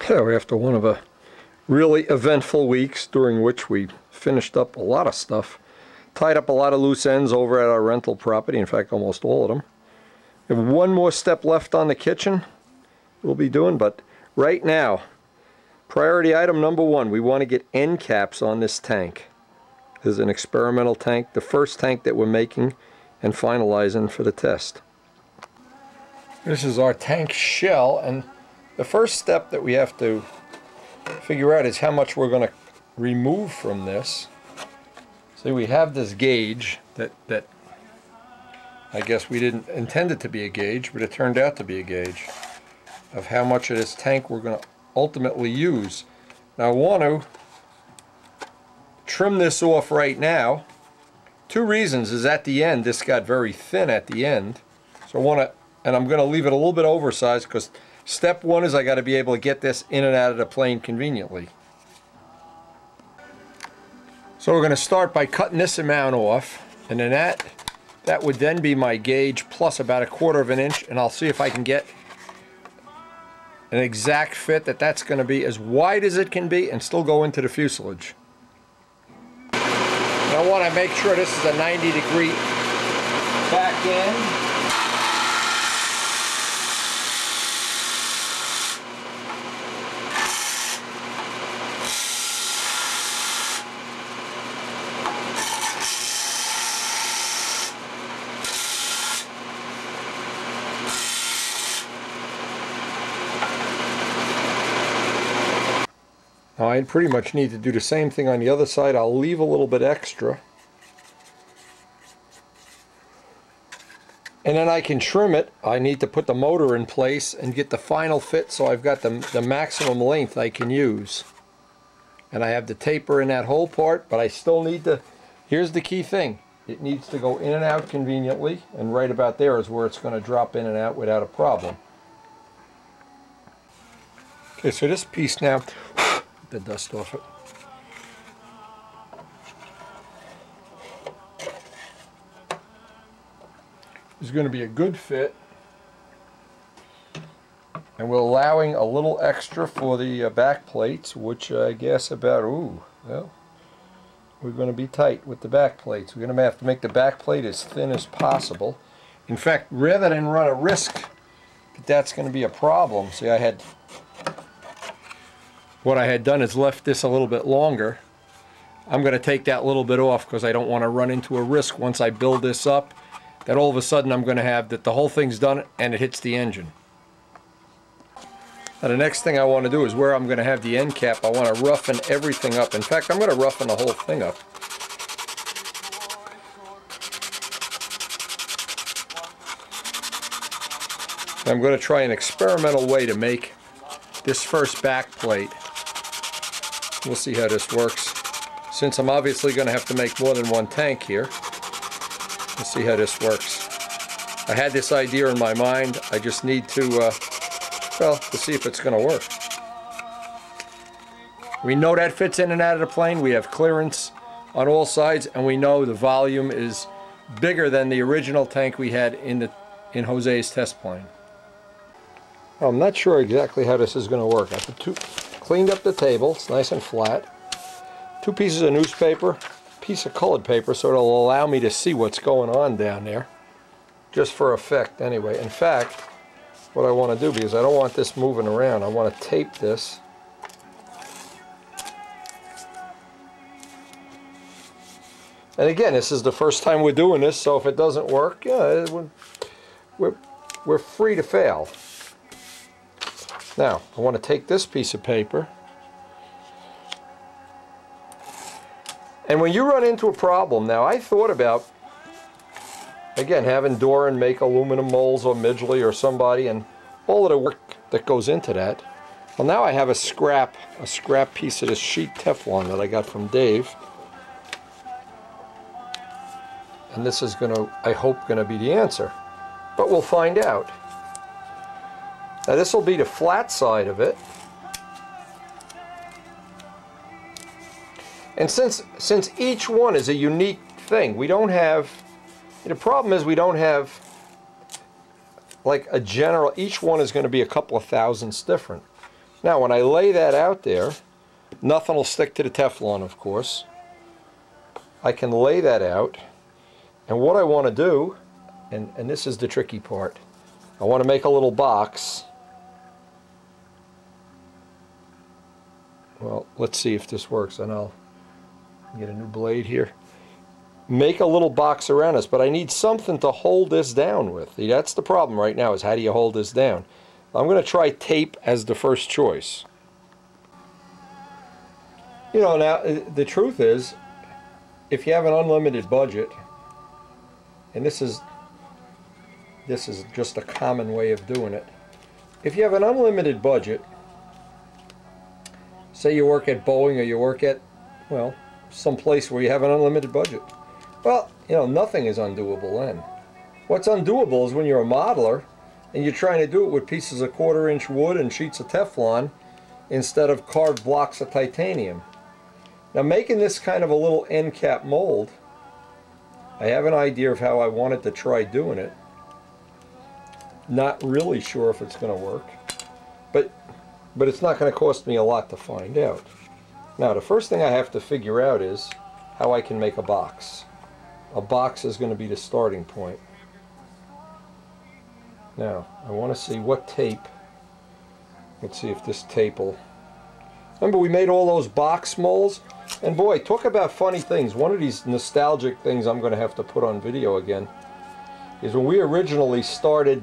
So after one of a really eventful weeks during which we finished up a lot of stuff, tied up a lot of loose ends over at our rental property, in fact almost all of them. We have one more step left on the kitchen we'll be doing, but right now, priority item number one, we want to get end caps on this tank. This is an experimental tank, the first tank that we're making and finalizing for the test. This is our tank shell, and the first step that we have to figure out is how much we're going to remove from this. See, we have this gauge that I guess we didn't intend it to be a gauge, but it turned out to be a gauge of how much of this tank we're going to ultimately use. Now I want to trim this off right now. Two reasons is at the end, this got very thin at the end. So I want to, and I'm going to leave it a little bit oversized because step one is I got to be able to get this in and out of the plane conveniently. So we're going to start by cutting this amount off, and then that would then be my gauge plus about 1/4 of an inch, and I'll see if I can get an exact fit that's going to be as wide as it can be and still go into the fuselage. And I want to make sure this is a 90-degree back end. Now I pretty much need to do the same thing on the other side. I'll leave a little bit extra. And then I can trim it. I need to put the motor in place and get the final fit so I've got the maximum length I can use. And I have the taper in that whole part, but I still need to, here's the key thing. It needs to go in and out conveniently, and right about there is where it's going to drop in and out without a problem. Okay, so this piece now, the dust off it. Is going to be a good fit, and we're allowing a little extra for the back plates, which I guess about, well, we're going to be tight with the back plates. We're going to have to make the back plate as thin as possible. In fact, rather than run a risk that that's going to be a problem, see, what I had done is left this a little bit longer. I'm going to take that little bit off because I don't want to run into a risk once I build this up that all of a sudden I'm going to have that the whole thing's done and it hits the engine. Now the next thing I want to do is where I'm going to have the end cap, I want to roughen everything up. In fact, I'm going to roughen the whole thing up. I'm going to try an experimental way to make this first back plate. We'll see how this works. Since I'm obviously going to have to make more than one tank here, let's see how this works. I had this idea in my mind. I just need to, well, to see if it's going to work. We know that fits in and out of the plane. We have clearance on all sides, and we know the volume is bigger than the original tank we had in Jose's test plane. I'm not sure exactly how this is going to work. I cleaned up the table. It's nice and flat. 2 pieces of newspaper, piece of colored paper, so it'll allow me to see what's going on down there, just for effect anyway. In fact, what I want to do, because I don't want this moving around, I want to tape this. And again, this is the first time we're doing this, so if it doesn't work, yeah, we're free to fail. Now, I want to take this piece of paper, and when you run into a problem, now I thought about, again, having Doran make aluminum molds or Midgley or somebody, and all of the work that goes into that. Well, now I have a scrap piece of this sheet Teflon that I got from Dave. And this is going to, I hope, going to be the answer. But we'll find out. Now this will be the flat side of it. And since each one is a unique thing, we don't have, the problem is we don't have like a general, each one is going to be a couple of thousandths different. Now when I lay that out there, nothing will stick to the Teflon, of course. I can lay that out, and what I want to do, and this is the tricky part, I want to make a little box. Well, let's see if this works, and I'll get a new blade here. Make a little box around this, but I need something to hold this down with. See, that's the problem right now, is how do you hold this down? I'm going to try tape as the first choice. You know, now the truth is, if you have an unlimited budget, and this is just a common way of doing it, if you have an unlimited budget, say you work at Boeing or you work at, well, some place where you have an unlimited budget, well, you know, nothing is undoable then. What's undoable is when you're a modeler and you're trying to do it with pieces of 1/4 inch wood and sheets of Teflon instead of carved blocks of titanium. Now, making this kind of a little end cap mold, I have an idea of how I wanted to try doing it. Not really sure if it's going to work, but it's not going to cost me a lot to find out. Now, the first thing I have to figure out is how I can make a box. A box is going to be the starting point. Now, I want to see what tape. Let's see if this tape will... Remember, we made all those box molds? And boy, talk about funny things. One of these nostalgic things I'm going to have to put on video again is when we originally started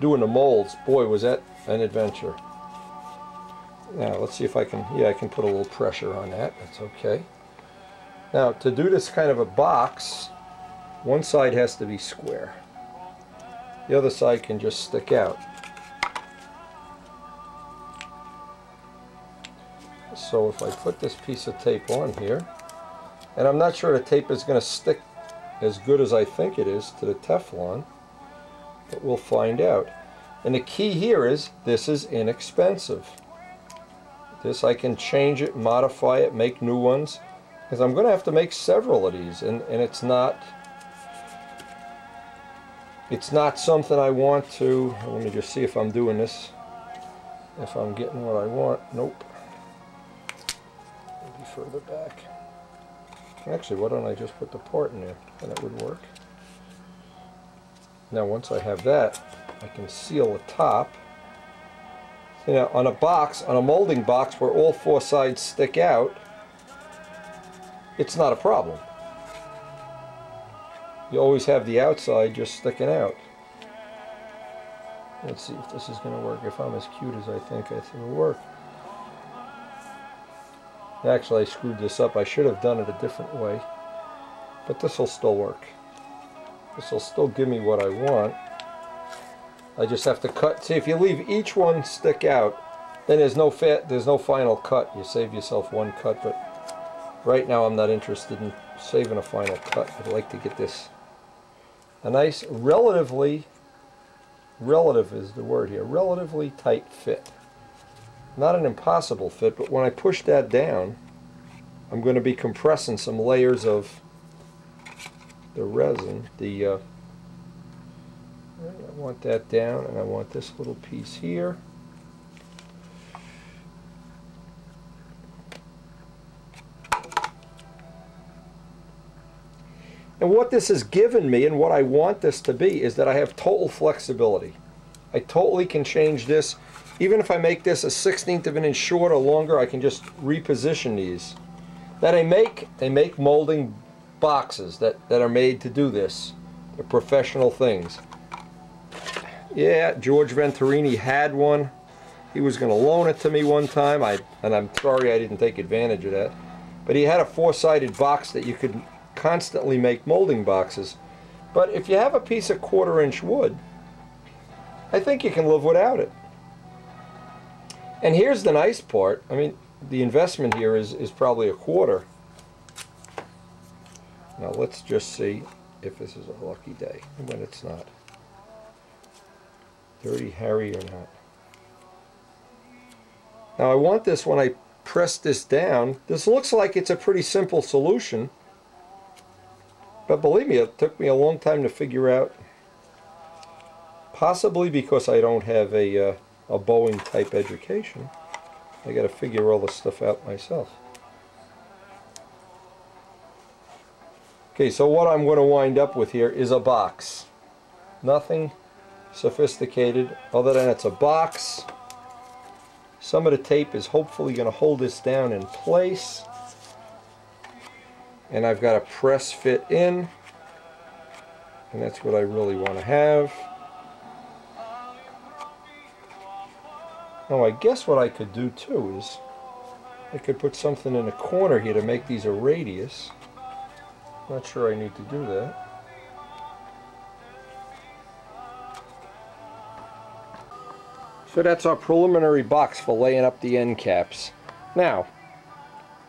doing the molds. Boy, was that an adventure. Now, let's see if I can... Yeah, I can put a little pressure on that. That's okay. Now, to do this kind of a box, one side has to be square. The other side can just stick out. So if I put this piece of tape on here, and I'm not sure the tape is going to stick as good as I think it is to the Teflon, but we'll find out. And the key here is this is inexpensive. This I can change it, modify it, make new ones, because I'm going to have to make several of these, and it's not something I want to... Let me just see if I'm doing this, if I'm getting what I want. Nope. Maybe further back. Actually, why don't I just put the part in there, and it would work. Now once I have that, I can seal the top. You know, on a box, on a molding box where all 4 sides stick out, it's not a problem. You always have the outside just sticking out. Let's see if this is going to work. If I'm as cute as I think it'll work. Actually, I screwed this up. I should have done it a different way. But this will still work. This will still give me what I want. I just have to cut. See, if you leave each one stick out, then there's no final cut. You save yourself one cut, but right now I'm not interested in saving a final cut. I'd like to get this a nice, relative is the word here, relatively tight fit. Not an impossible fit, but when I push that down, I'm going to be compressing some layers of the resin. I want that down, and I want this little piece here. And what this has given me, and what I want this to be, is that I have total flexibility. I totally can change this. Even if I make this a 1/16 of an inch short or longer, I can just reposition these. Now they make molding boxes that are made to do this. They're professional things. Yeah, George Venturini had one. He was going to loan it to me one time, and I'm sorry I didn't take advantage of that. But he had a 4-sided box that you could constantly make molding boxes. But if you have a piece of 1/4 inch wood, I think you can live without it. And here's the nice part. I mean, the investment here is probably $1/4. Now let's just see if this is a lucky day, when it's not. Dirty Harry or not. Now I want this, when I press this down, this looks like it's a pretty simple solution, but believe me, it took me a long time to figure out. Possibly because I don't have a Boeing type education. I got to figure all this stuff out myself. Okay, so what I'm going to wind up with here is a box. Nothing sophisticated other than it's a box. Some of the tape is hopefully going to hold this down in place. And I've got a press fit in. And that's what I really want to have. Now I guess what I could do too is I could put something in the corner here to make these a radius. Not sure I need to do that. So that's our preliminary box for laying up the end caps. Now,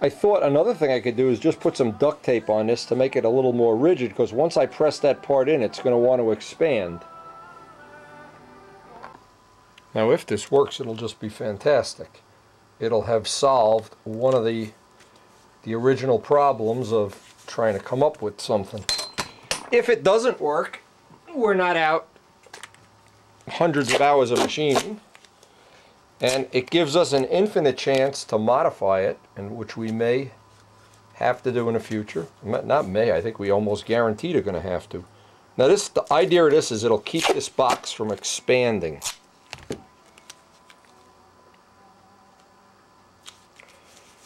I thought another thing I could do is just put some duct tape on this to make it a little more rigid, because once I press that part in, it's going to want to expand. Now if this works, it'll just be fantastic. It'll have solved one of the original problems of trying to come up with something. If it doesn't work, we're not out hundreds of hours of machining. And it gives us an infinite chance to modify it, and which we may have to do in the future. Not may, I think we almost guaranteed are going to have to. Now the idea of this is it'll keep this box from expanding.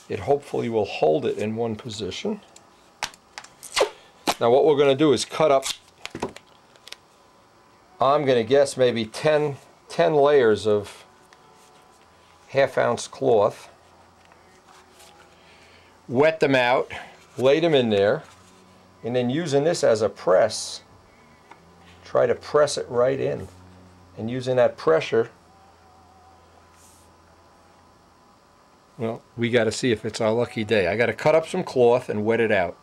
It hopefully will hold it in one position. Now what we're going to do is cut up, I'm going to guess maybe 10 layers of half-ounce cloth, wet them out, lay them in there, and then using this as a press, try to press it right in. And using that pressure, well, we got to see if it's our lucky day. I got to cut up some cloth and wet it out.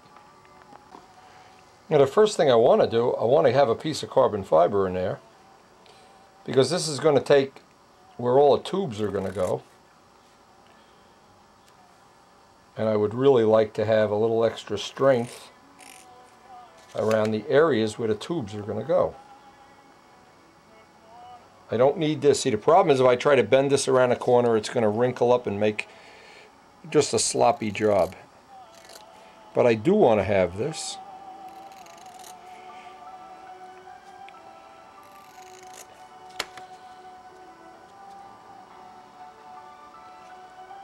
Now the first thing I want to do, I want to have a piece of carbon fiber in there, because this is going to take where all the tubes are going to go. And I would really like to have a little extra strength around the areas where the tubes are going to go. I don't need this. See, the problem is if I try to bend this around a corner, it's going to wrinkle up and make just a sloppy job. But I do want to have this.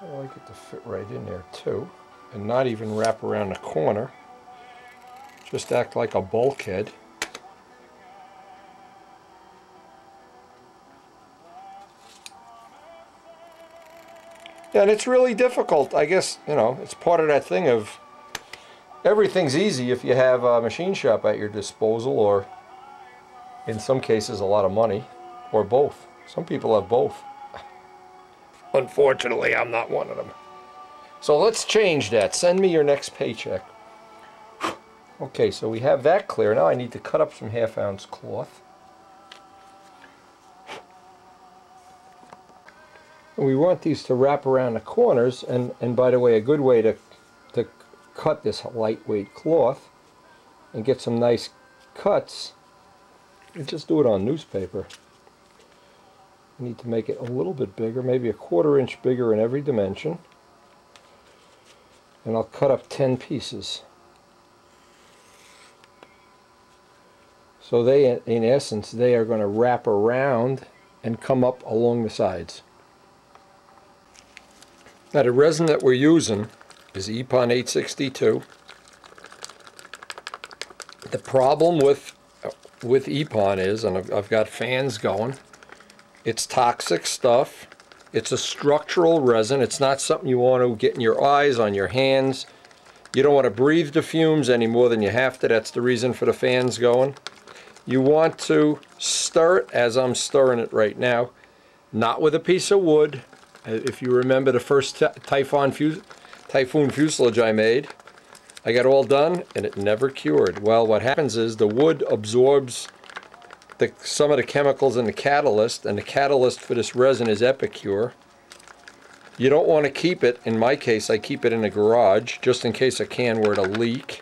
I like it to fit right in there too, and not even wrap around the corner. Just act like a bulkhead. Yeah, and it's really difficult. I guess, you know, it's part of that thing of everything's easy if you have a machine shop at your disposal, or in some cases a lot of money, or both. Some people have both. Unfortunately, I'm not one of them. So let's change that. Send me your next paycheck. Okay, so we have that clear. Now I need to cut up some half-ounce cloth. And we want these to wrap around the corners, and by the way, a good way to cut this lightweight cloth and get some nice cuts is just do it on newspaper. I need to make it a little bit bigger, maybe a 1/4 inch bigger in every dimension. And I'll cut up 10 pieces. So they, in essence, they are going to wrap around and come up along the sides. Now the resin that we're using is EPON 862. The problem with EPON is, and I've got fans going, it's toxic stuff. It's a structural resin. It's not something you want to get in your eyes, on your hands. You don't want to breathe the fumes any more than you have to. That's the reason for the fans going. You want to stir it as I'm stirring it right now, not with a piece of wood. If you remember the first Typhoon fuselage I made, I got all done and it never cured. Well, what happens is the wood absorbs some of the chemicals in the catalyst, and the catalyst for this resin is Epicure. You don't want to keep it, in my case I keep it in a garage just in case a can were to leak.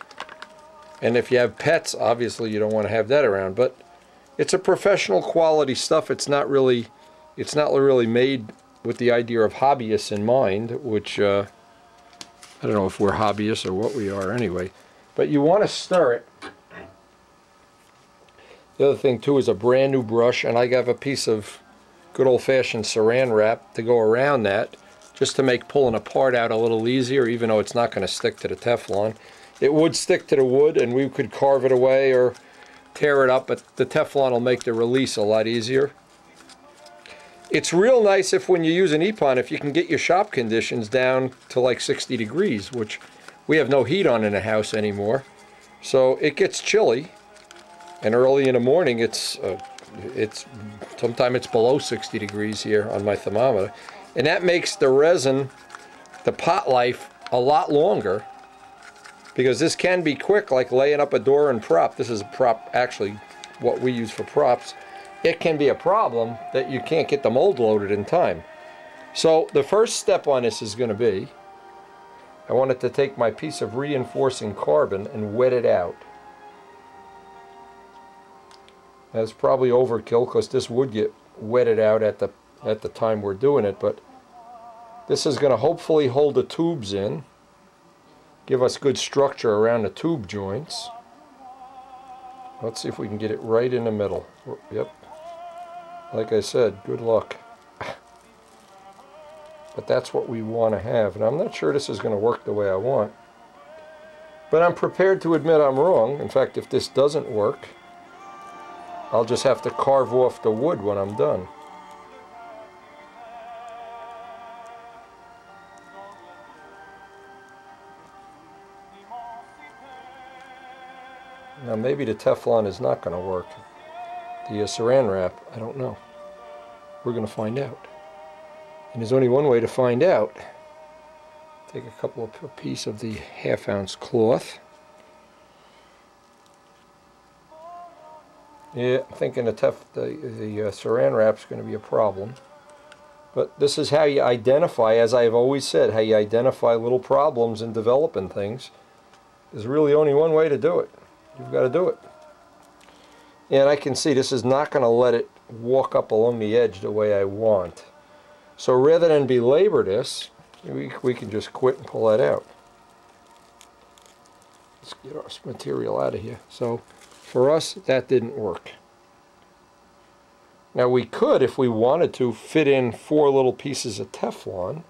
And if you have pets, obviously you don't want to have that around, but it's a professional quality stuff. It's not really made with the idea of hobbyists in mind, which I don't know if we're hobbyists or what we are anyway, but you want to stir it. The other thing too is a brand new brush, and I have a piece of good old-fashioned saran wrap to go around that, just to make pulling apart out a little easier, even though it's not going to stick to the Teflon. It would stick to the wood and we could carve it away or tear it up, but the Teflon will make the release a lot easier. It's real nice if when you use an EPON, if you can get your shop conditions down to like 60 degrees, which we have no heat on in the house anymore. So it gets chilly, and early in the morning sometimes it's below 60 degrees here on my thermometer. And that makes the resin, the pot life, a lot longer, because this can be quick, like laying up a door and prop. This is a prop, actually what we use for props. It can be a problem that you can't get the mold loaded in time. So the first step on this is going to be, I wanted to take my piece of reinforcing carbon and wet it out. That's probably overkill because this would get wetted out at the time we're doing it, but this is going to hopefully hold the tubes in, give us good structure around the tube joints. Let's see if we can get it right in the middle. Yep. Like I said, good luck. But that's what we want to have, and I'm not sure this is going to work the way I want. But I'm prepared to admit I'm wrong. In fact, if this doesn't work, I'll just have to carve off the wood when I'm done. Now maybe the Teflon is not going to work. The saran wrap, I don't know. We're going to find out. And there's only one way to find out. Take a piece of the half-ounce cloth. Yeah, I'm thinking the saran wrap's going to be a problem. But this is how you identify, as I've always said, how you identify little problems in developing things. There's really only one way to do it. You've got to do it. And I can see this is not going to let it walk up along the edge the way I want. So rather than belabor this, we can just quit and pull that out. Let's get our material out of here. So for us, that didn't work. Now we could, if we wanted to, fit in 4 little pieces of Teflon,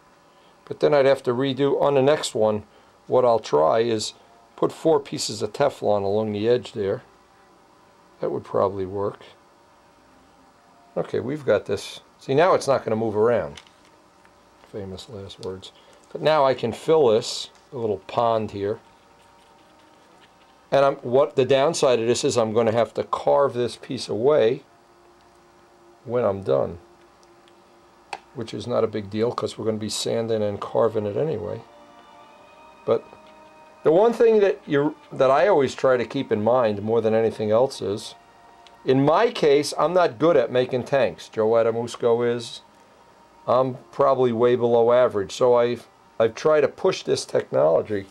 but then I'd have to redo on the next one. What I'll try is put 4 pieces of Teflon along the edge there. That would probably work. Okay, we've got this. See, now it's not going to move around. Famous last words. But now I can fill this, a little pond here. And what the downside of this is, I'm going to have to carve this piece away when I'm done, which is not a big deal because we're going to be sanding and carving it anyway. But the one thing that I always try to keep in mind more than anything else is, in my case, I'm not good at making tanks. Joe Adamusco is. I'm probably way below average. So I've tried to push this technology.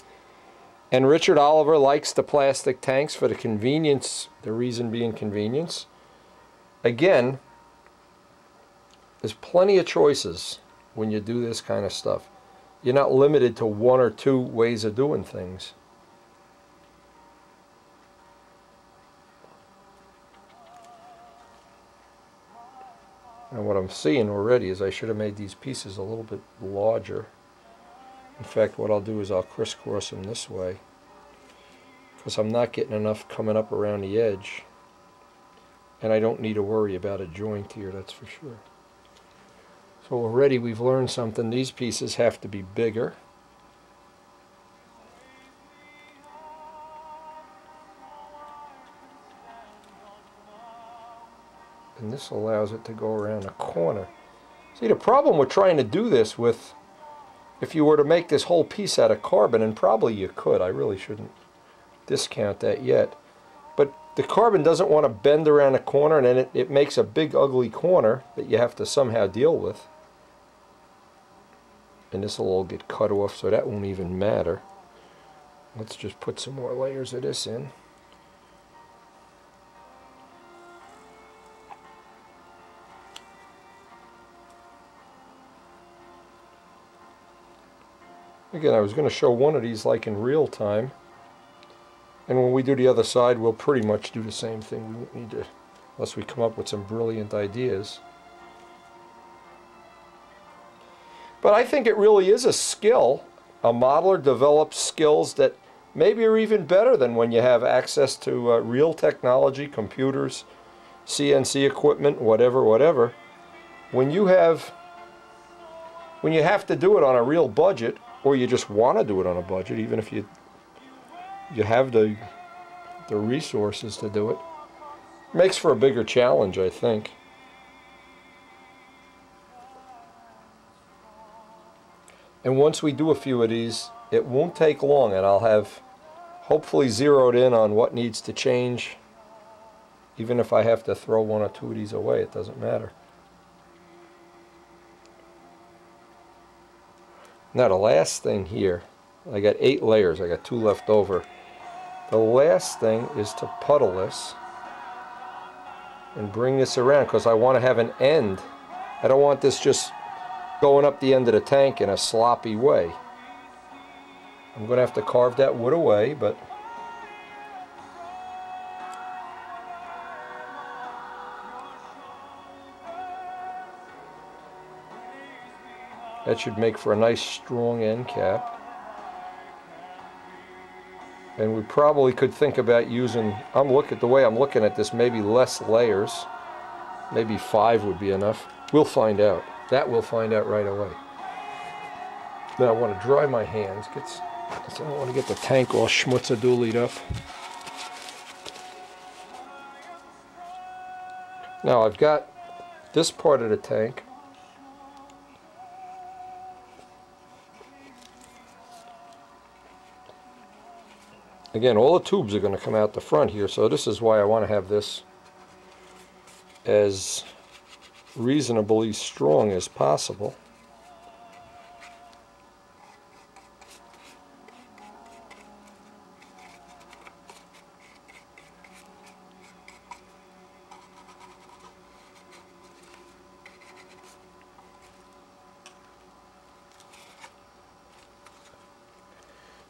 And Richard Oliver likes the plastic tanks for the convenience, the reason being convenience. Again, there's plenty of choices when you do this kind of stuff. You're not limited to 1 or 2 ways of doing things. And what I'm seeing already is I should have made these pieces a little bit larger. In fact, what I'll do is I'll crisscross them this way, because I'm not getting enough coming up around the edge. And I don't need to worry about a joint here, that's for sure. So already we've learned something. These pieces have to be bigger. And this allows it to go around a corner. See, the problem with trying to do this with, if you were to make this whole piece out of carbon, and probably you could, I really shouldn't discount that yet, but the carbon doesn't want to bend around a corner, and then it makes a big ugly corner that you have to somehow deal with. And this will all get cut off, so that won't even matter. Let's just put some more layers of this in. Again, I was going to show one of these like in real time. And when we do the other side, we'll pretty much do the same thing. We won't need to, unless we come up with some brilliant ideas. But I think it really is a skill. A modeler develops skills that maybe are even better than when you have access to real technology, computers, CNC equipment, whatever. When you have to do it on a real budget, or you just want to do it on a budget, even if you have the resources to do it, makes for a bigger challenge, I think. And once we do a few of these, it won't take long, and I'll have hopefully zeroed in on what needs to change. Even if I have to throw one or two of these away, it doesn't matter. Now the last thing here, I got 8 layers, I got 2 left over. The last thing is to puddle this and bring this around, because I want to have an end. I don't want this just going up the end of the tank in a sloppy way. I'm going to have to carve that wood away, but that should make for a nice strong end cap. And we probably could think about using, the way I'm looking at this, maybe less layers. Maybe 5 would be enough. We'll find out. That we'll find out right away. Now I want to dry my hands. I don't want to get the tank all schmutz-a-doolied up. Now I've got this part of the tank. Again, all the tubes are going to come out the front here, so this is why I want to have this as reasonably strong as possible.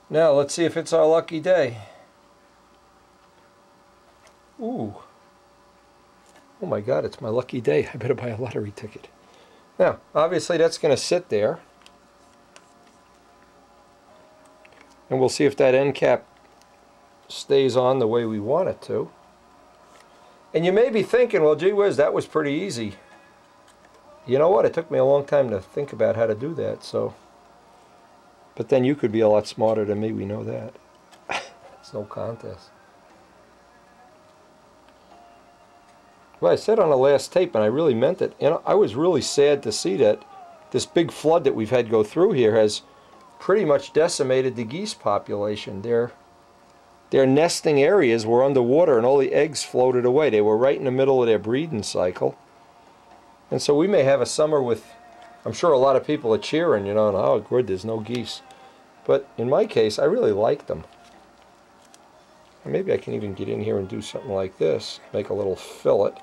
Now let's see if it's our lucky day. Ooh. Oh my God, it's my lucky day. I better buy a lottery ticket. Now, obviously that's going to sit there. And we'll see if that end cap stays on the way we want it to. And you may be thinking, well, gee whiz, that was pretty easy. You know what? It took me a long time to think about how to do that, so. But then you could be a lot smarter than me, we know that. It's no contest. Well, I said on the last tape, and I really meant it, and I was really sad to see that this big flood that we've had go through here has pretty much decimated the geese population. Their nesting areas were underwater and all the eggs floated away. They were right in the middle of their breeding cycle. And so we may have a summer with, I'm sure a lot of people are cheering, you know, and, oh good, there's no geese. But in my case, I really like them. And maybe I can even get in here and do something like this, make a little fillet.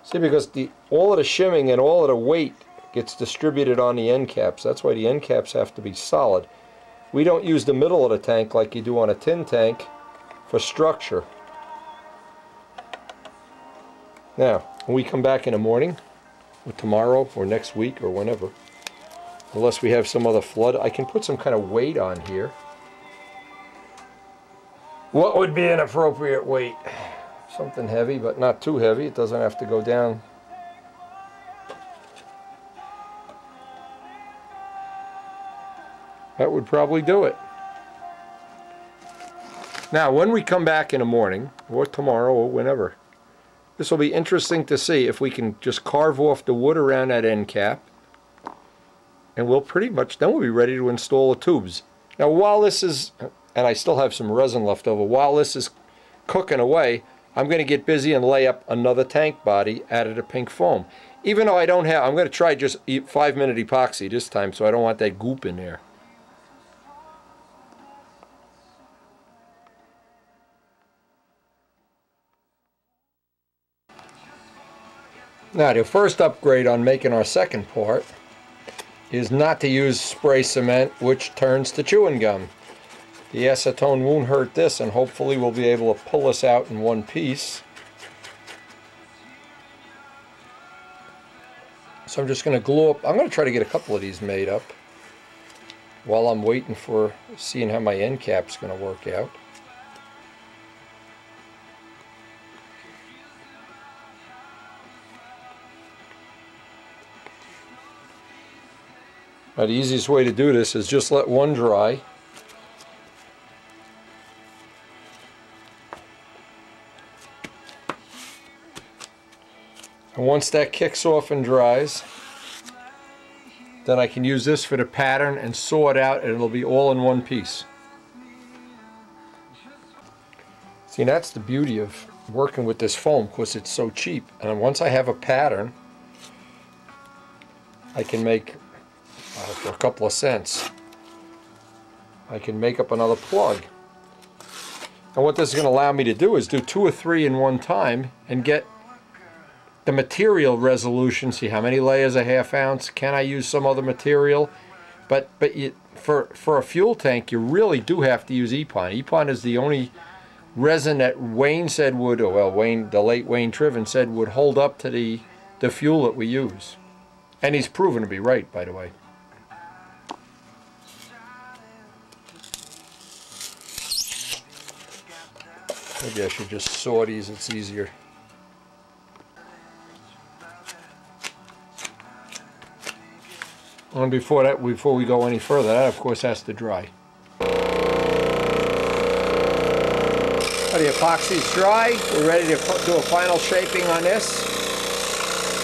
See, because all of the shimming and all of the weight gets distributed on the end caps. That's why the end caps have to be solid. We don't use the middle of the tank like you do on a tin tank for structure. Now, when we come back in the morning, or tomorrow, or next week, or whenever, unless we have some other flood, I can put some kind of weight on here. What would be an appropriate weight? Something heavy, but not too heavy. It doesn't have to go down. That would probably do it. Now, when we come back in the morning, or tomorrow, or whenever, this will be interesting to see if we can just carve off the wood around that end cap, and we'll pretty much, then we'll be ready to install the tubes. Now, while this is, and I still have some resin left over, while this is cooking away, I'm going to get busy and lay up another tank body out of the pink foam. Even though I don't have, I'm going to try just 5-minute epoxy this time, so I don't want that goop in there. Now, the first upgrade on making our second part is not to use spray cement, which turns to chewing gum. The acetone won't hurt this, and hopefully we'll be able to pull this out in one piece. So I'm just going to glue up. I'm going to try to get a couple of these made up while I'm waiting for seeing how my end cap's going to work out. Now, the easiest way to do this is just let one dry. And once that kicks off and dries, then I can use this for the pattern and saw it out, and it'll be all in one piece. See, that's the beauty of working with this foam, because it's so cheap. And once I have a pattern, I can make, for a couple of cents, I can make up another plug. And what this is going to allow me to do is do 2 or 3 in one time and get the material resolution. See how many layers a ½ ounce. Can I use some other material? But for a fuel tank, you really do have to use EPON. EPON is the only resin that Wayne said would, or well, the late Wayne Triven said would hold up to the fuel that we use. And he's proven to be right, by the way. Maybe I should just saw these, it's easier. And before we go any further, that of course has to dry. Now the epoxy's dry. We're ready to do a final shaping on this.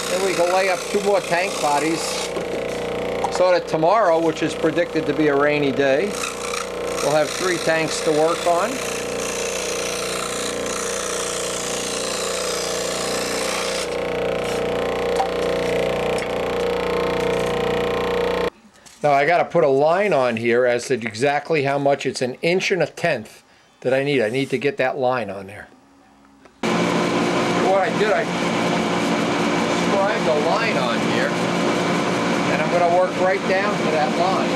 Then we can lay up 2 more tank bodies so that tomorrow, which is predicted to be a rainy day, we'll have 3 tanks to work on. Now I got to put a line on here as to exactly how much. It's 1 1/10" that I need. I need to get that line on there. What I did, I scribed a line on here, and I'm going to work right down to that line.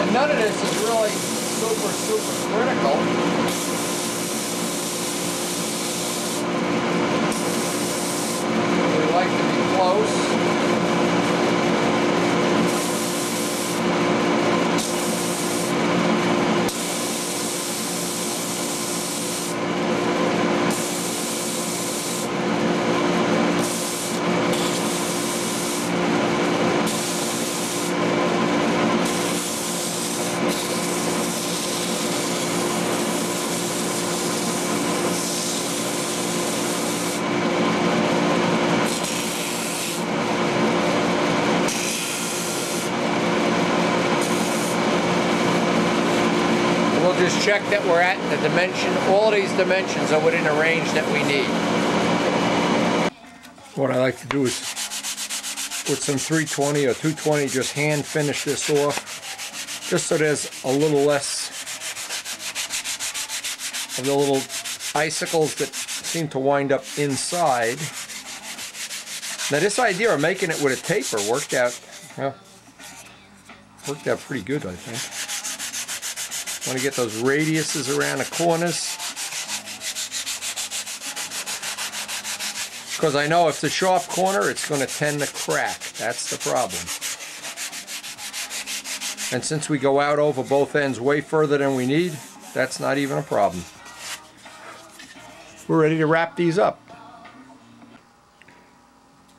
And none of this is really super critical. Like to be close. Just check that we're at the dimension. All these dimensions are within a range that we need. What I like to do is with some 320 or 220 just hand finish this off, just so there's a little less of the little icicles that seem to wind up inside. Now this idea of making it with a taper worked out, well, pretty good, I think. Want to get those radiuses around the corners, because I know if it's a sharp corner, it's going to tend to crack. That's the problem. And since we go out over both ends way further than we need, that's not even a problem. We're ready to wrap these up.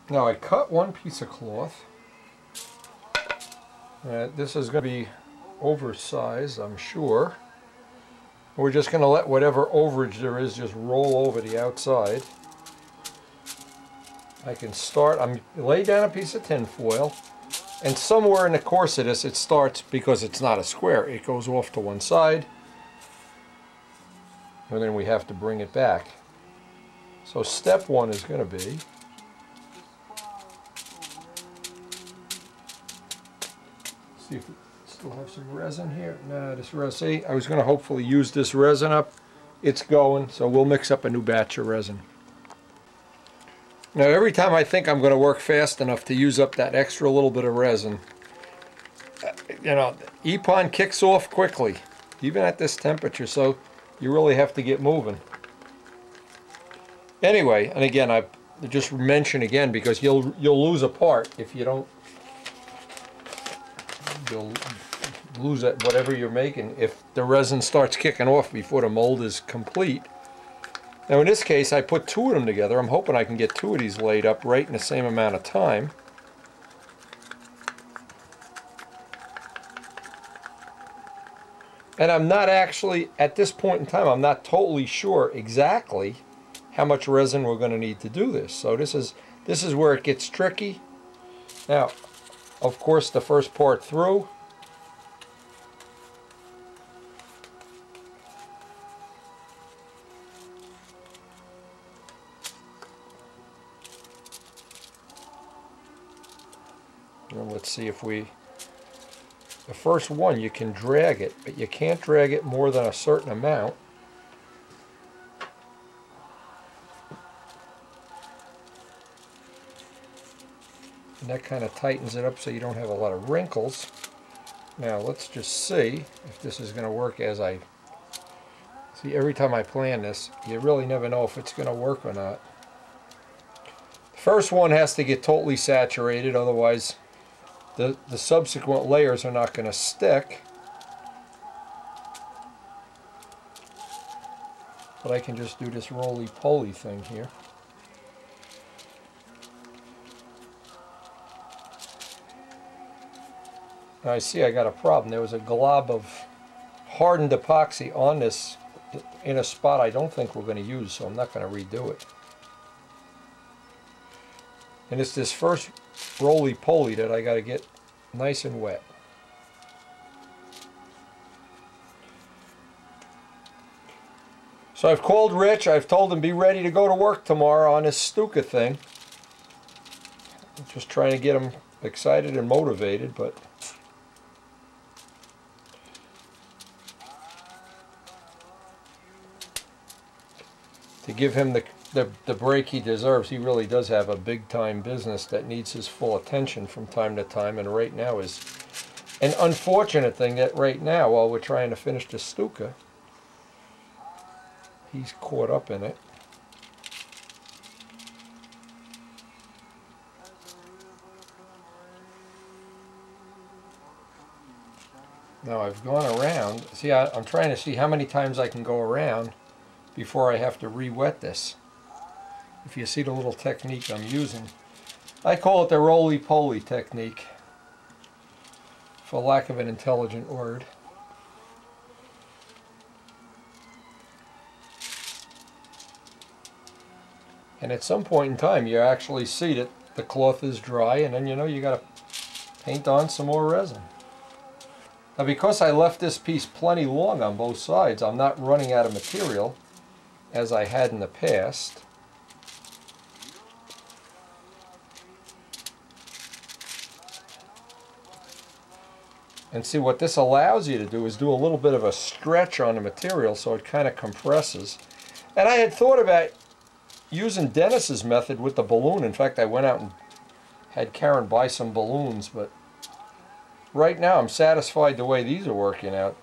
Now I cut 1 piece of cloth. This is going to be oversized, I'm sure. We're just going to let whatever overage there is just roll over the outside. I can start, I'm lay down a piece of tin foil, and somewhere in the course of this it starts, because it's not a square, it goes off to one side, and then we have to bring it back. So step 1 is going to be Still have some resin here. Nah, this resin. See, I was going to hopefully use this resin up. It's going, so we'll mix up a new batch of resin. Now, every time I think I'm going to work fast enough to use up that extra little bit of resin, you know, EPON kicks off quickly, even at this temperature, so you really have to get moving. Anyway, and again, I just mention again because you'll lose a part if you don't. You'll lose it, whatever you're making, if the resin starts kicking off before the mold is complete. Now in this case, I put two of them together. I'm hoping I can get two of these laid up right in the same amount of time. And I'm not actually, at this point in time, I'm not totally sure exactly how much resin we're going to need to do this. So this is where it gets tricky. Now, of course, the first part through. And let's see if we... The first one, you can drag it, but you can't drag it more than a certain amount. And that kind of tightens it up so you don't have a lot of wrinkles. Now let's just see if this is going to work as I... See, every time I plan this, you really never know if it's going to work or not. The first one has to get totally saturated, otherwise the subsequent layers are not going to stick. But I can just do this roly-poly thing here. Now I see I got a problem. There was a glob of hardened epoxy on this in a spot I don't think we're going to use, so I'm not going to redo it. And it's this first roly-poly that I got to get nice and wet. So I've called Rich. I've told him be ready to go to work tomorrow on this Stuka thing. I'm just trying to get him excited and motivated, but to give him the break he deserves. He really does have a big-time business that needs his full attention from time to time, and right now is an unfortunate thing that right now, while we're trying to finish the Stuka, he's caught up in it. Now I've gone around. See, I'm trying to see how many times I can go around before I have to re-wet this. If you see the little technique I'm using, I call it the roly-poly technique, for lack of an intelligent word. And at some point in time, you actually see that the cloth is dry, and then you know you got to paint on some more resin. Now, because I left this piece plenty long on both sides, I'm not running out of material as I had in the past. And see, what this allows you to do is do a little bit of a stretch on the material so it kind of compresses. And I had thought about using Dennis's method with the balloon. In fact, I went out and had Karen buy some balloons, but right now I'm satisfied the way these are working out.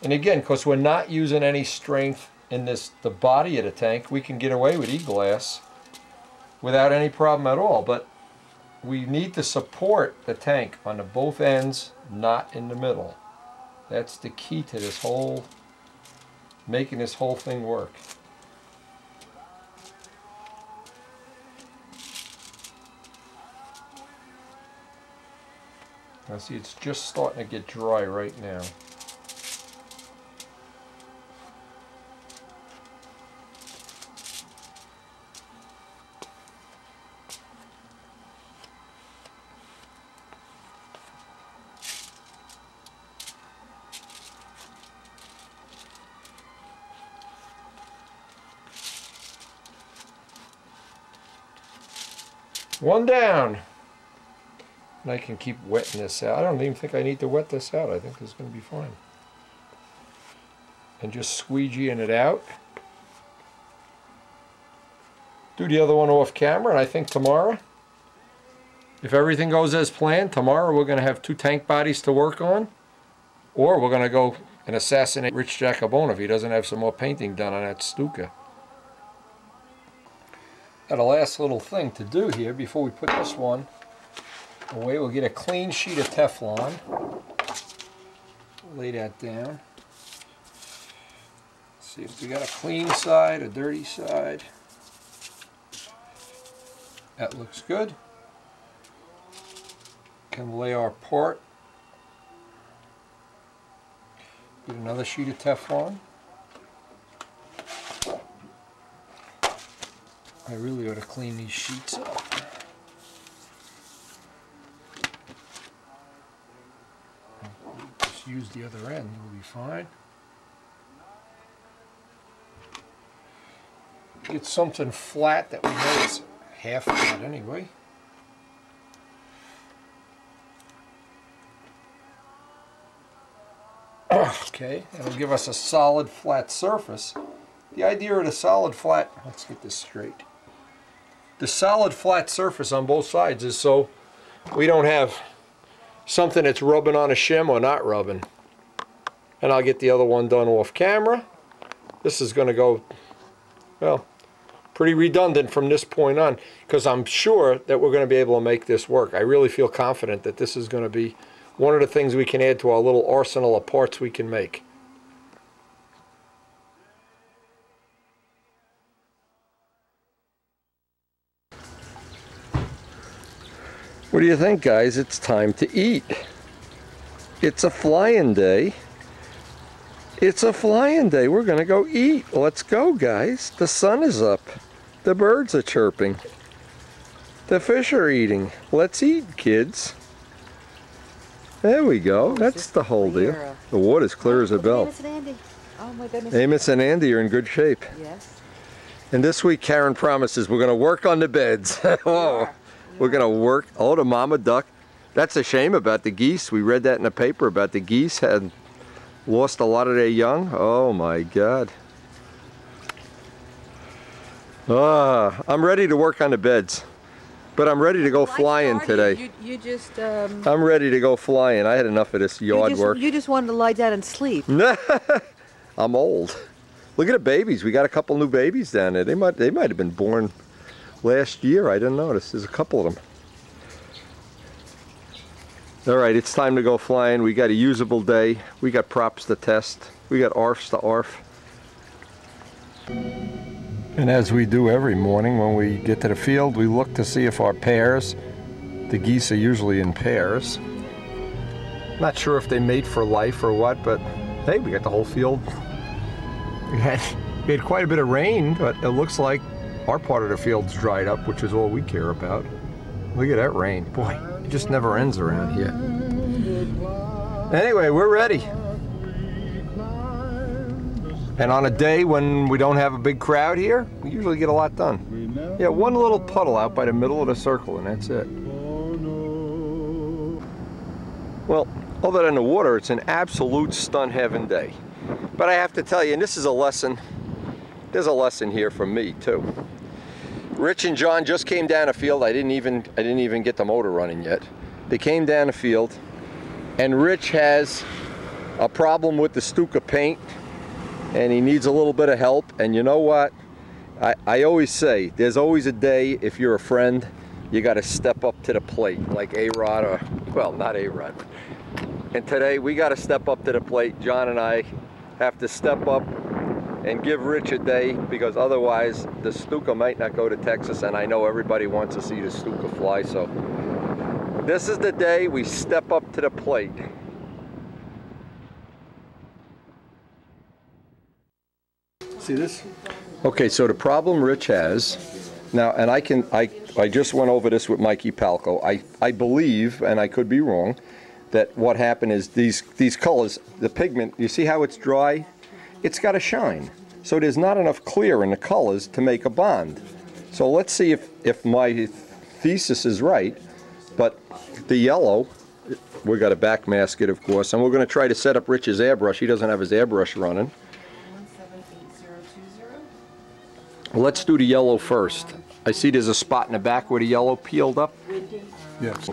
And again, because we're not using any strength in the body of the tank, we can get away with E-glass without any problem at all. But we need to support the tank on the both ends, not in the middle. That's the key to this whole, making this whole thing work. Now see, it's just starting to get dry right now. One down. And I can keep wetting this out. I don't even think I need to wet this out. I think this is going to be fine. And just squeegeeing it out. Do the other one off camera, and I think tomorrow, if everything goes as planned, tomorrow we're going to have 2 tank bodies to work on, or we're going to go and assassinate Rich Jacobone if he doesn't have some more painting done on that Stuka. Got a last little thing to do here before we put this one away. We'll get a clean sheet of Teflon. Lay that down. See if we got a clean side, a dirty side. That looks good. Can lay our part. Get another sheet of Teflon. I really ought to clean these sheets up. Just use the other end, we'll be fine. Get something flat that we know is half flat anyway. Okay, that'll give us a solid flat surface. The idea of the solid flat, let's get this straight. The solid flat surface on both sides is so we don't have something that's rubbing on a shim or not rubbing. And I'll get the other one done off camera. This is going to go, well, pretty redundant from this point on, because I'm sure that we're going to be able to make this work. I really feel confident that this is going to be one of the things we can add to our little arsenal of parts we can make. What do you think, guys? It's time to eat. It's a flying day. It's a flying day. We're gonna go eat. Let's go, guys. The sun is up. The birds are chirping. The fish are eating. Let's eat, kids. There we go. That's the whole deal. The water's clear as a bell. Amos and Andy. Oh my goodness. Amos and Andy are in good shape. Yes. And this week, Karen promises we're gonna work on the beds. Whoa. We're gonna work. Oh, the mama duck. That's a shame about the geese. We read that in the paper about the geese had lost a lot of their young. Oh my God. I'm ready to work on the beds, but I'm ready to go flying today. I'm ready to go flying. I had enough of this yard work. You just wanted to lie down and sleep. I'm old. Look at the babies. We got a couple new babies down there. They might have been born last year. I didn't notice. There's a couple of them. All right, it's time to go flying. We got a usable day. We got props to test. We got ARFs to ARF. And as we do every morning when we get to the field, we look to see if our pairs, the geese are usually in pairs. Not sure if they mate for life or what, but hey, we got the whole field. We had quite a bit of rain, but it looks like our part of the field's dried up, which is all we care about. Look at that rain. Boy, it just never ends around here. Anyway, we're ready. And on a day when we don't have a big crowd here, we usually get a lot done. Yeah, one little puddle out by the middle of the circle, and that's it. Well, other than the water, it's an absolute stun heaven day. But I have to tell you, and this is a lesson, there's a lesson here from me too. Rich and John just came down a field. I didn't even get the motor running yet. They came down a field, and Rich has a problem with the Stuka paint, and he needs a little bit of help. And you know what? I always say, there's always a day, if you're a friend, you got to step up to the plate, like A-Rod, or, well, not A-Rod. And today, we got to step up to the plate. John and I have to step up and give Rich a day, because otherwise the Stuka might not go to Texas, and I know everybody wants to see the Stuka fly, so this is the day we step up to the plate. See this? Okay, so the problem Rich has now, and I just went over this with Mikey Palco. I believe, and I could be wrong, that what happened is these colors, the pigment, you see how it's dry? It's got to shine. So there's not enough clear in the colors to make a bond. So let's see if my thesis is right, but the yellow, we got to backmask it, of course, and we're going to try to set up Rich's airbrush. He doesn't have his airbrush running. 178020. Let's do the yellow first. I see there's a spot in the back where the yellow peeled up. Yes.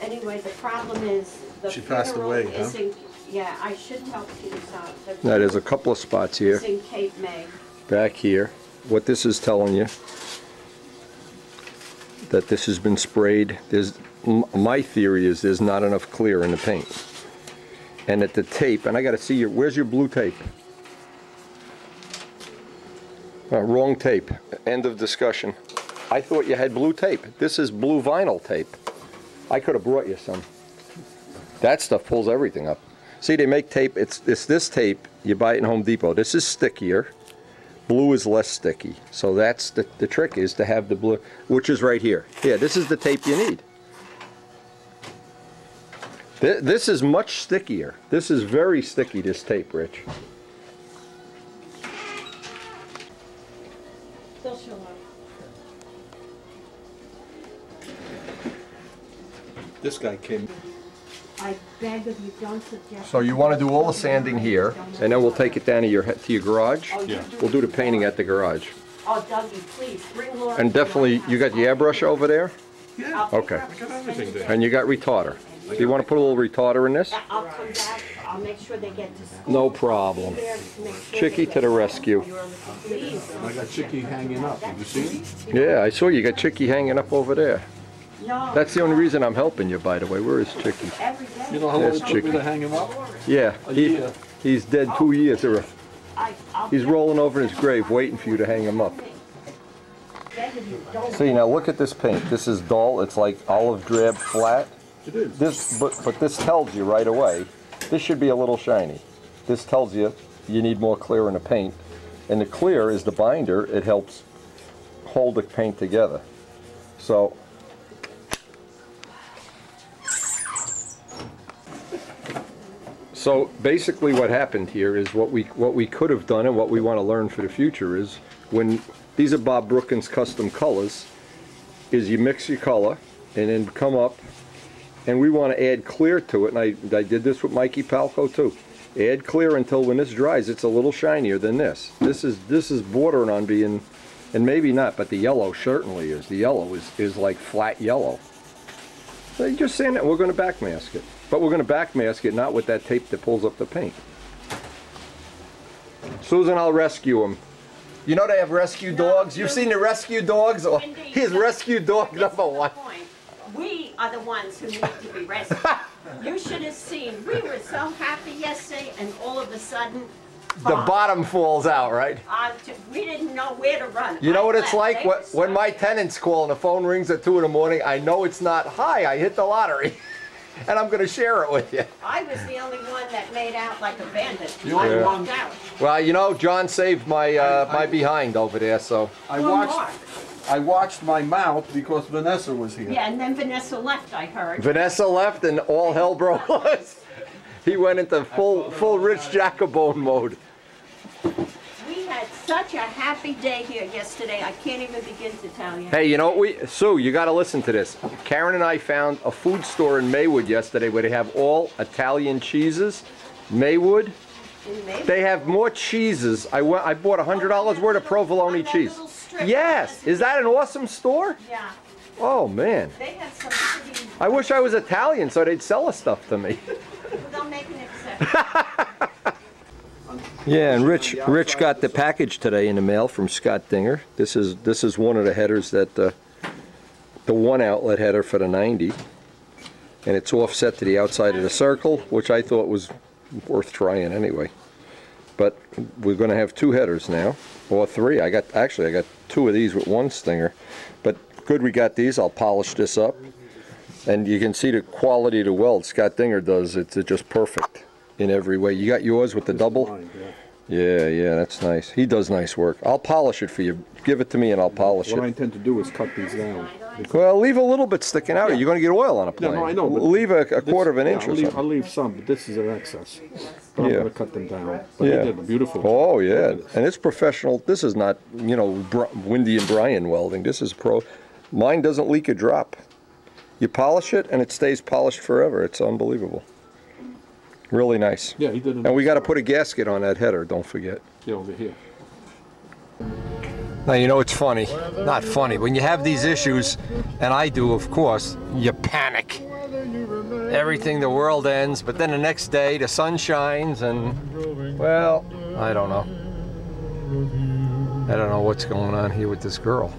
Anyway, the problem is the She passed funeral away, is huh? in, yeah, I should help you out. Now there's a couple of spots here, It's in Cape May. back here. What this is telling you, that this has been sprayed. My theory is there's not enough clear in the paint. And that the tape, and I got to see where's your blue tape? Wrong tape. End of discussion. I thought you had blue tape. This is blue vinyl tape. I could have brought you some. That stuff pulls everything up. See, they make tape. It's this tape. You buy it in Home Depot. This is stickier. Blue is less sticky. So that's the trick, is to have the blue, which is right here. Yeah, this is the tape you need. This is much stickier. This is very sticky, this tape, Rich. They'll show up. This guy came. I beg of you, don't suggest. So you want to do all the sanding here, and then we'll take it down to your garage. Yeah. We'll do the painting at the garage. Oh, Dougie, please, bring Laura. And definitely, you got the airbrush over there? Yeah. Okay. I got everything there. And you got retarder. Do you want to put a little retarder in this? I'll come back, I'll make sure they get to school. No problem. Be there to make sure Chicky they to the get- rescue. Please. I got Chicky hanging up. Have you seen? Yeah, I saw you got Chicky hanging up over there. No. That's the only reason I'm helping you, by the way. Where is Chicky? Every day. You know how long There's it took me Chicky. to hang him up? Yeah, year. he's dead 2 years. I'll He's rolling over in his grave waiting for you to hang him up. beg of you, don't. See, now look at this paint. This is dull. It's like olive drab flat. It is. But this tells you right away, this should be a little shiny. This tells you you need more clear in the paint. And the clear is the binder. It helps hold the paint together. So, basically what happened here is what we could have done, and what we want to learn for the future is, when these are Bob Brookins custom colors, is you mix your color and then come up, and we want to add clear to it, and I did this with Mikey Palco too. Add clear until when this dries it's a little shinier than this. This is bordering on being, and maybe not, but the yellow certainly is. The yellow is like flat yellow. So you just saying that we're going to backmask it. But we're going to backmask it not with that tape that pulls up the paint. Susan, I'll rescue him. You know they have rescue dogs? You've seen the rescue dogs? Oh, Indeed. he's rescue dog This is number the one. point. We are the ones who need to be rescued. You should have seen, we were so happy yesterday, and all of a sudden, The bottom falls out, right? we didn't know where to run. You know I what it's left. like? They were When my so- tenants call and the phone rings at 2 in the morning, I know it's not, hi, I hit the lottery. And I'm going to share it with you. I was the only one that made out like a bandit. The only I one- walked out. Well, you know, John saved my my behind over there, so. I watched my mouth because Vanessa was here. Yeah, and then Vanessa left, I heard. Vanessa left and all hell broke loose. He went into full Rich Jacobone mode. We had such a happy day here yesterday, I can't even begin to tell you. Hey, you know what Sue, you got to listen to this. Karen and I found a food store in Maywood yesterday where they have all Italian cheeses. Maywood. In Maywood. They have more cheeses. I bought $100 worth of provolone on that cheese. little strip. Yes, is that an awesome store? Yeah, Oh man, they have some pretty, I wish I was Italian so they'd sell us stuff to me. they'll make an exception. Yeah, and Rich got the package today in the mail from Scott Dinger. This is one of the headers that the one outlet header for the 90, and it's offset to the outside of the circle, which I thought was worth trying anyway. But we're going to have 2 headers now, or 3. I got 2 of these with one stinger. But good we got these. I'll polish this up, and you can see the quality of the weld Scott Dinger does. It's just perfect in every way. You got yours with the double? Mine, Yeah, that's nice. He does nice work. I'll polish it for you. Give it to me and I'll polish What I it. intend to do is cut these down. Well, leave a little bit sticking out. Yeah. You're going to get oil on a Yeah, plane. no, I know. But Leave a quarter of an inch I'll or leave, something. I'll leave some, but this is an excess. But I'm Yeah. going to cut them down. But Yeah. they did a beautiful job. Oh, Look yeah. at this. And it's professional. This is not, you know, Windy and Bryan welding. This is pro. Mine doesn't leak a drop. You polish it, and it stays polished forever. It's unbelievable. Really nice. Yeah, he did it. And we got to put a gasket on that header, don't forget. Yeah, over here. Now, you know, it's funny. Not funny. When you have these issues, and I do, of course, you panic. Everything, the world ends, but then the next day, the sun shines, and, well, I don't know. I don't know what's going on here with this girl.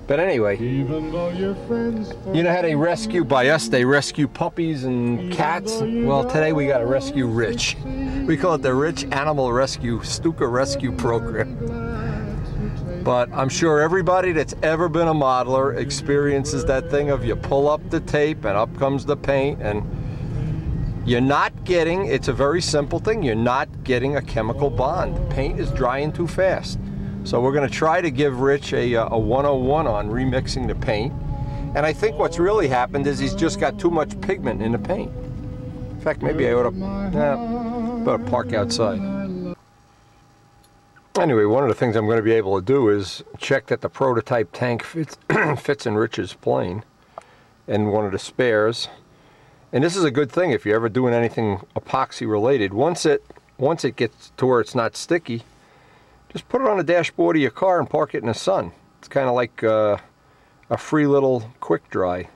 But anyway, you know how they rescue, by us, they rescue puppies and cats? Well, today we got to rescue Rich. We call it the Rich Animal Rescue, Stuka Rescue Program. But I'm sure everybody that's ever been a modeler experiences that thing of you pull up the tape and up comes the paint, and you're not getting, it's a very simple thing, you're not getting a chemical bond. The paint is drying too fast. So we're going to try to give Rich a 101 on remixing the paint. And I think what's really happened is he's just got too much pigment in the paint. In fact, maybe I ought to better park outside. Anyway, one of the things I'm going to be able to do is check that the prototype tank fits in Rich's plane and one of the spares. And this is a good thing if you're ever doing anything epoxy related. Once it gets to where it's not sticky, just put it on the dashboard of your car and park it in the sun. It's kind of like a free little quick dry.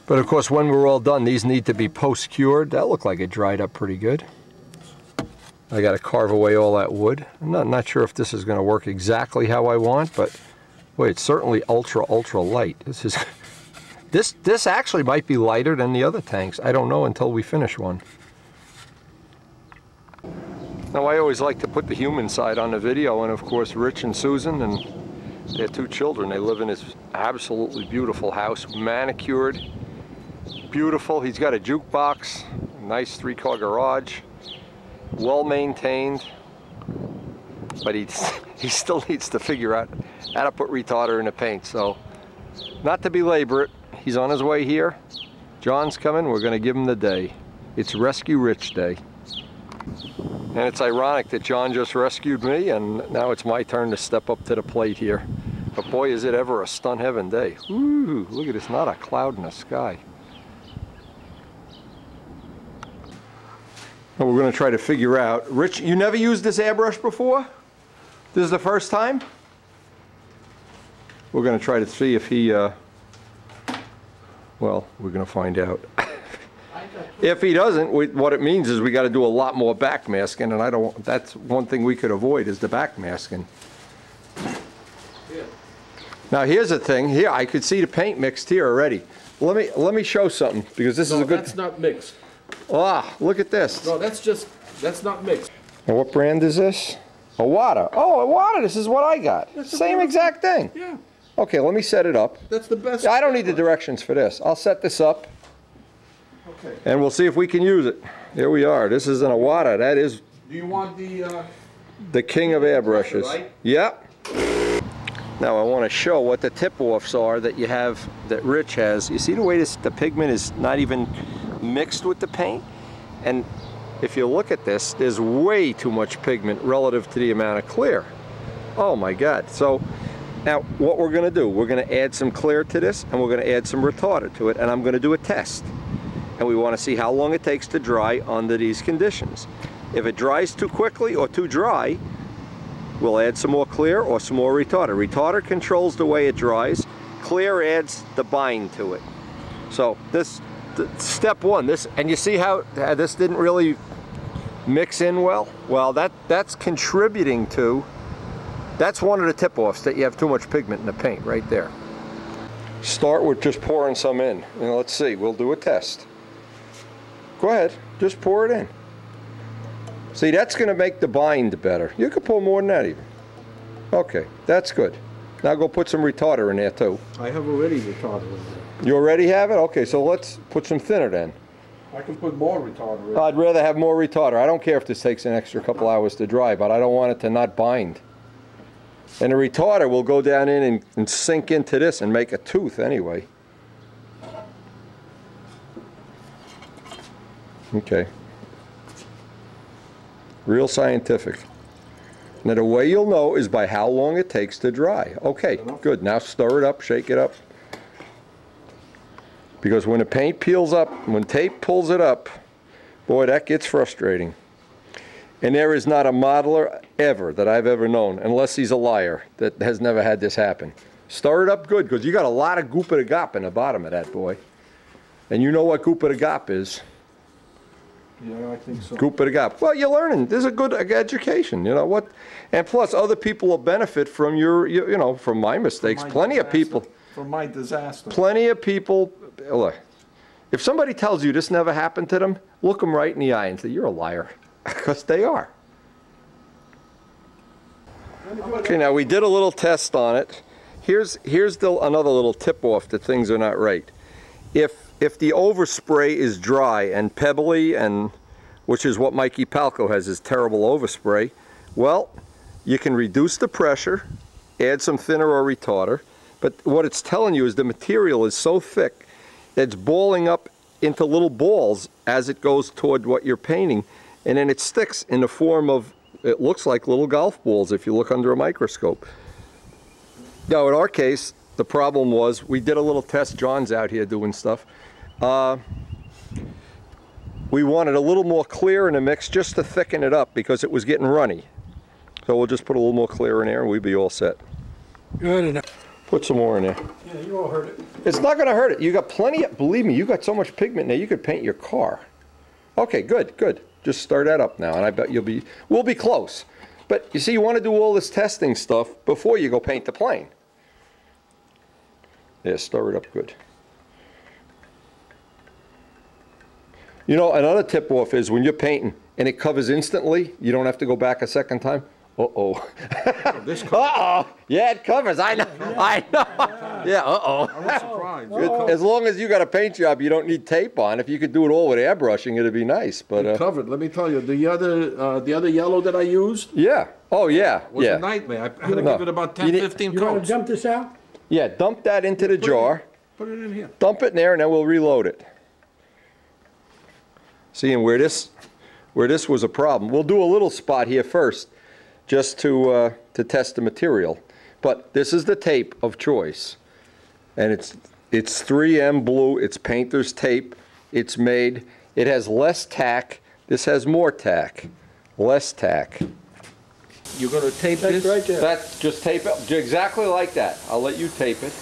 But of course, when we're all done, these need to be post-cured. That looked like it dried up pretty good. I got to carve away all that wood. I'm not sure if this is going to work exactly how I want, but boy, it's certainly ultra light. This actually might be lighter than the other tanks. I don't know until we finish one. Now, I always like to put the human side on the video, and of course Rich and Susan and their 2 children, they live in this absolutely beautiful house, manicured, beautiful. He's got a jukebox, nice 3-car garage, well maintained, but he still needs to figure out how to put retarder in the paint. So, not to belabor it, he's on his way here. John's coming, we're going to give him the day. It's Rescue Rich Day. And it's ironic that John just rescued me, and now it's my turn to step up to the plate here. But boy, is it ever a stun heaven day. Ooh, look at this, not a cloud in the sky. And we're going to try to figure out, Rich, you never used this airbrush before? This is the first time? We're going to try to see if he, well, we're going to find out. If he doesn't, what it means is we got to do a lot more backmasking, and I don't. That's one thing we could avoid is the backmasking. Now here's the thing. Here I could see the paint mixed here already. Let me show something, because this is a good. That's not mixed. Ah, look at this. No, that's not mixed. And what brand is this? Awada. Oh, Awada. This is what I got. Same exact thing. Yeah. Okay, let me set it up. That's the best. I don't need the directions for this. I'll set this up. Okay. And we'll see if we can use it. Here we are. This is an Awada. That is Do you want the king of airbrushes. Right? Yep. Now I want to show what the tip-offs are that you have, that Rich has. You see the way the pigment is not even mixed with the paint? And if you look at this, there's way too much pigment relative to the amount of clear. Oh my God. So now what we're going to do, we're going to add some clear to this, and we're going to add some retarder to it, and I'm going to do a test. And we want to see how long it takes to dry under these conditions. If it dries too quickly or too dry, we'll add some more clear or some more retarder. Retarder controls the way it dries. Clear adds the bind to it. So this, step one, this, and you see how this didn't really mix in well? Well, that's contributing to, that's one of the tip-offs that you have too much pigment in the paint right there. Start with just pouring some in, and let's see, we'll do a test. Go ahead, just pour it in. See, that's going to make the bind better. You could pour more than that even. Okay, that's good. Now go put some retarder in there too. I have already retarder in there. You already have it? Okay, so let's put some thinner then. I can put more retarder in. I'd rather have more retarder. I don't care if this takes an extra couple hours to dry, but I don't want it to not bind. And the retarder will go down in and sink into this and make a tooth anyway. Okay. Real scientific. Now the way you'll know is by how long it takes to dry. Okay, good. Now stir it up, shake it up. Because when the paint peels up, when tape pulls it up, boy, that gets frustrating. And there is not a modeler ever that I've ever known, unless he's a liar, that has never had this happen. Stir it up good, because you got a lot of goop de gop in the bottom of that, boy. And you know what goop de gop is. Yeah, I think so. Goop de gop. Well, you're learning. This is a good education, you know what? And plus, other people will benefit from your, you know, from my mistakes. Plenty of people. From my disaster. Plenty of people. Look, if somebody tells you this never happened to them, look them right in the eye and say, you're a liar. Because they are. Okay, now we did a little test on it. Here's another little tip-off that things are not right. If the overspray is dry and pebbly, and which is what Mikey Palco has, his terrible overspray, well, you can reduce the pressure, add some thinner or retarder, but what it's telling you is the material is so thick that it's balling up into little balls as it goes toward what you're painting, and then it sticks in the form of, it looks like little golf balls if you look under a microscope. Now in our case, the problem was, we did a little test, John's out here doing stuff. We wanted a little more clear in the mix just to thicken it up because it was getting runny. So we'll just put a little more clear in there and we'll be all set. Good enough. Put some more in there. Yeah, you all heard it. It's not going to hurt it. You got plenty of, believe me, you got so much pigment now you could paint your car. Okay, good, good. Just stir that up now and I bet we'll be close. But you see, you want to do all this testing stuff before you go paint the plane. Yeah, stir it up good. You know, another tip-off is when you're painting and it covers instantly, you don't have to go back a second time. Uh-oh. Uh-oh. Yeah, it covers. I know. I know. Yeah, uh-oh. I was surprised. As long as you got a paint job, you don't need tape on. If you could do it all with airbrushing, it'd be nice. But It covered. Let me tell you, the other yellow that I used yeah. Oh, yeah. was Yeah. a nightmare. I had to give it about 10, 15 You want coats. to dump this out? Yeah, dump that into the jar. Put it in here. Dump it in there, and then we'll reload it. See, and where this was a problem. We'll do a little spot here first, just to test the material. But this is the tape of choice, and it's 3M blue. It's painter's tape. It's made. It has less tack. This has more tack. Less tack. You're going to tape That's this? right there. That's just tape it exactly like that. I'll let you tape it.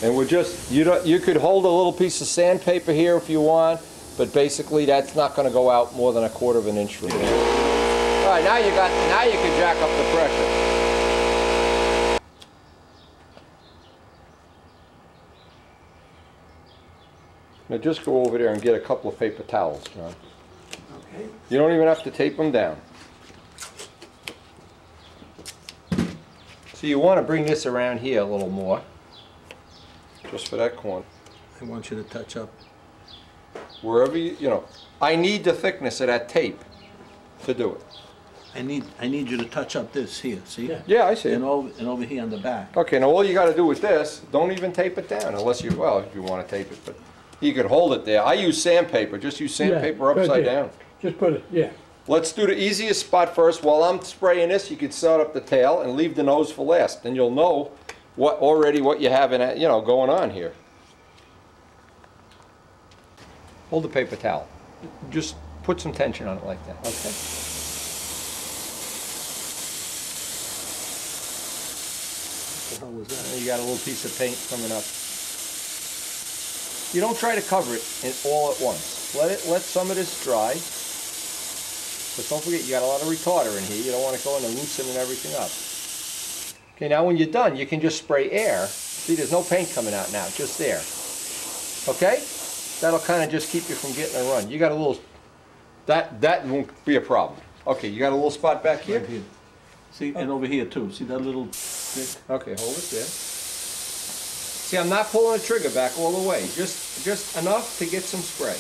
And we're just, you could hold a little piece of sandpaper here if you want, but basically that's not going to go out more than 1/4 of an inch from there. All right, now you can jack up the pressure. Now just go over there and get a couple of paper towels, John. Okay. You don't even have to tape them down. So you want to bring this around here a little more. Just for that corner. I want you to touch up. Wherever you know, I need the thickness of that tape to do it. I need you to touch up this here, see? Yeah. Yeah, I see it. And over here on the back. Okay, now all you got to do with this, don't even tape it down unless you, well, if you want to tape it, but you could hold it there. I use sandpaper, just use sandpaper right upside there. down. Just put it, yeah. Let's do the easiest spot first. While I'm spraying this, you can set up the tail and leave the nose for last. Then you'll know what you have in it, you know, going on here. Hold the paper towel. Just put some tension on it like that, okay? What the hell was that? You got a little piece of paint coming up. You don't try to cover it all at once. Let some of this dry. But don't forget, you got a lot of retarder in here. You don't want to go in and loosening everything up. Okay, now when you're done, you can just spray air. See, there's no paint coming out now, just air. Okay? That'll kind of just keep you from getting a run. You got a little, that won't be a problem. Okay, you got a little spot back here? Right here. See, and over here too. See that little stick? Okay, hold it there. See, I'm not pulling the trigger back all the way. Just enough to get some spray.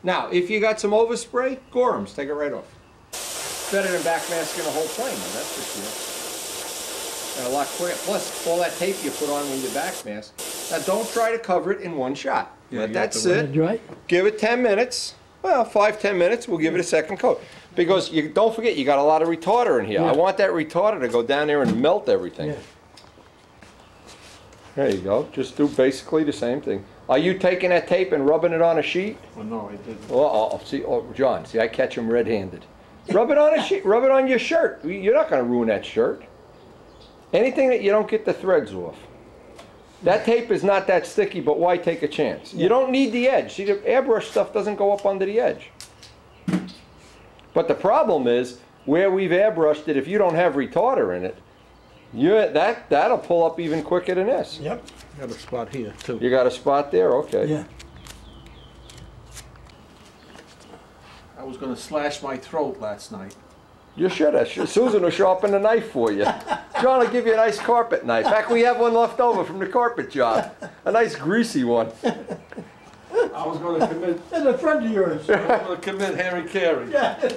Now, if you got some overspray, Gorham's, take it right off. better than backmasking the whole plane, though, that's for sure. And a lot quicker. Plus, all that tape you put on when you backmask. Now, don't try to cover it in one shot. Let that sit. Right? Give it 10 minutes. Well, 5-10 minutes. We'll give it a second coat. Because you don't forget, you got a lot of retarder in here. Yeah. I want that retarder to go down there and melt everything. Yeah. There you go. Just do basically the same thing. Are you taking that tape and rubbing it on a sheet? Oh, no, I didn't. Oh, see, oh, John, see, I catch him red-handed. Rub it on a sheet. Rub it on your shirt. You're not going to ruin that shirt. Anything that you don't get the threads off. That tape is not that sticky, but why take a chance? You don't need the edge. See, the airbrush stuff doesn't go up under the edge. But the problem is, where we've airbrushed it, if you don't have retarder in it, that'll pull up even quicker than this. Yep. Got a spot here, too. You got a spot there? Okay. Yeah. I was gonna slash my throat last night. You should have. Susan will sharpen the knife for you. John will give you a nice carpet knife. In fact, we have one left over from the carpet job. A nice greasy one. I was gonna commit, That's a friend of yours. I was gonna commit Harry Carey. Yeah.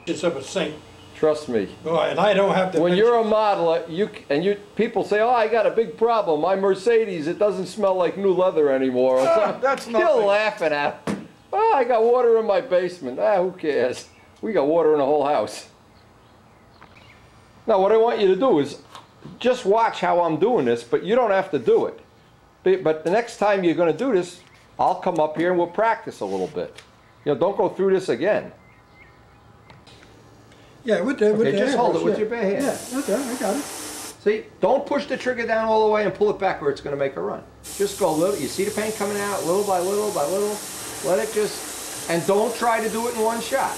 It's of a saint. Trust me. Oh, and I don't have to. When mention- you're a model, people say, "Oh, I got a big problem. My Mercedes, it doesn't smell like new leather anymore." Or something. That's You're nothing. laughing at. Oh, I got water in my basement. Who cares? We got water in the whole house. Now, what I want you to do is just watch how I'm doing this, but you don't have to do it. But the next time you're going to do this, I'll come up here and we'll practice a little bit. You know, don't go through this again. Yeah, with the. Okay, just hold it with your bare hand. Yeah. Okay, I got it. See, don't push the trigger down all the way and pull it back where it's going to make a run. Just go a little. You see the paint coming out little by little by little. Let it just, and don't try to do it in one shot.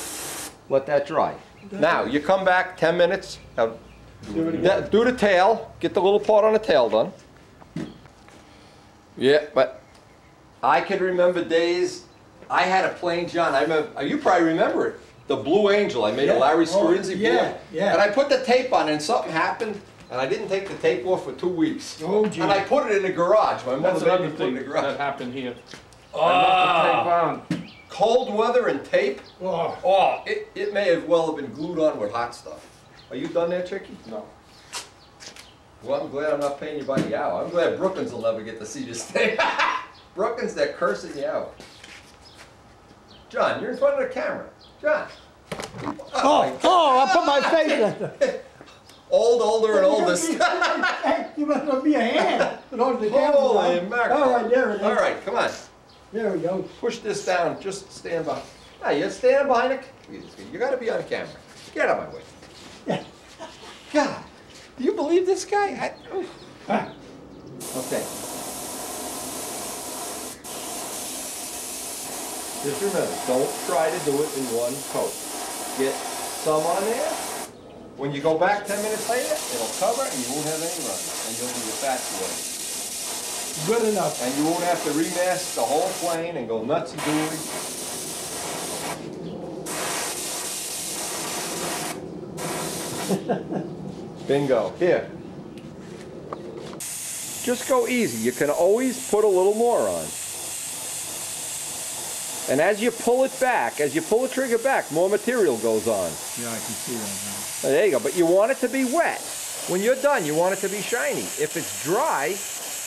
Let that dry. Now, you come back 10 minutes. Do the tail. Get the little part on the tail done. Yeah, but I can remember days. I had a plane, John. I remember. You probably remember it. The Blue Angel. I made a Larry Scorinzi blue. Yeah, yeah. And I put the tape on, and something happened, and I didn't take the tape off for 2 weeks. Oh, gee. And I put it in the garage. My That's mother made another me put it in thing the garage. that happened here. I left the tape on. Cold weather and tape. Oh. Oh, it may as well have been glued on with hot stuff. Are you done there, Chicky? No. Well, I'm glad I'm not paying you by the hour. I'm glad Brookins will never get to see this thing. Brookins, they're cursing you out. John, you're in front of the camera. John. Oh, I put my face in it. Older, and oldest. Hey, you must not be a hand. Holy mackerel. All right, there it is. All right, come on. There we go. Push this down. Just stand by. Now, you're standing behind it. You got to be on camera. Get out of my way. Yeah. God, do you believe this guy? Ah. Okay. Just remember, don't try to do it in one coat. Get some on there. When you go back 10 minutes later, it'll cover and you won't have any run. And you'll be your fat away. Good enough. And you won't have to remask the whole plane and go nuts and gooey. Bingo. Here. Just go easy. You can always put a little more on. And as you pull it back, as you pull the trigger back, more material goes on. Yeah, I can see that There you go. But you want it to be wet. When you're done, you want it to be shiny. If it's dry,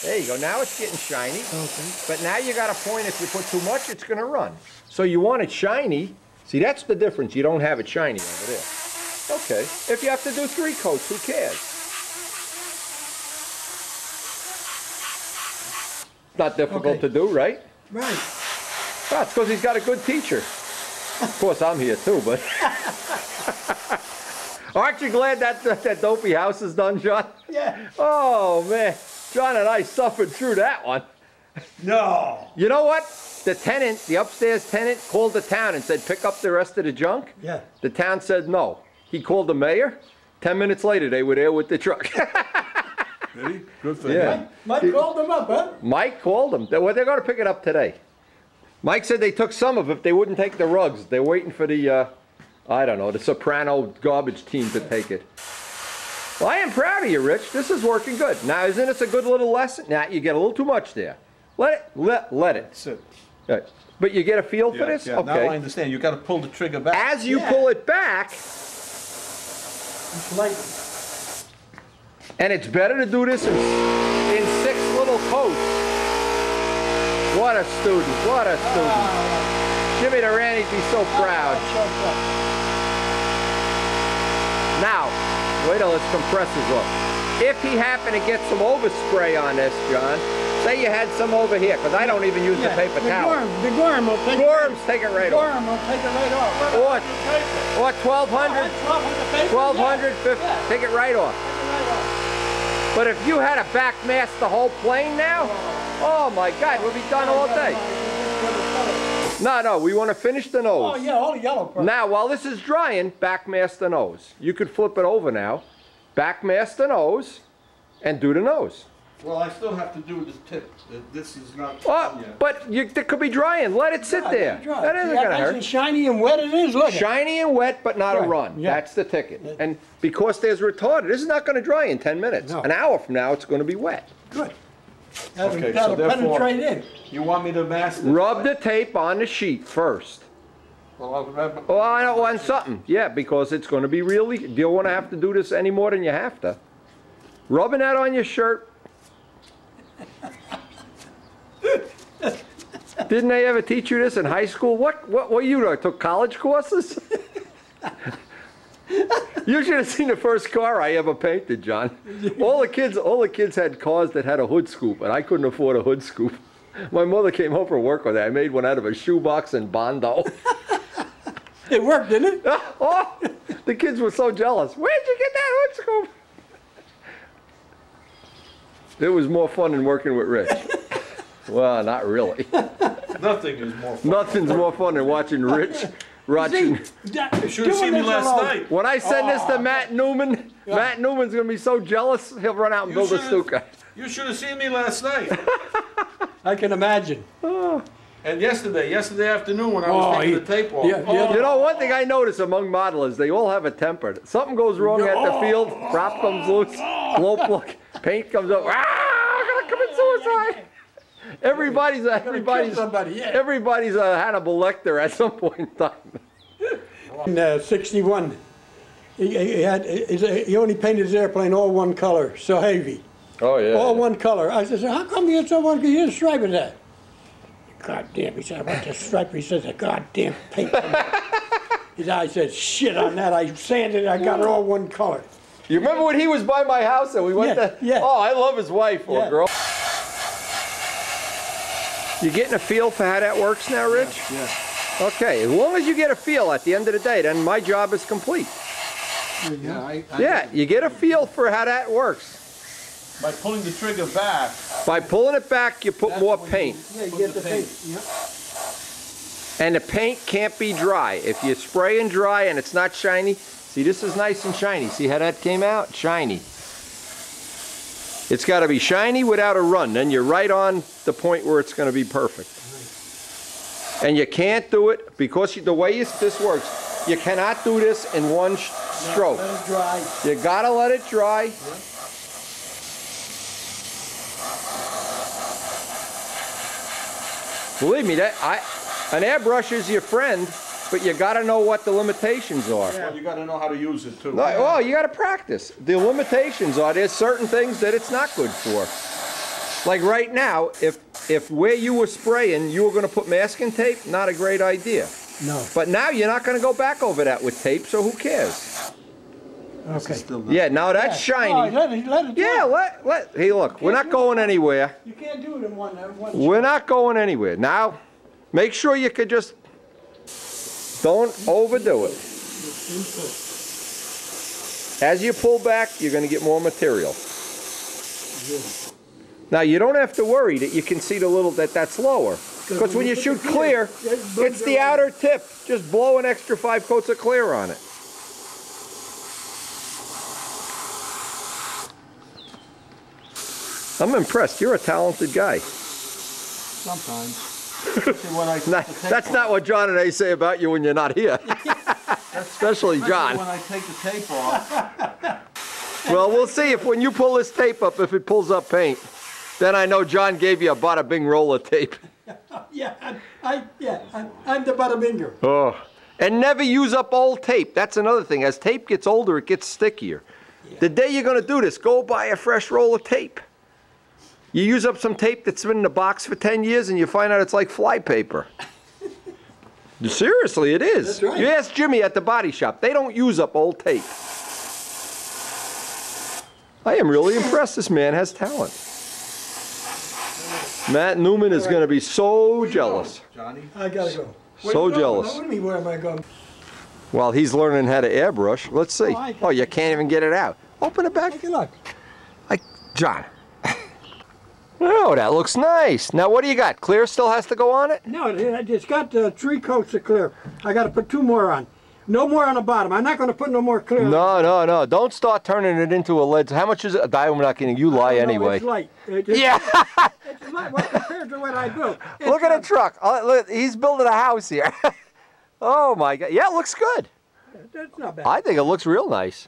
there you go. Now it's getting shiny. Okay. But now you got a point, if you put too much, it's going to run. So you want it shiny. See, that's the difference. You don't have it shiny over there. Okay. If you have to do 3 coats, who cares? Not difficult to do, right? Right. Ah, it's because he's got a good teacher. Of course, I'm here too, but... Aren't you glad that dopey house is done, John? Yeah. Oh, man. John and I suffered through that one. No. You know what? The tenant, the upstairs tenant, called the town and said, pick up the rest of the junk. Yeah. The town said no. He called the mayor. 10 minutes later, they were there with the truck. Really? Good for Yeah. him. Mike called them up, huh? Mike called them. They're going to pick it up today. Mike said they took some of it. They wouldn't take the rugs. They're waiting for the, I don't know, the Soprano garbage team to take it. Well, I am proud of you, Rich. This is working good. Now, isn't this a good little lesson? Now, you get a little too much there. Let it. Sit. Right. But you get a feel for this? Yeah, now I Okay. understand. You got to pull the trigger back. As you pull it back, It's like, and it's better to do this in 6 little coats. What a student, what a student. Jimmy Durani'd be so proud. Now, wait till this compressor's off. If he happened to get some overspray on this, John, say you had some over here, because I don't even use the paper towel. The Gorm will take Gorms take it right off. Gorm will take it right off. Or 1,200, 1,250, take it right off. But if you had to back mask the whole plane now, oh my God, we'll be done all day. No, we want to finish the nose. Oh yeah, all the yellow part. Now, while this is drying, back mask the nose. You could flip it over now, back mask the nose, and do the nose. Well, I still have to do the tip. This is not. Oh, but it could be drying. Let it sit there. That isn't going to hurt. Shiny and wet it is, look. Shiny and wet, but not a Right, run. yeah. That's the ticket. And because there's retarded, this is not going to dry in 10 minutes. No. An hour from now, it's going to be wet. Good. Okay, That'll so therefore- penetrate in. You want me to mask it? Rub the tape on the sheet first. Well, I'll rub- Oh, I don't want something. Yeah, because it's going to be really, you don't want to have to do this any more than you have to. Rubbing that on your shirt. Didn't they ever teach you this in high school? What you took college courses? You should have seen the first car I ever painted, John. All the kids had cars that had a hood scoop, and I couldn't afford a hood scoop. My mother came home from work with it. I made one out of a shoebox and Bondo. It worked, didn't it? Oh, the kids were so jealous. Where'd you get that hood scoop? It was more fun than working with Rich. Well, not really. Nothing is more fun. Nothing's more fun than watching Rich. You should have seen me last night. When I send this to Matt Newman, Matt Newman's going to be so jealous, he'll run out and build a Stuka. You should have seen me last night. I can imagine. And yesterday afternoon when I was taking the tape off. Yeah. You know, one thing I notice among modelers, they all have a temper. Something goes wrong at the field, prop comes loose, glow plug, paint comes up. I'm going to commit suicide. Everybody's a Hannibal Lecter at some point in time. In 61, he only painted his airplane all one color, so heavy. Oh, yeah. All one color. I said, how come you had so one color? You didn't stripe it that. God damn, he said, I want to stripe it. He says, a goddamn paint. I said, shit on that. I sanded it, I got it all one color. You remember when he was by my house and we went to... Yeah. Oh, I love his wife or Yeah. girl. You getting a feel for how that works now, Rich? Yeah. Okay, as long as you get a feel at the end of the day, then my job is complete. Yeah, you get a feel for how that works. By pulling the trigger back. By pulling it back, you put more paint. Yeah, you get the paint. Yeah. And the paint can't be dry. If you spray and dry and it's not shiny, see, this is nice and shiny. See how that came out? Shiny. It's got to be shiny without a run. Then you're right on the point where it's going to be perfect. And you can't do it because the way this works, you cannot do this in one stroke. Let it dry. You got to let it dry. Yeah. Believe me, an airbrush is your friend, but you got to know what the limitations are. Well, you got to know how to use it too. No, well, you got to practice. The limitations are there's certain things that it's not good for. Like right now, if where you were spraying, you were going to put masking tape, not a great idea. No. But now you're not going to go back over that with tape, so who cares? Okay. Yeah, now that's shiny. Oh, let it Yeah, dry. hey, look, we're not going anywhere. You can't do it in one We're not going anywhere. Now, make sure you could just, don't overdo it. As you pull back, you're going to get more material. Now, you don't have to worry that you can see the little, that's lower. Because when you shoot clear, it's the outer tip. Just blow an extra 5 coats of clear on it. I'm impressed. You're a talented guy. Sometimes. When I That's not what John and I say about you when you're not here. Especially John. When I take the tape off. Well, we'll see if when you pull this tape up, if it pulls up paint. Then I know John gave you a bada bing roll of tape. Yeah, I'm the bada binger. Oh. And never use up old tape. That's another thing. As tape gets older, it gets stickier. Yeah. The day you're going to do this, go buy a fresh roll of tape. You use up some tape that's been in the box for 10 years and you find out it's like flypaper. Seriously, it is. That's right. You ask Jimmy at the body shop. They don't use up old tape. I am really impressed. This man has talent. Matt Newman is going to be so jealous. Johnny? I gotta go. So jealous. What do you mean, where am I going? While he's learning how to airbrush, let's see. Oh, I can- Oh, you can't even get it out. Open it back. Take a look. John. Oh, that looks nice. Now, what do you got? Clear still has to go on it? No, it's got 3 coats of clear. I got to put 2 more on. No more on the bottom. I'm not going to put no more clear. No. Don't start turning it into a lead. How much is it? I'm not kidding. You lie anyway. It's light. Yeah. It's light well, compared to what I do. Look at the truck. Look, he's building a house here. Oh, my God. Yeah, it looks good. That's not bad. I think it looks real nice.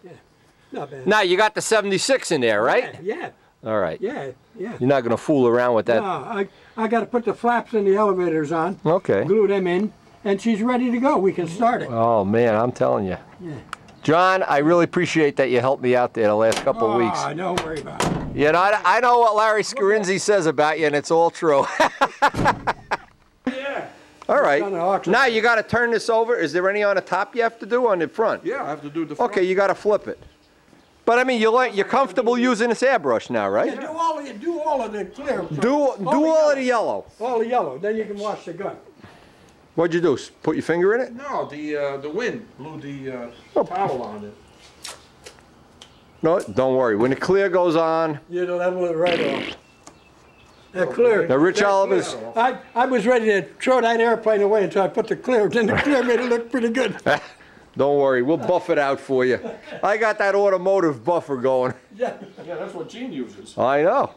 Not bad. Now, you got the 76 in there, right? Yeah. All right. Yeah. You're not going to fool around with that. No, I got to put the flaps in the elevators on. Okay. Glue them in, and she's ready to go. We can start it. Oh, man, I'm telling you. Yeah. John, I really appreciate that you helped me out there the last couple of weeks. Don't worry about it. You know, I know what Larry Scarinzi says about you, and it's all true. Yeah. All right. Done an auction. Now you got to turn this over. Is there any on the top you have to do on the front? Yeah, I have to do the front. Okay, you got to flip it. But I mean, you're comfortable using this airbrush now, right? Yeah, do all of the clear. Do all of the yellow. All the yellow. Then you can wash the gun. What'd you do? Put your finger in it? No, the wind blew the Oh. towel on it. No, don't worry. When the clear goes on, You know, that blew it right off. That clear. now Rich Oliver's. I was ready to throw that airplane away until I put the clear. Then the clear made it look pretty good. Don't worry, we'll buff it out for you. I got that automotive buffer going. Yeah. Yeah, that's what Gene uses. I know.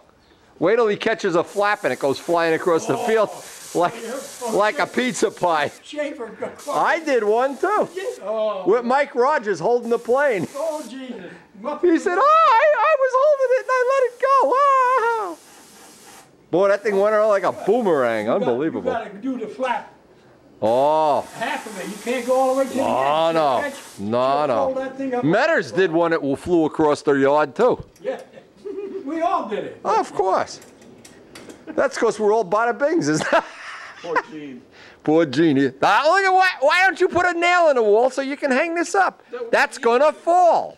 Wait till he catches a flap and it goes flying across the field like a pizza pie. Schaefer. I did one too. Oh, With Mike Rogers holding the plane. oh, Jesus. He said, oh, I was holding it and I let it go. Wow. Boy, that thing went around like a boomerang. Unbelievable. You got to do the flap. Oh. Half of it. You can't go all the way to the Oh, end. no. Catch- No. Hold that thing up. Metters did one that flew across their yard too. Yeah. We all did it. Oh, of course. That's because we're all bada bings, isn't it? Poor Gene. Poor Genie. Now, look at why don't you put a nail in the wall so you can hang this up? That's gonna fall.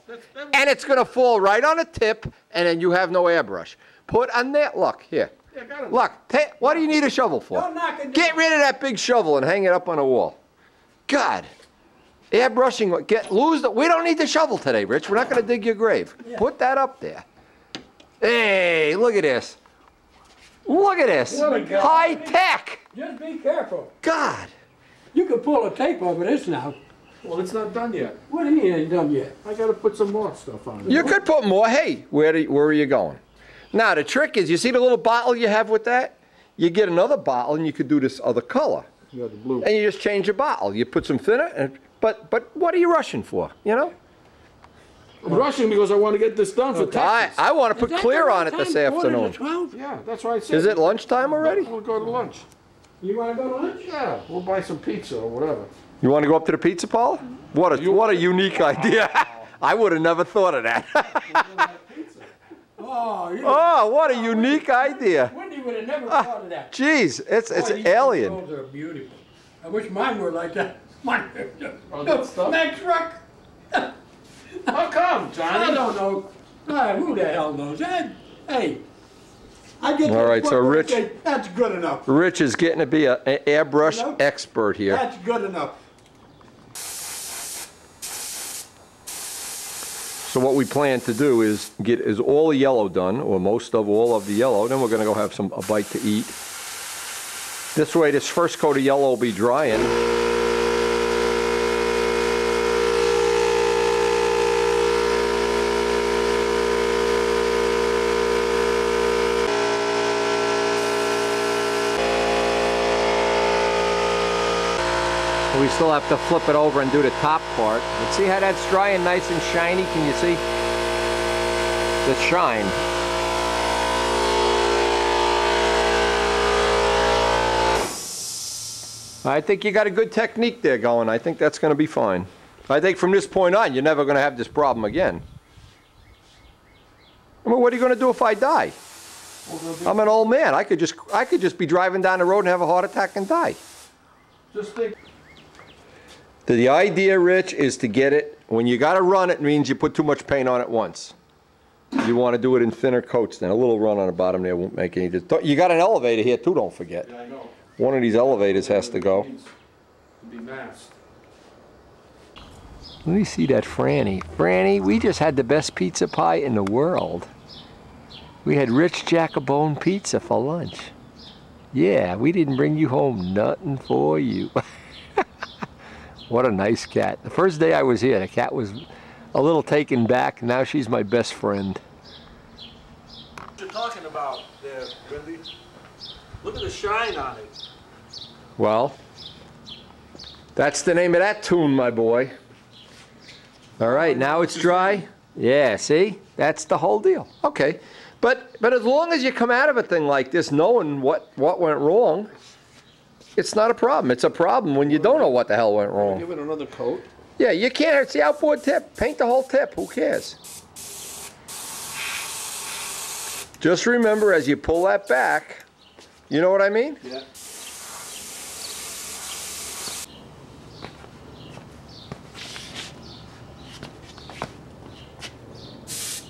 And it's gonna fall right on the tip, and then you have no airbrush. Put a nail, look, here. Yeah, got it. Look, what do you need a shovel for? Don't knock it Get down. rid of that big shovel and hang it up on the wall. God. Airbrushing, we don't need the shovel today, Rich. We're not gonna dig your grave. Yeah. Put that up there. Hey, look at this. Look at this. What a guy. High tech. Just be careful. God. You can pull a tape over this now. Well, it's not done yet. What do you mean it ain't done yet? I got to put some more stuff on it. You could put more. Hey, where are you going? Now, the trick is, you see the little bottle you have with that? You get another bottle and you could do this other color. You got the blue. And you just change the bottle. You put some thinner, but what are you rushing for, you know? I'm rushing because I want to get this done for Texas. I want to Is put that clear the on right it this time? Quarter to afternoon. 12? Yeah, that's why I said. Is it lunchtime already? We'll go to lunch. You want to go to lunch? Yeah, we'll buy some pizza or whatever. You want to go up to the pizza parlor? What a unique idea. I would have never thought of that. Oh, you Oh, what a unique idea. Wendy would have never thought of that. Jeez, it's Boy, these alien. controls are beautiful. I wish mine were like that. Mine. Oh, that stuff? Mack truck. How come, I Johnny? don't know. Who the hell knows? Hey, I get to All the right, point so where I Rich- say, that's good enough. Rich is getting to be an airbrush You know? expert here. That's good enough. So what we plan to do is get all the yellow done, or most of all of the yellow. Then we're going to go have a bite to eat. This way, this first coat of yellow will be drying. We still have to flip it over and do the top part. But see how that's drying nice and shiny? Can you see the shine? I think you got a good technique there going. I think that's going to be fine. I think from this point on, you're never going to have this problem again. I mean, what are you going to do if I die? I'm an old man. I could just be driving down the road and have a heart attack and die. Just think. The idea, Rich, is to get it, when you got to run it, means you put too much paint on it once. You want to do it in thinner coats, then a little run on the bottom there won't make any difference. You got an elevator here too, don't forget. Yeah, I know. One of these elevators has to go. Be masked. Let me see that Franny. Franny, we just had the best pizza pie in the world. We had Rich Jacobone pizza for lunch. Yeah, we didn't bring you home nothing for you. What a nice cat. The first day I was here, the cat was a little taken back. Now she's my best friend. What you're talking about there, Wendy? Look at the shine on it. Well, that's the name of that tune, my boy. All right, now it's dry. Yeah, see? That's the whole deal. Okay. But as long as you come out of a thing like this knowing what went wrong, it's not a problem. It's a problem when you don't know what the hell went wrong. Give it another coat. Yeah, you can't. It's the outboard tip. Paint the whole tip. Who cares? Just remember, as you pull that back, you know what I mean? Yeah.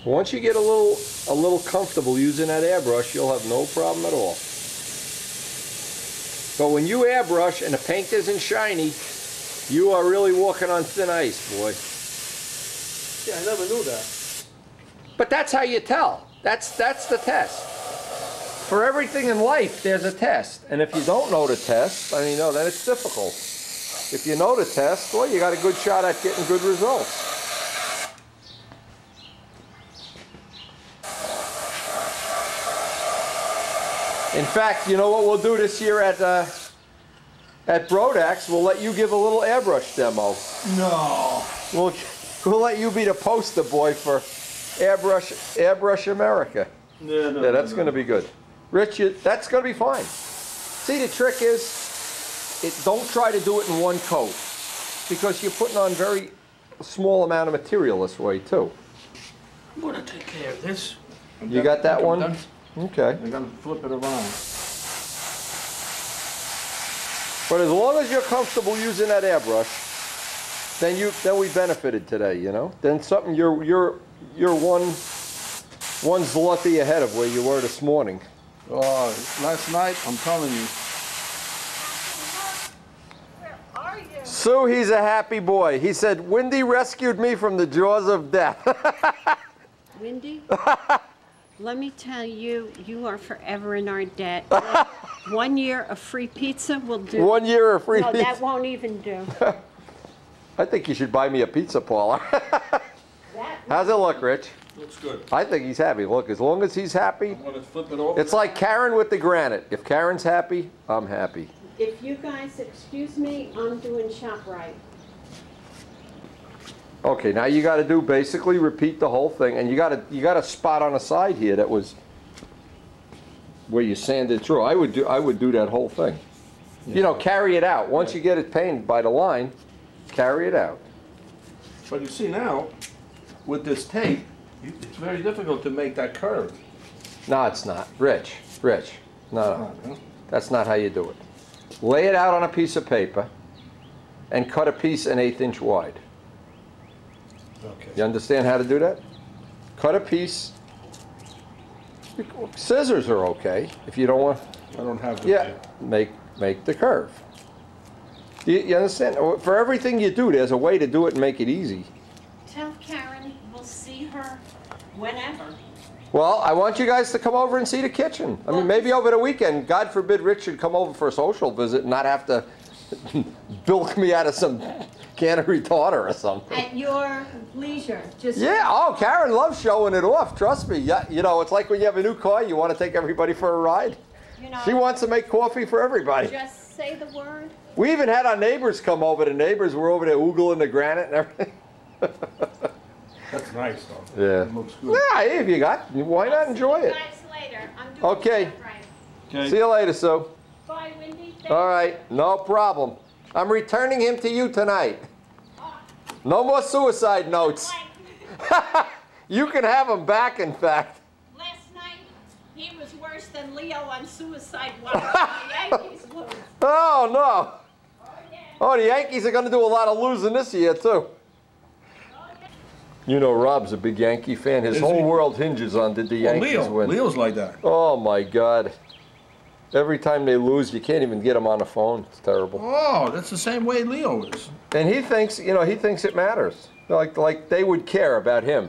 Once you get a little comfortable using that airbrush, you'll have no problem at all. But when you airbrush and the paint isn't shiny, you are really walking on thin ice, boy. Yeah, I never knew that. But that's how you tell. That's the test. For everything in life, there's a test. And if you don't know the test, I mean, no, then it's difficult. If you know the test, well, you got a good shot at getting good results. In fact, you know what we'll do this year at Brodax? We'll let you give a little airbrush demo. No. We'll let you be the poster boy for Airbrush America. No, Yeah, that's going to be good. Rich, that's going to be fine. See, the trick is, don't try to do it in one coat, because you're putting on very small amount of material this way too. I'm gonna take care of this. You got that one? Done. Okay. I'm gonna flip it around. But as long as you're comfortable using that airbrush, then we benefited today, you know? Then something you're one zloty ahead of where you were this morning. Oh, last night, I'm telling you. Where are you? Sue, he's a happy boy. He said, Wendy rescued me from the jaws of death. Wendy, let me tell you, you are forever in our debt. 1 year of free pizza will do. 1 year of free No, pizza. that won't even do. I think you should buy me a pizza parlor. How's it look, Rich? Looks good. I think he's happy. Look, as long as he's happy, I'm gonna flip it over. it's like Karen with the granite. If Karen's happy, I'm happy. If you guys excuse me, I'm doing ShopRite. Okay, now you got to do basically repeat the whole thing, and you got a spot on the side here that was where you sanded through. I would do that whole thing. Yeah. You know, carry it out. Once you get it painted by the line, carry it out. But you see now, with this tape, it's very difficult to make that curve. No, it's not. Rich, no. Huh? That's not how you do it. Lay it out on a piece of paper and cut a piece 1/8 inch wide. Okay. You understand how to do that? Cut a piece. Scissors are okay if you don't want. I don't have the Yeah, tape. make the curve. You understand? For everything you do, there's a way to do it and make it easy. Tell Karen we'll see her whenever. Well, I want you guys to come over and see the kitchen. I mean, maybe over the weekend. God forbid Rich should come over for a social visit and not have to bilk me out of some cannery tartar or something. At your leisure. Just Yeah, oh, Karen loves showing it off. Trust me. Yeah, you know, it's like when you have a new car, you want to take everybody for a ride. You know, She wants to make coffee for everybody. just say the word. We even had our neighbors come over. The neighbors were over there oogling the granite and everything. That's nice, though. Yeah. It looks good. Yeah, hey, if you got, why not enjoy See you it? guys later. I'm doing Okay. ShopRite. Okay. See you later, Sue. Bye. Bye, Wendy. Thank All right, no problem. I'm returning him to you tonight. No more suicide notes. You can have him back, in fact. Last night, he was worse than Leo on suicide watch. The Yankees lose. Oh, no. Oh, yeah. Oh, the Yankees are going to do a lot of losing this year, too. Oh, yeah. You know, Rob's a big Yankee fan. His Is whole he? world hinges on did the Yankees win. Leo's like that. Oh, my God. Every time they lose, you can't even get him on the phone. It's terrible. Oh, that's the same way Leo is. And he thinks, you know, he thinks it matters. Like they would care about him.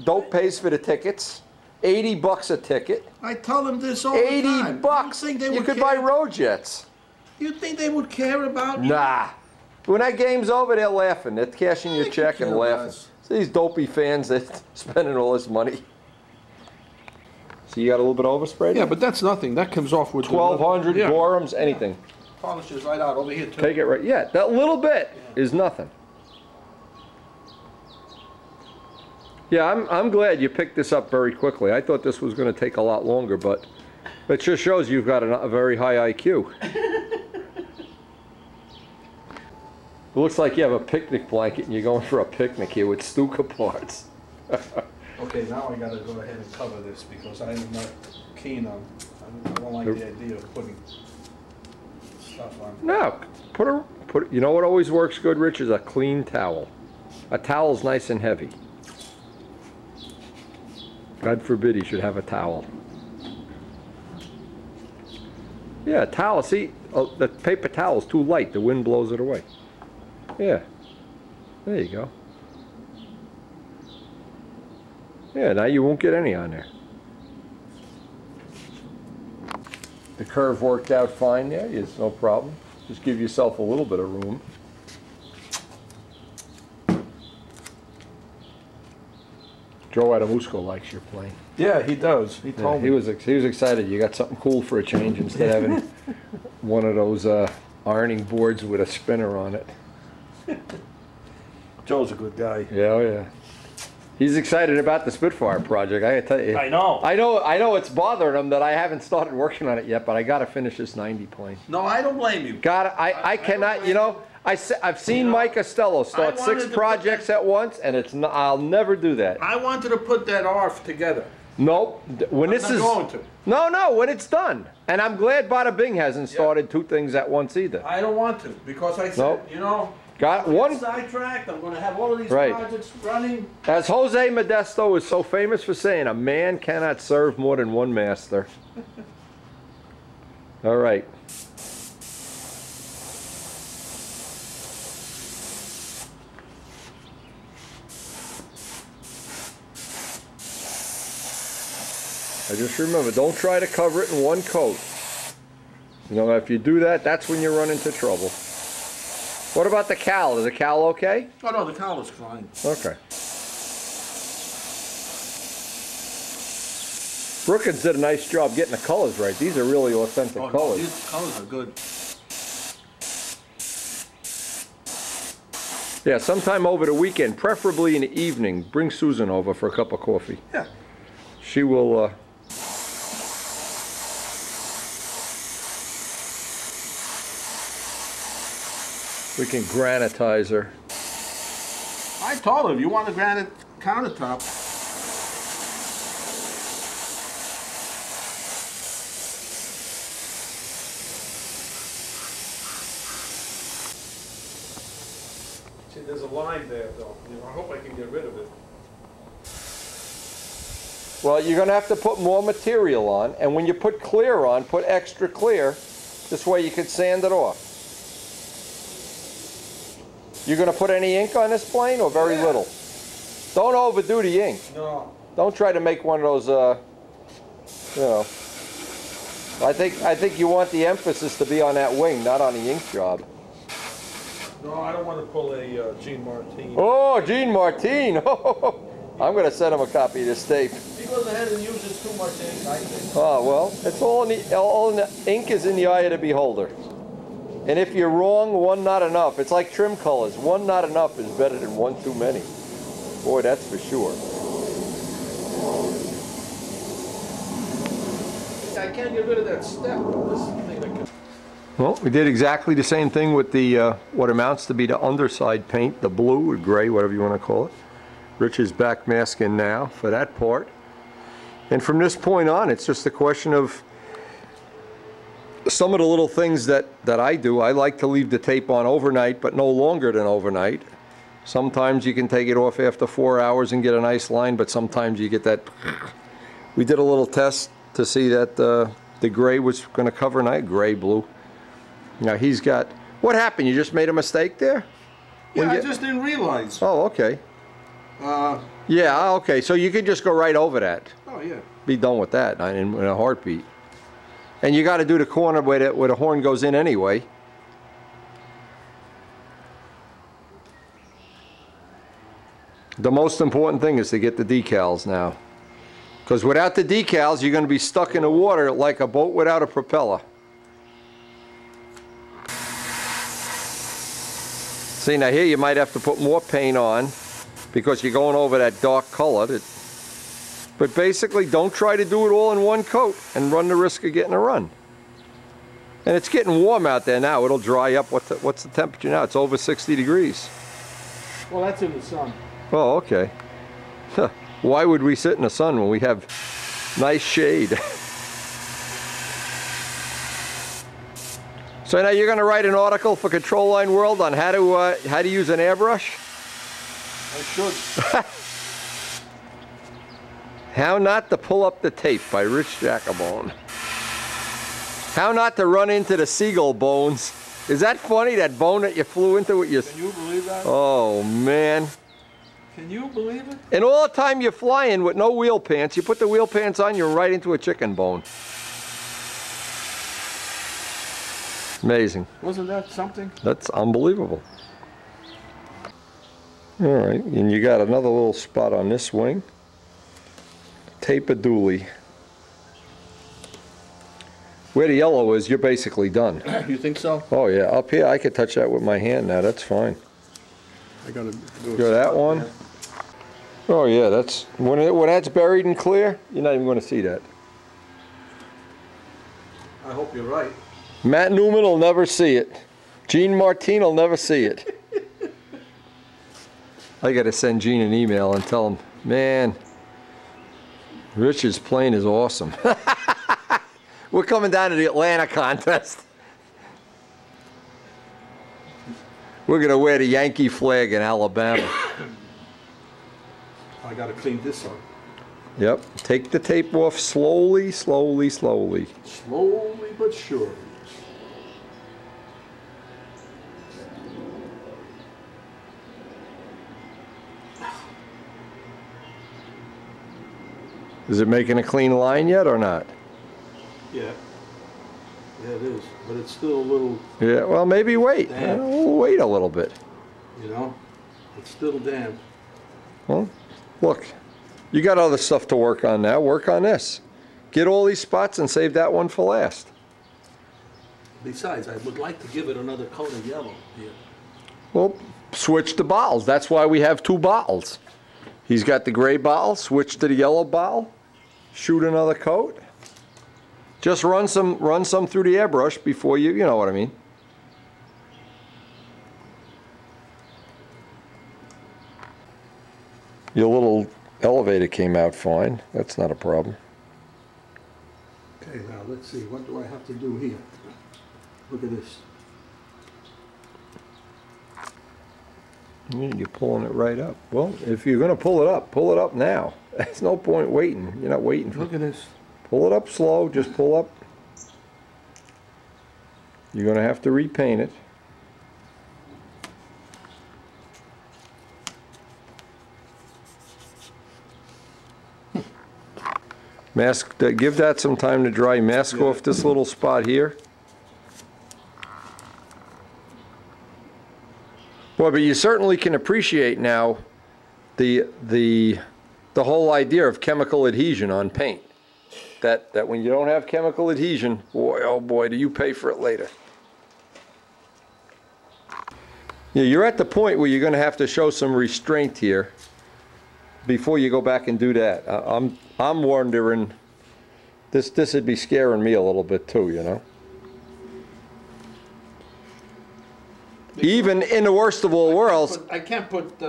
Dope pays for the tickets. $80 a ticket. I tell him this all the time. $80. You think they You would could care? buy road jets. You think they would care about you? Nah. When that game's over, they're laughing. They're cashing your They check could and care laughing. less. See these dopey fans that spending all this money. So you got a little bit of overspray? Yeah, but that's nothing. That comes off with 1,200 yeah. Gorhams, anything. Polishes right out over here too. Take it right. Yeah, that little bit is nothing. Yeah, I'm glad you picked this up very quickly. I thought this was going to take a lot longer, but it just shows you've got a very high IQ. It looks like you have a picnic blanket and you're going for a picnic here with Stuka parts. Okay, now I gotta go ahead and cover this because I'm not keen on, I don't like the idea of putting stuff on. No, you know what always works good, Rich, is a clean towel. A towel's nice and heavy. God forbid he should have a towel. Yeah, a towel, see, the paper towel is too light, the wind blows it away. Yeah, there you go. Yeah, now you won't get any on there. The curve worked out fine there, it's no problem. Just give yourself a little bit of room. Joe Adamusco likes your plane. Yeah, he does. He Yeah, told he me. was excited. You got something cool for a change instead of having one of those ironing boards with a spinner on it. Joe's a good guy. Yeah, oh yeah. He's excited about the Spitfire project. I gotta tell you. I know. I know it's bothering him that I haven't started working on it yet, but I gotta finish this 90 plane. No, I don't blame you. I cannot. You know, I've seen Mike Costello start wanted 6 to put projects at once, and I'll never do that. I wanted to put that ARF together. Nope. When this not is going to. No, when it's done. And I'm glad Bada Bing hasn't started 2 things at once either. I don't want to because I said, Nope. you know, Got I'm one. sidetracked. I'm going to have all of these Right. projects running. As Jose Modesto is so famous for saying, a man cannot serve more than one master. All right. I just remember, don't try to cover it in one coat. You know, if you do that, that's when you run into trouble. What about the cowl? Is the cowl okay? Oh no, the cowl is fine. Okay. Brookins did a nice job getting the colors right. These are really authentic Oh, no, colors. these colors are good. Yeah, sometime over the weekend, preferably in the evening, bring Susan over for a cup of coffee. Yeah. She will, we can granitize her. I told her, if you want a granite countertop, see, there's a line there, though. You know, I hope I can get rid of it. Well, you're going to have to put more material on, and when you put clear on, put extra clear. This way you can sand it off. You're going to put any ink on this plane, or very little? Don't overdo the ink. No. Don't try to make one of those, you know. I think you want the emphasis to be on that wing, not on the ink job. No, I don't want to pull a Gene Martin. Oh, Gene Martin! I'm going to send him a copy of this tape. He goes ahead and uses too much ink, I think. Oh, well, it's all in the ink is in the eye of the beholder. And if you're wrong, one not enough. It's like trim colors. One not enough is better than one too many. Boy, that's for sure. I can't get rid of that step. This thing that can... Well, we did exactly the same thing with the what amounts to be the underside paint, the blue or gray, whatever you want to call it. Rich is back masking now for that part. And from this point on, it's just a question of some of the little things that I do. I like to leave the tape on overnight, but no longer than overnight. Sometimes you can take it off after 4 hours and get a nice line, but sometimes you get that. We did a little test to see that the gray was going to cover night, gray, blue. Now he's got, what happened? You just made a mistake there? Yeah, I just didn't realize. Oh, okay. Yeah, okay, so you could just go right over that. Oh, yeah. Be done with that in a heartbeat. And you got to do the corner where the horn goes in anyway. The most important thing is to get the decals now. Because without the decals, you're going to be stuck in the water like a boat without a propeller. See, now here you might have to put more paint on because you're going over that dark color. But basically, don't try to do it all in one coat and run the risk of getting a run. And it's getting warm out there now. It'll dry up. What's the temperature now? It's over 60 degrees. Well, that's in the sun. Oh, okay. Why would we sit in the sun when we have nice shade? So now you're going to write an article for Control Line World on how to use an airbrush? I should. How not to pull up the tape by Rich Jacobone. How not to run into the seagull bones. Is that funny, that bone that you flew into with your... Can you believe that? Oh, man. Can you believe it? And all the time you're flying with no wheel pants, you put the wheel pants on, you're right into a chicken bone. Amazing. Wasn't that something? That's unbelievable. All right, and you got another little spot on this wing. Tape a dually. Where the yellow is, you're basically done. You think so? Oh yeah, up here I could touch that with my hand now, that's fine. I gotta do Go that one. there. Oh yeah, that's when that's buried and clear, you're not even going to see that. I hope you're right. Matt Newman will never see it. Gene Martin will never see it. I got to send Gene an email and tell him, man, Rich's plane is awesome. We're coming down to the Atlanta contest. We're going to wear the Yankee flag in Alabama. I gotta clean this up. Yep. Take the tape off slowly, slowly, slowly. Slowly but surely. Is it making a clean line yet or not? Yeah. Yeah, it is. But it's still a little, Yeah, well, maybe wait. Damn. We'll wait a little bit. you know, it's still damp. Well, look, you got other stuff to work on now. Work on this. Get all these spots and save that one for last. Besides, I would like to give it another coat of yellow here. Well, switch the bottles. That's why we have two bottles. He's got the gray bottle, switch to the yellow bottle, shoot another coat. Just run some through the airbrush before you know what I mean. Your little elevator came out fine. That's not a problem. Okay, now let's see, what do I have to do here? Look at this. You're pulling it right up. Well, if you're going to pull it up now. There's no point waiting. You're not waiting for it. Look at this. Pull it up slow, just pull up. You're going to have to repaint it. Mask, give that some time to dry. Mask off this little spot here. Well, but you certainly can appreciate now the whole idea of chemical adhesion on paint. That when you don't have chemical adhesion, boy, oh boy, do you pay for it later. Yeah, you're at the point where you're going to have to show some restraint here before you go back and do that. I'm wondering, this would be scaring me a little bit too, you know. Even in the worst of all worlds, I can't put,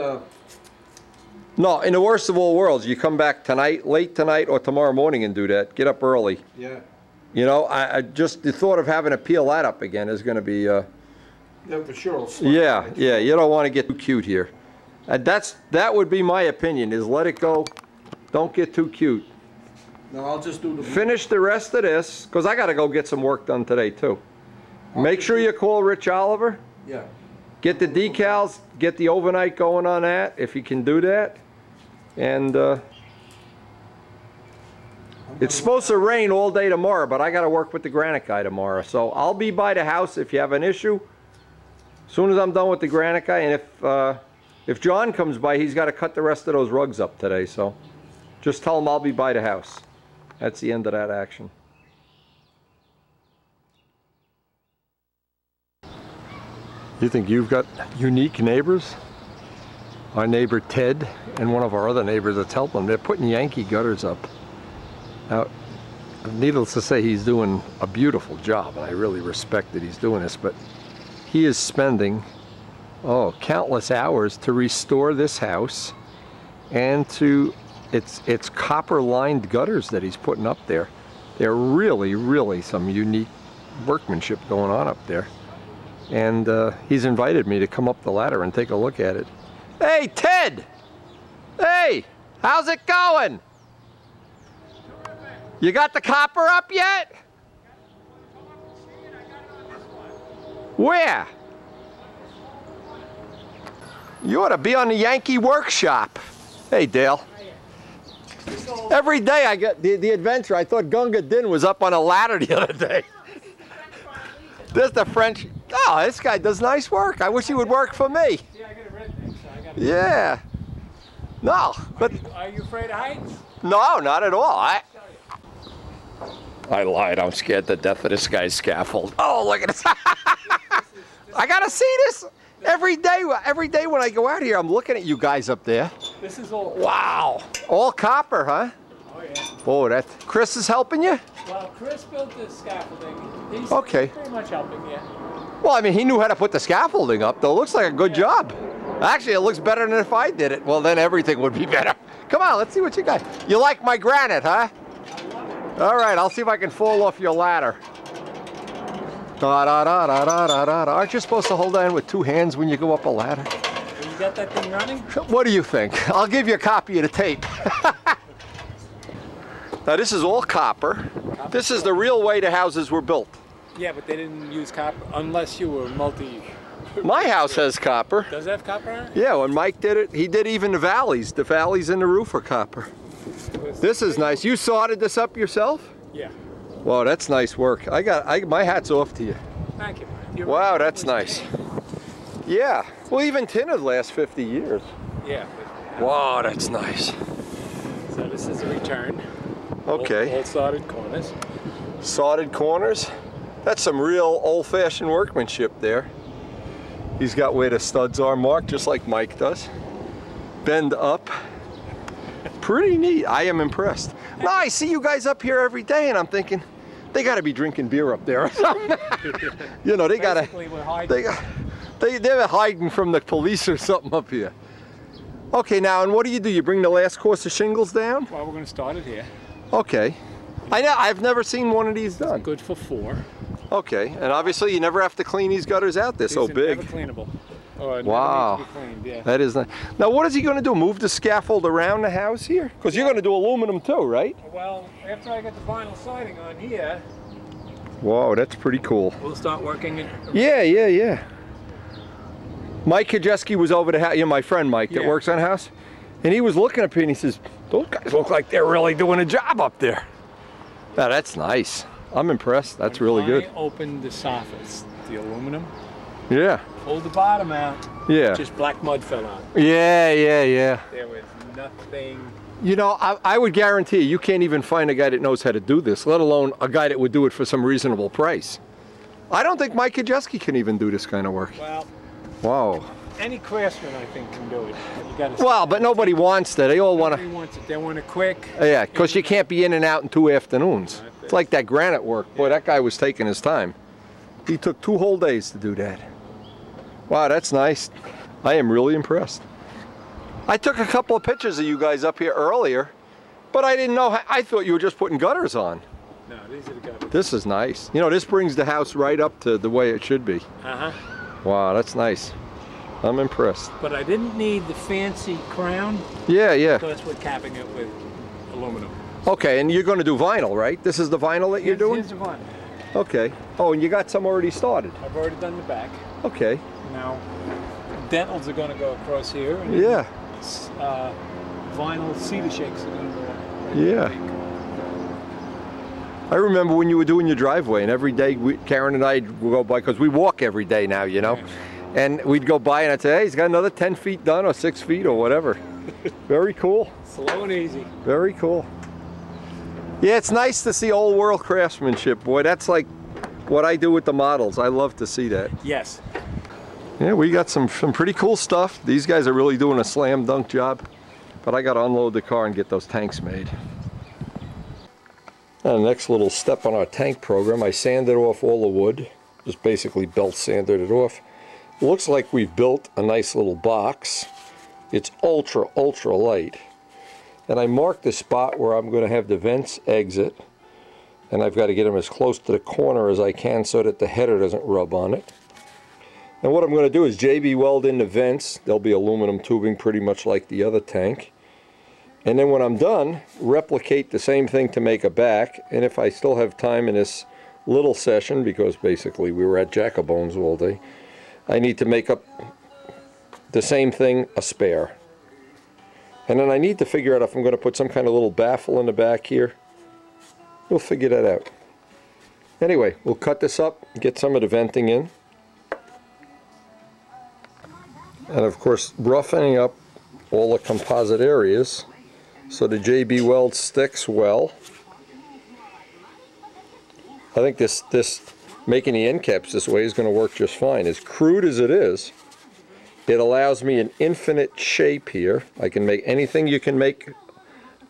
no, in the worst of all worlds, you come back tonight, late tonight, or tomorrow morning and do that. Get up early. yeah, You know, I just, the thought of having to peel that up again is going to be, yeah, for sure. It'll slip. yeah, you don't want to get too cute here. That would be my opinion, is let it go. Don't get too cute. No, I'll just do the. Finish the rest of this, because I got to go get some work done today, too. Make sure you call Rich Oliver. Yeah. Get the decals, get the overnight going on that, if you can do that. And it's supposed to rain all day tomorrow, but I got to work with the granite guy tomorrow. So I'll be by the house if you have an issue. As soon as I'm done with the granite guy, and if John comes by, he's got to cut the rest of those rugs up today. So just tell him I'll be by the house. That's the end of that action. You think you've got unique neighbors? Our neighbor Ted and one of our other neighbors that's helping, they're putting Yankee gutters up. Now, needless to say, he's doing a beautiful job, and I really respect that he's doing this, but he is spending, countless hours to restore this house and to its copper-lined gutters that he's putting up there. They're really, really some unique workmanship going on up there. And he's invited me to come up the ladder and take a look at it. Hey, Ted! Hey, how's it going? You got the copper up yet? Where? You ought to be on the Yankee workshop. Hey, Dale. Every day I get the adventure. I thought Gunga Din was up on a ladder the other day. There's the French. Oh, this guy does nice work. I wish he would work for me. Yeah, I got a redneck, so I got. Yeah. No, but Are you afraid of heights? no, not at all. I lied. I'm scared to death of this guy's scaffold. Oh, look at this. I gotta see this every day. Every day when I go out here, I'm looking at you guys up there. This is all. Wow. All copper, huh? Oh yeah. Oh, that. Chris is helping you? Well, Chris built this scaffolding. He's Okay. pretty much helping you. Well, I mean, he knew how to put the scaffolding up, though. Looks like a good job. Actually, it looks better than if I did it. Well, then everything would be better. Come on, let's see what you got. You like my granite, huh? All right, I'll see if I can fall off your ladder. Da da da da da da da. Aren't you supposed to hold on with two hands when you go up a ladder? You got that thing running? What do you think? I'll give you a copy of the tape. Now, this is all copper. This is the real way the houses were built. Yeah, but they didn't use copper unless you were multi. My house has copper. Does it have copper on it? Yeah, when Mike did it, he did even the valleys. The valleys in the roof are copper. This is nice. You sodded this up yourself? Yeah. Wow, that's nice work. My hat's off to you. Thank you. You're Wow, right. that's nice. Yeah. Well, even tinted lasts 50 years. Yeah. Wow, that's nice. So this is a return. Okay. All sodded corners. Sodded corners. That's some real old-fashioned workmanship there. He's got where the studs are marked, just like Mike does. Bend up. Pretty neat. I am impressed. Now I see you guys up here every day, and I'm thinking, they got to be drinking beer up there or something. You know, they got to. Basically, we're hiding. They're hiding from the police or something up here. Okay, now, and what do? You bring the last course of shingles down? Well, we're going to start it here. Okay. I've never seen one of these done. Good for 4. Okay, and obviously you never have to clean these gutters out. They're so These are big. Never cleanable. Or Wow. Never need to be cleaned, yeah. That is nice. Now, what is he going to do? Move the scaffold around the house here? Because you're going to do aluminum too, right? Well, after I get the vinyl siding on here, Whoa, that's pretty cool. we'll start working it. Yeah. Mike Kajeski was over the house, my friend Mike that Yeah. works on house, and he was looking up here and he says, those guys look like they're really doing a job up there. Now, that's nice. I'm impressed. That's really good. I opened the soffits, the aluminum, Yeah. pulled the bottom out, Yeah. just black mud fell on. Yeah. There was nothing. You know, I would guarantee you can't even find a guy that knows how to do this, let alone a guy that would do it for some reasonable price. I don't think Mike Kajeski can even do this kind of work. Well, Wow. any craftsman I think can do it. But you gotta. Well, but nobody wants that. They all want to. Nobody wants it. They want it quick. Yeah, because you can't be in and out in 2 afternoons. It's like that granite work. Boy, that guy was taking his time. He took 2 whole days to do that. Wow, that's nice. I am really impressed. I took a couple of pictures of you guys up here earlier, but I didn't know, I thought you were just putting gutters on. No, these are the gutters. This is nice. You know, this brings the house right up to the way it should be. Uh-huh. Wow, that's nice. I'm impressed. But I didn't need the fancy crown, Yeah, yeah. so that's what capping it with aluminum. Okay, and you're going to do vinyl, right? This is the vinyl that you're doing? Here's the vinyl. Okay. Oh, and you got some already started. I've already done the back. Okay. Now, dentals are going to go across here. And Yeah. Vinyl cedar shakes are going to go right Yeah. there. I remember when you were doing your driveway, and every day Karen and I would go by, because we walk every day now, you know, and we'd go by and I'd say, hey, he's got another 10 feet done or 6 feet or whatever. Very cool. Slow and easy. Very cool. Yeah, it's nice to see old world craftsmanship. Boy, that's like what I do with the models. I love to see that. Yes. Yeah, we got some pretty cool stuff. These guys are really doing a slam dunk job, but I got to unload the car and get those tanks made. Now, the next little step on our tank program, I sanded off all the wood, just basically belt sanded it off. Looks like we've built a nice little box. It's ultra light. And I marked the spot where I'm going to have the vents exit, and I've got to get them as close to the corner as I can so that the header doesn't rub on it. And what I'm going to do is JB weld in the vents. There'll be aluminum tubing pretty much like the other tank. And then when I'm done, replicate the same thing to make a back. And if I still have time in this little session, because basically we were at Jack-o'-bones all day, I need to make up the same thing a spare. And then I need to figure out if I'm going to put some kind of little baffle in the back here. We'll figure that out. Anyway, we'll cut this up, get some of the venting in. And of course, roughening up all the composite areas so the JB weld sticks well. I think this making the end caps this way is going to work just fine. As crude as it is, it allows me an infinite shape here. I can make anything you can make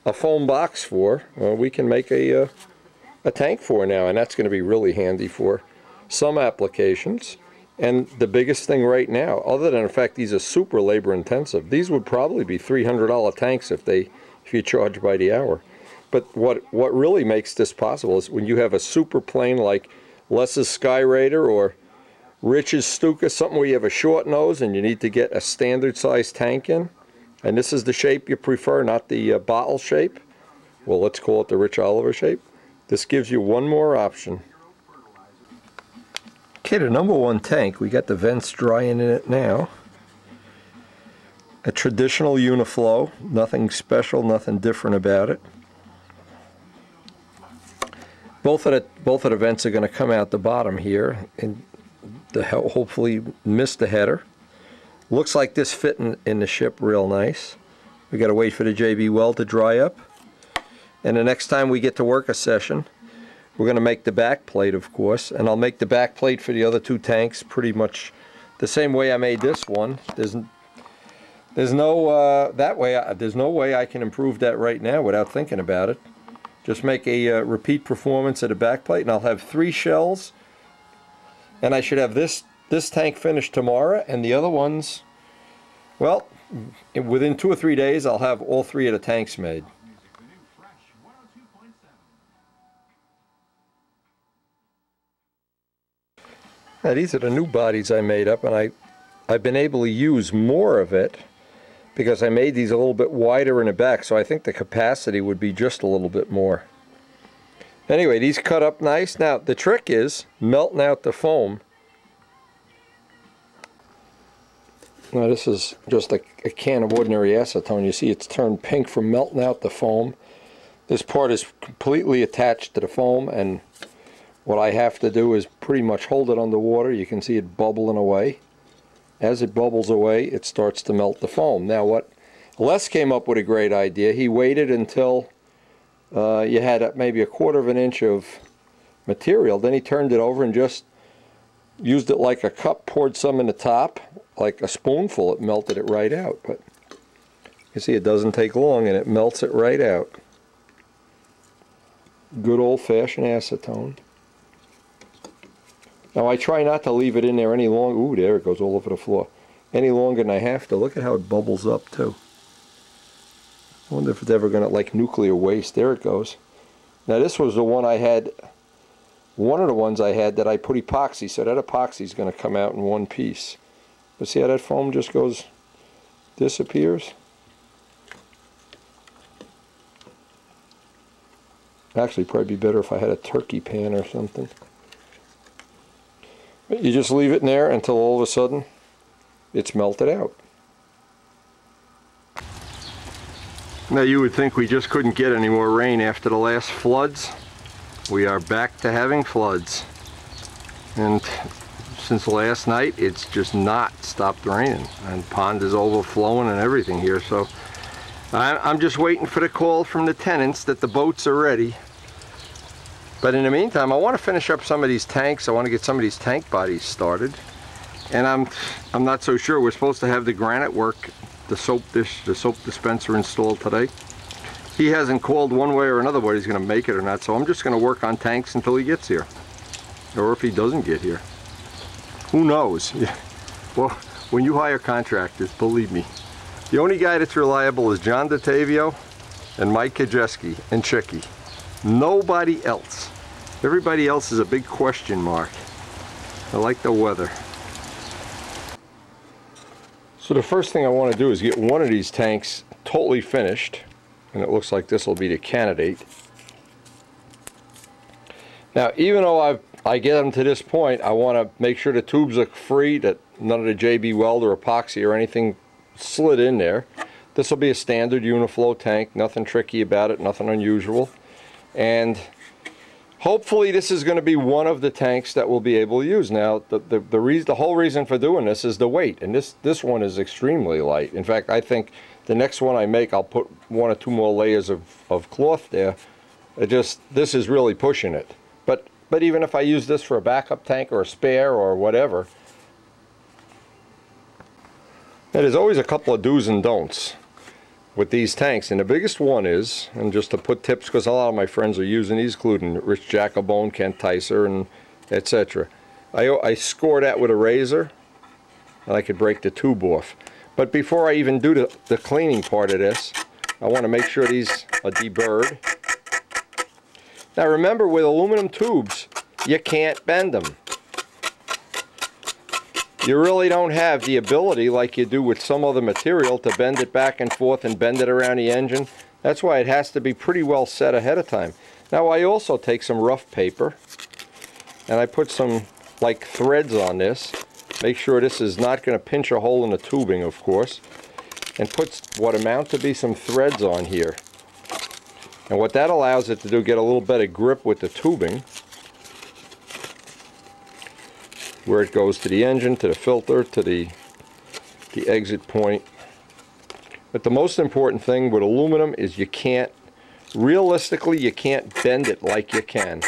a foam box for, we can make a tank for now, and that's going to be really handy for some applications. And the biggest thing right now, other than the fact these are super labor intensive, these would probably be $300 tanks if you charge by the hour. But what really makes this possible is when you have a super plane like Les's Sky Raider or Rich's Stuka, something where you have a short nose and you need to get a standard size tank in, and this is the shape you prefer, not the bottle shape. Well, let's call it the Rich Oliver shape. This gives you one more option. Okay, the number one tank, we got the vents drying in it now. A traditional Uniflow, nothing special, nothing different about it. Both of the vents are going to come out the bottom here and hopefully miss the header. Looks like this fit in the ship real nice. We got to wait for the JB weld to dry up. And the next time we get to work a session, we're going to make the back plate, of course, and I'll make the back plate for the other two tanks pretty much the same way I made this one. There's no there's no way I can improve that right now without thinking about it. Just make a repeat performance of the back plate, and I'll have 3 shells, and I should have this tank finished tomorrow, and the other ones, well, within 2 or 3 days I'll have all 3 of the tanks made. Now, these are the new bodies I made up, and I've been able to use more of it because I made these a little bit wider in the back, so I think the capacity would be just a little bit more. Anyway, these cut up nice. Now, the trick is melting out the foam. Now, this is just a can of ordinary acetone. You see it's turned pink from melting out the foam. This part is completely attached to the foam, and what I have to do is pretty much hold it underwater. You can see it bubbling away. As it bubbles away, it starts to melt the foam. Now, what Les came up with a great idea. He waited until you had maybe 1/4 inch of material. Then he turned it over and just used it like a cup, poured some in the top, like a spoonful. It melted it right out. But you see, it doesn't take long, and it melts it right out. Good old-fashioned acetone. Now I try not to leave it in there any longer. Ooh, there it goes all over the floor. Any longer than I have to. Look at how it bubbles up too. I wonder if it's ever going to, like nuclear waste. There it goes. Now this was the one I had, one of the ones I had that I put epoxy, so that epoxy is going to come out in one piece. But see how that foam just goes, disappears? Actually, probably be better if I had a turkey pan or something. But you just leave it in there until all of a sudden it's melted out. Now you would think we just couldn't get any more rain after the last floods. We are back to having floods. And since last night, it's just not stopped raining. And pond is overflowing and everything here. So I'm just waiting for the call from the tenants that the boats are ready. But in the meantime, I want to finish up some of these tanks. I want to get some of these tank bodies started. And I'm not so sure. We're supposed to have the granite work, the soap dish, the soap dispenser installed today. He hasn't called one way or another whether he's going to make it or not. So I'm just going to work on tanks until he gets here. Or if he doesn't get here. Who knows? Well, when you hire contractors, believe me, the only guy that's reliable is John DeTavio and Mike Kajeski and Chicky. Nobody else. Everybody else is a big question mark. I like the weather. So the first thing I want to do is get one of these tanks totally finished, and it looks like this will be the candidate. Now, even though I get them to this point, I want to make sure the tubes look free, that none of the JB Weld or epoxy or anything slid in there. This will be a standard Uniflow tank, nothing tricky about it, nothing unusual. And hopefully this is going to be one of the tanks that we'll be able to use. Now, the whole reason for doing this is the weight, and this one is extremely light. In fact, I think the next one I make, I'll put 1 or 2 more layers of cloth there. This is really pushing it. But even if I use this for a backup tank or a spare or whatever, there's always a couple of do's and don'ts with these tanks. And the biggest one is, and just to put tips, because a lot of my friends are using these, including Rich Jacobone, Kent Ticer, and etc. I score that with a razor, and I could break the tube off. But before I even do the cleaning part of this, I want to make sure these are deburred. Now remember, with aluminum tubes, you can't bend them. You really don't have the ability like you do with some other material to bend it back and forth and bend it around the engine. That's why it has to be pretty well set ahead of time. Now I also take some rough paper and I put some like threads on this. Make sure this is not going to pinch a hole in the tubing, of course. And put what amount to be some threads on here. And what that allows it to do, get a little better grip with the tubing, where it goes to the engine, to the filter, to the exit point. But the most important thing with aluminum is you can't, realistically, you can't bend it like you can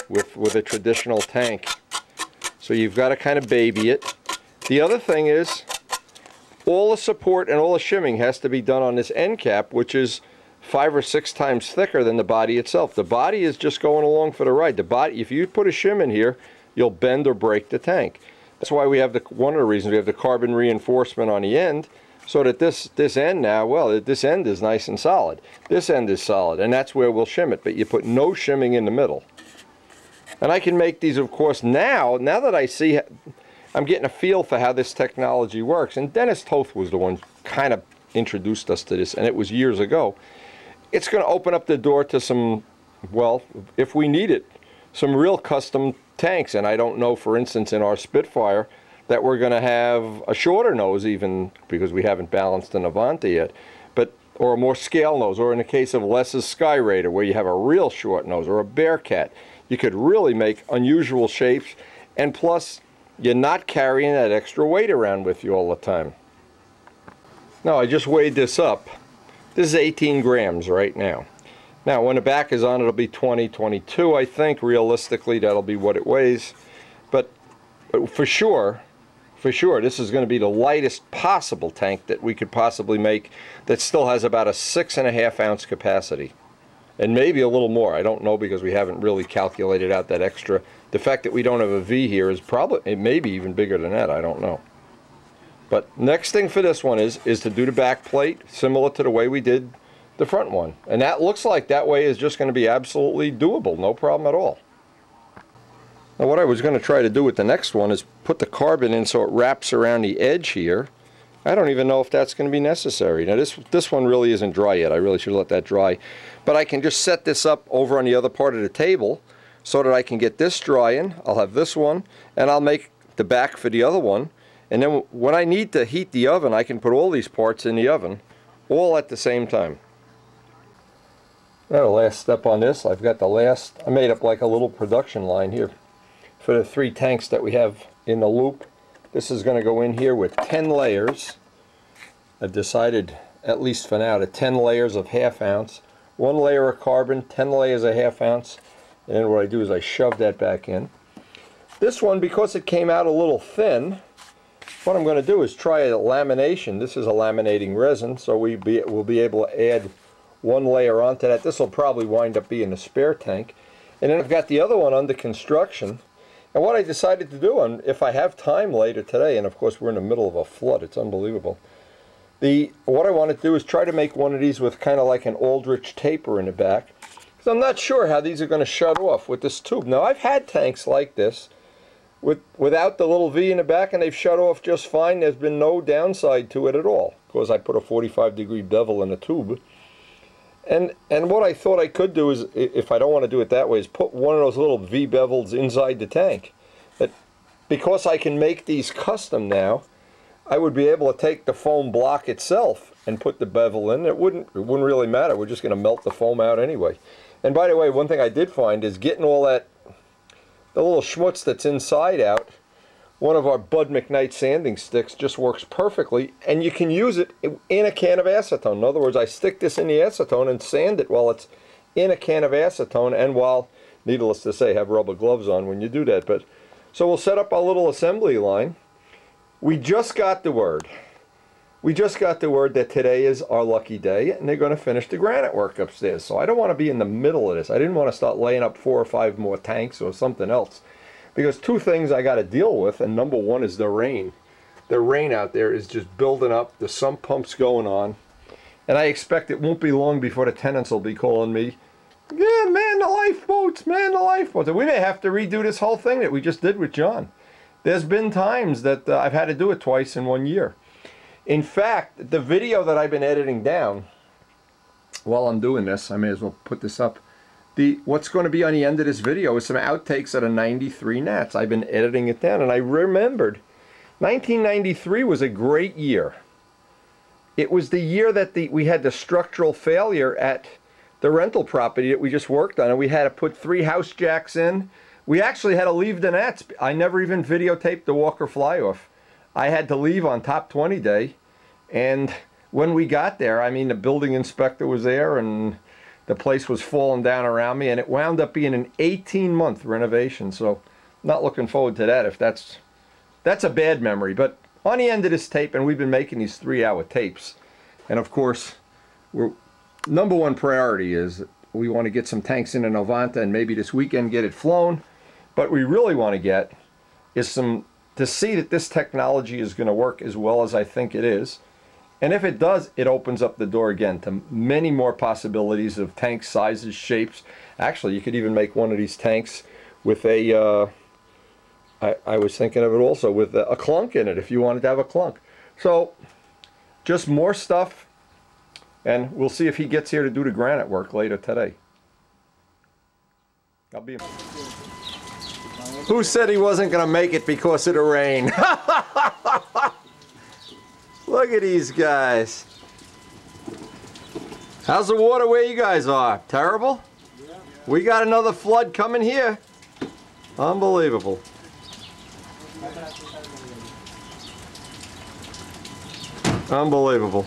with a traditional tank. So you've got to kind of baby it. The other thing is, all the support and all the shimming has to be done on this end cap, which is 5 or 6 times thicker than the body itself. The body is just going along for the ride. The body, if you put a shim in here, you'll bend or break the tank. That's why we have one of the reasons we have the carbon reinforcement on the end, so that this end now, well, this end is nice and solid. This end is solid, and that's where we'll shim it, but you put no shimming in the middle. And I can make these, of course, now that I see, I'm getting a feel for how this technology works. And Dennis Toth was the one who kind of introduced us to this, and it was years ago. It's going to open up the door to some, well, if we need it, some real custom tanks. And I don't know, for instance, in our Spitfire, that we're going to have a shorter nose, even because we haven't balanced an Avanti yet, or a more scale nose, or in the case of Les's Sky Raider, where you have a real short nose, or a Bearcat. You could really make unusual shapes, and plus, you're not carrying that extra weight around with you all the time. Now, I just weighed this up. This is 18 grams right now. Now, when the back is on, it'll be 20, 22, I think. Realistically, that'll be what it weighs. But for sure, this is going to be the lightest possible tank that we could possibly make that still has about a 6.5 ounce capacity. And maybe a little more. I don't know, because we haven't really calculated out that extra The fact that we don't have a V here is probably, it may be even bigger than that, I don't know. But next thing for this one is to do the back plate similar to the way we did the front one. And that looks like that way is just going to be absolutely doable, no problem at all. Now what I was going to try to do with the next one is put the carbon in so it wraps around the edge here. I don't even know if that's going to be necessary. Now this one really isn't dry yet. I really should let that dry. But I can just set this up over on the other part of the table so that I can get this drying. I'll have this one, and I'll make the back for the other one. And then when I need to heat the oven, I can put all these parts in the oven, all at the same time. Now the last step on this, I've got the last, I made up like a little production line here for the 3 tanks that we have in the loop. This is going to go in here with 10 layers. I've decided, at least for now, to 10 layers of 1/2 ounce. 1 layer of carbon, 10 layers of 1/2 ounce. And then what I do is I shove that back in. This one, because it came out a little thin, what I'm going to do is try a lamination. This is a laminating resin, so we'll be able to add 1 layer onto that. This will probably wind up being a spare tank. And then I've got the other one under construction. And what I decided to do, if I have time later today, and of course we're in the middle of a flood, it's unbelievable. What I want to do is try to make one of these with kind of like an Aldrich taper in the back. Because I'm not sure how these are going to shut off with this tube. Now I've had tanks like this without the little V in the back, and they've shut off just fine. There's been no downside to it at all. Of course I put a 45-degree bevel in the tube. And what I thought I could do is, if I don't want to do it that way, is put one of those little V bevels inside the tank. Because I can make these custom now, I would be able to take the foam block itself and put the bevel in. It wouldn't really matter. We're just going to melt the foam out anyway. And by the way, one thing I did find is getting all the little schmutz that's inside out. One of our Bud McKnight sanding sticks just works perfectly, and you can use it in a can of acetone. In other words, I stick this in the acetone and sand it while it's in a can of acetone, and while, needless to say, have rubber gloves on when you do that. So we'll set up our little assembly line. We just got the word. We just got the word that today is our lucky day, and they're going to finish the granite work upstairs. So I don't want to be in the middle of this. I didn't want to start laying up 4 or 5 more tanks or something else. Because 2 things I got to deal with, and number one is the rain. The rain out there is just building up. There's some pumps going on. And I expect it won't be long before the tenants will be calling me, yeah, man the lifeboats, man the lifeboats. And we may have to redo this whole thing that we just did with John. There's been times that I've had to do it twice in 1 year. In fact, the video that I've been editing down, while I'm doing this, I may as well put this up. What's going to be on the end of this video is some outtakes at a 93 Nats. I've been editing it down, and I remembered 1993 was a great year. It was the year that we had the structural failure at the rental property that we just worked on, and we had to put 3 house jacks in. We actually had to leave the Nats. I never even videotaped the walker fly-off. I had to leave on top 20 day, and when we got there, I mean, the building inspector was there, and the place was falling down around me, and it wound up being an 18-month renovation. So not looking forward to that, if that's a bad memory. But on the end of this tape, and we've been making these 3-hour tapes, and of course, number one priority is we want to get some tanks in Novanta, and maybe this weekend get it flown. But we really want to get is to see that this technology is going to work as well as I think it is. And if it does, it opens up the door again to many more possibilities of tank sizes, shapes. Actually, you could even make one of these tanks with a, I was thinking of it also, with a clunk in it if you wanted to have a clunk. So, just more stuff, and we'll see if he gets here to do the granite work later today. Who said he wasn't going to make it because of the rain? Look at these guys. How's the water where you guys are? Terrible? Yeah. We got another flood coming here. Unbelievable. Unbelievable.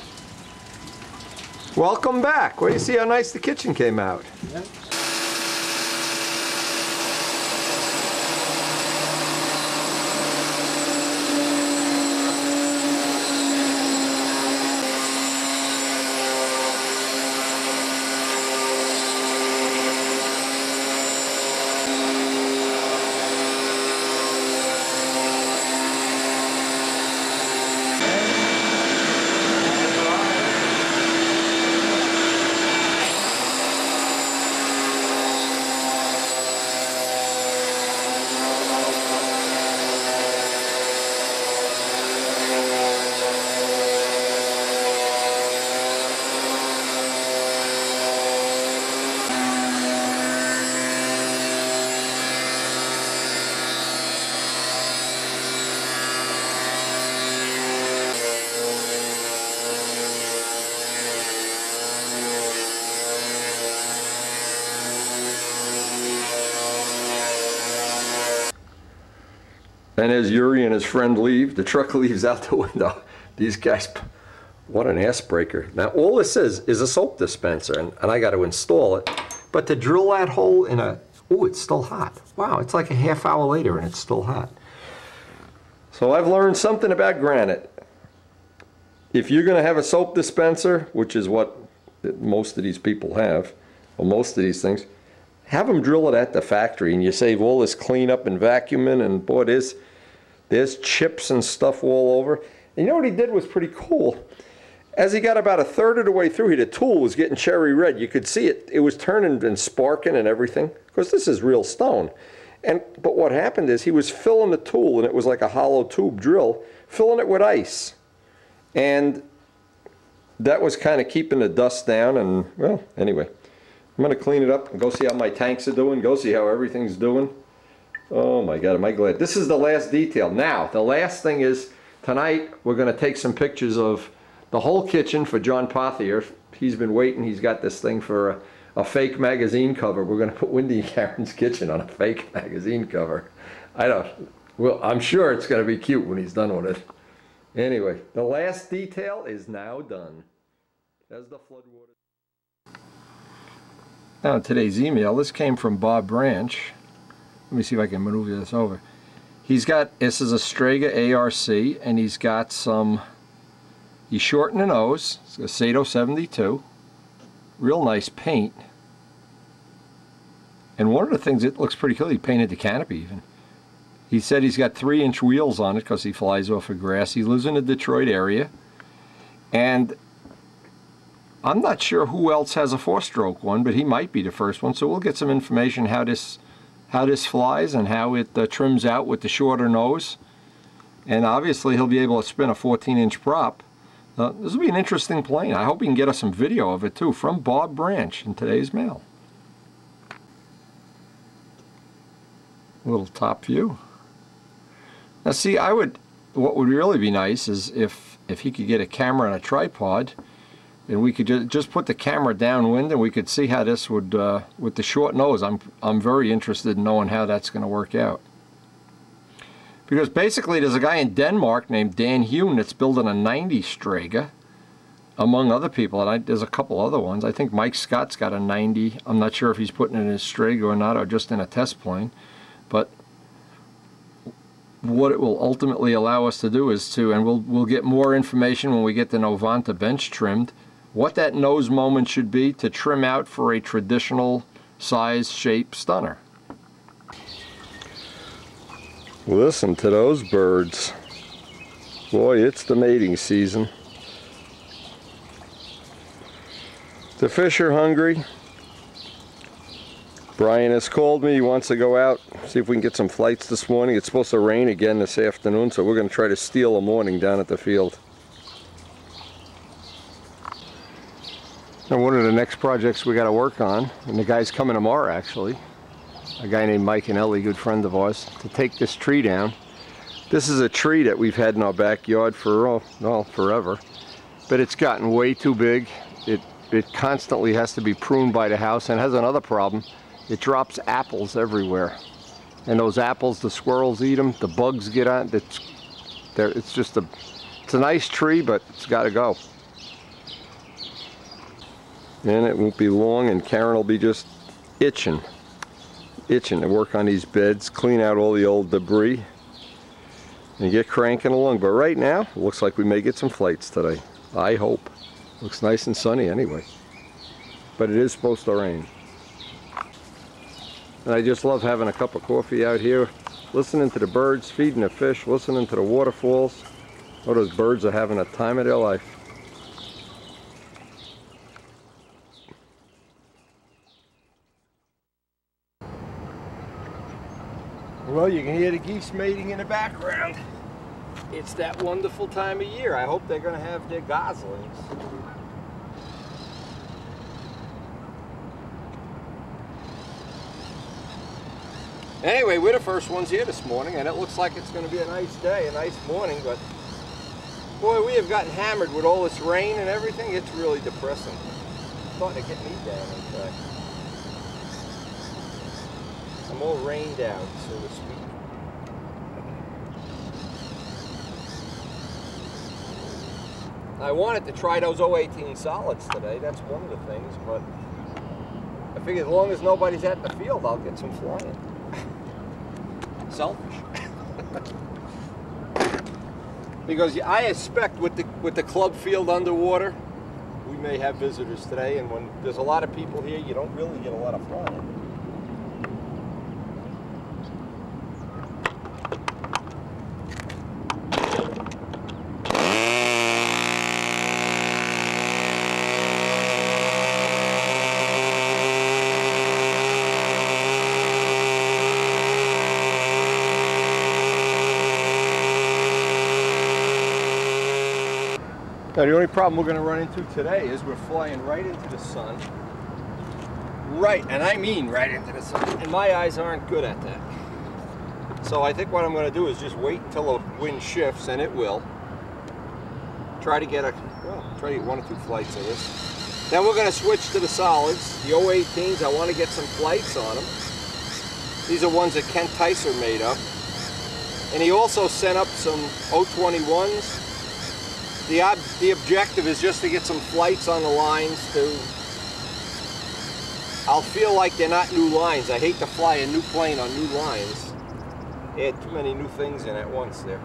Welcome back. Well, you see how nice the kitchen came out. Yep. And as Yuri and his friend leave, the truck leaves out the window. These guys, what an ass breaker. Now all this is a soap dispenser, and I got to install it. But to drill that hole in a, oh, it's still hot. Wow, it's like a half hour later and it's still hot. So I've learned something about granite. If you're going to have a soap dispenser, which is what most of these people have, or most of these things, have them drill it at the factory, and you save all this cleanup and vacuuming, and boy, there's chips and stuff all over. And you know what he did was pretty cool. As he got about a third of the way through, the tool was getting cherry red. You could see it. It was turning and sparking and everything, because this is real stone. But what happened is he was filling the tool, and it was like a hollow tube drill, filling it with ice. And that was kind of keeping the dust down, and, well, anyway. I'm going to clean it up and go see how my tanks are doing, go see how everything's doing. Oh my God, am I glad. This is the last detail. Now, the last thing is, tonight we're going to take some pictures of the whole kitchen for John Pothier. He's been waiting. He's got this thing for a fake magazine cover. We're going to put Wendy and Karen's kitchen on a fake magazine cover. Well, I'm sure it's going to be cute when he's done with it. Anyway, the last detail is now done. There's the floodwater. Now today's email, this came from Bob Branch. Let me see if I can maneuver this over. He's got, this is a Strega ARC, and he's got some, he's shorting the nose, it's a Sato 72, real nice paint. And one of the things, it looks pretty cool, he painted the canopy even. He said he's got 3-inch wheels on it because he flies off of grass. He lives in the Detroit area, and I'm not sure who else has a 4-stroke one, but he might be the first one. So we'll get some information how this flies and how it trims out with the shorter nose. And obviously he'll be able to spin a 14-inch prop. This will be an interesting plane. I hope he can get us some video of it too, from Bob Branch in today's mail. A little top view. Now see, what would really be nice is if he could get a camera and a tripod, and we could just put the camera downwind, and we could see how this would, with the short nose. I'm very interested in knowing how that's going to work out. Because basically there's a guy in Denmark named Dan Hune that's building a 90 Strega, among other people, and there's a couple other ones. I think Mike Scott's got a 90. I'm not sure if he's putting it in his Strega or not, or just in a test plane. But what it will ultimately allow us to do is to, and we'll get more information when we get the Novanta bench trimmed, what that nose moment should be to trim out for a traditional size shape stunner. Listen to those birds. Boy, it's the mating season. The fish are hungry. Brian has called me. He wants to go out, see if we can get some flights this morning. It's supposed to rain again this afternoon, so we're going to try to steal a morning down at the field. And one of the next projects we got to work on, and the guy's coming tomorrow actually, a guy named Mike and Ellie, good friend of ours, to take this tree down. This is a tree that we've had in our backyard for, well, forever, but it's gotten way too big. It constantly has to be pruned by the house, and has another problem. It drops apples everywhere, and those apples, the squirrels eat them, the bugs get on. It's just it's a nice tree, but it's got to go. And it won't be long, and Karen will be just itching to work on these beds, clean out all the old debris, and get cranking along. But right now, it looks like we may get some flights today. I hope. Looks nice and sunny anyway. But it is supposed to rain. And I just love having a cup of coffee out here, listening to the birds, feeding the fish, listening to the waterfalls. Oh, those birds are having a time of their life. Well, you can hear the geese mating in the background. It's that wonderful time of year. I hope they're going to have their goslings. Anyway, we're the first ones here this morning, and it looks like it's going to be a nice day, a nice morning, but boy, we have gotten hammered with all this rain and everything. It's really depressing. It's starting to get me down, in fact. I'm all rained out, so to speak. I wanted to try those 018 solids today. That's one of the things, but I figured as long as nobody's at the field, I'll get some flying. Selfish. Because I expect with the club field underwater, we may have visitors today, and when there's a lot of people here, you don't really get a lot of flying. Now the only problem we're going to run into today is we're flying right into the sun. Right, and I mean right into the sun. And my eyes aren't good at that. So I think what I'm going to do is just wait until the wind shifts, and it will. Try to get try to get 1 or 2 flights of this. Then we're going to switch to the solids. The 018s, I want to get some flights on them. These are ones that Kent Tyser made up. And he also sent up some 021s. The objective is just to get some flights on the lines I'll feel like they're not new lines. I hate to fly a new plane on new lines. Add too many new things in at once there.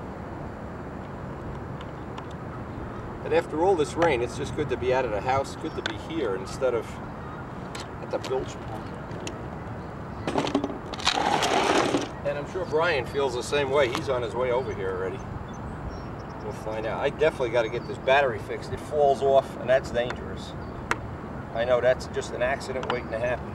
And after all this rain, it's just good to be out of the house, good to be here instead of at the bilge pump. And I'm sure Brian feels the same way. He's on his way over here already. We'll find out. I definitely got to get this battery fixed. It falls off, and that's dangerous. I know that's just an accident waiting to happen.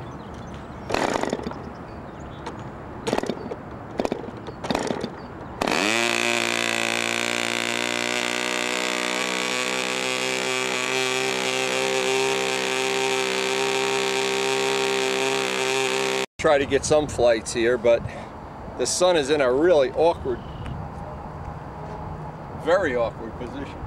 Try to get some flights here, but the sun is in a really awkward, very awkward position.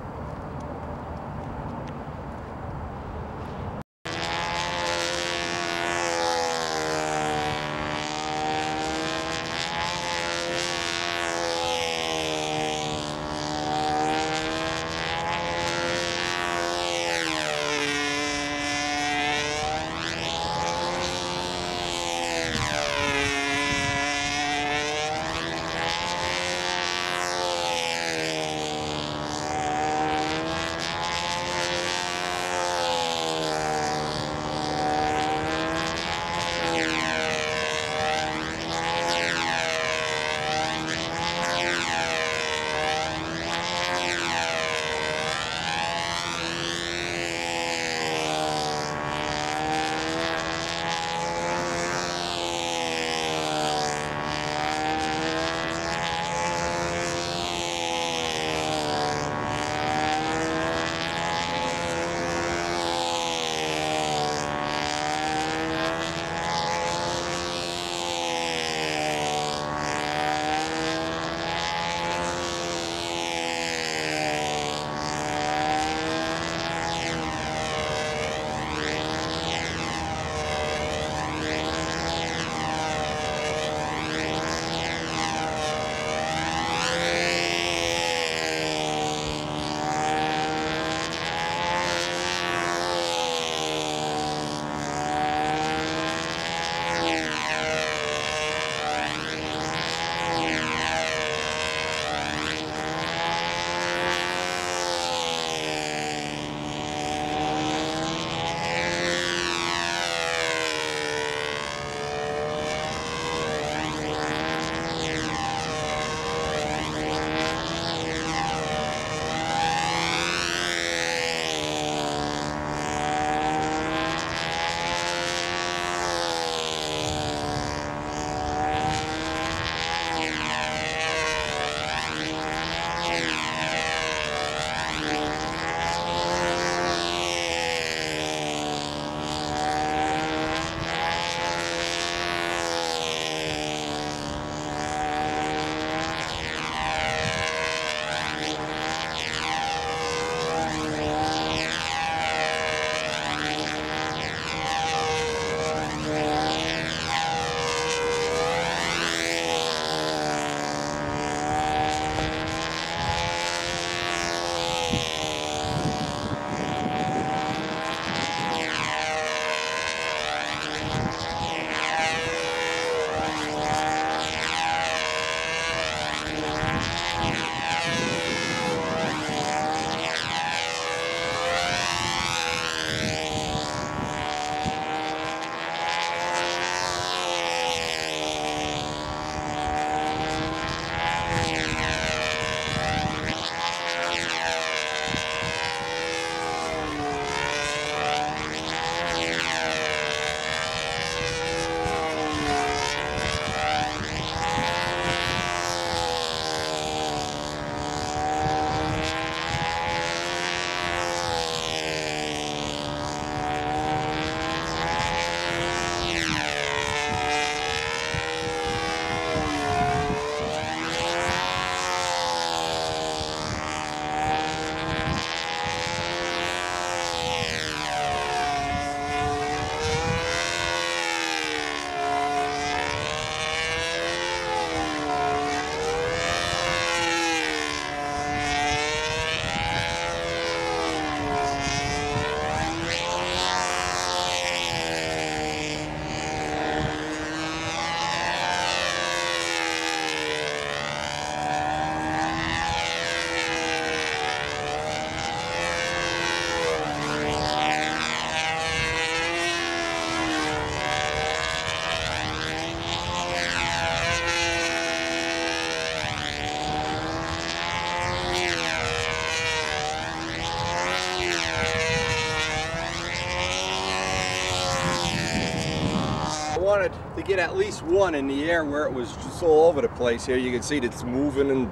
wanted to get at least one in the air where it was just all over the place. Here you can see that it's moving, and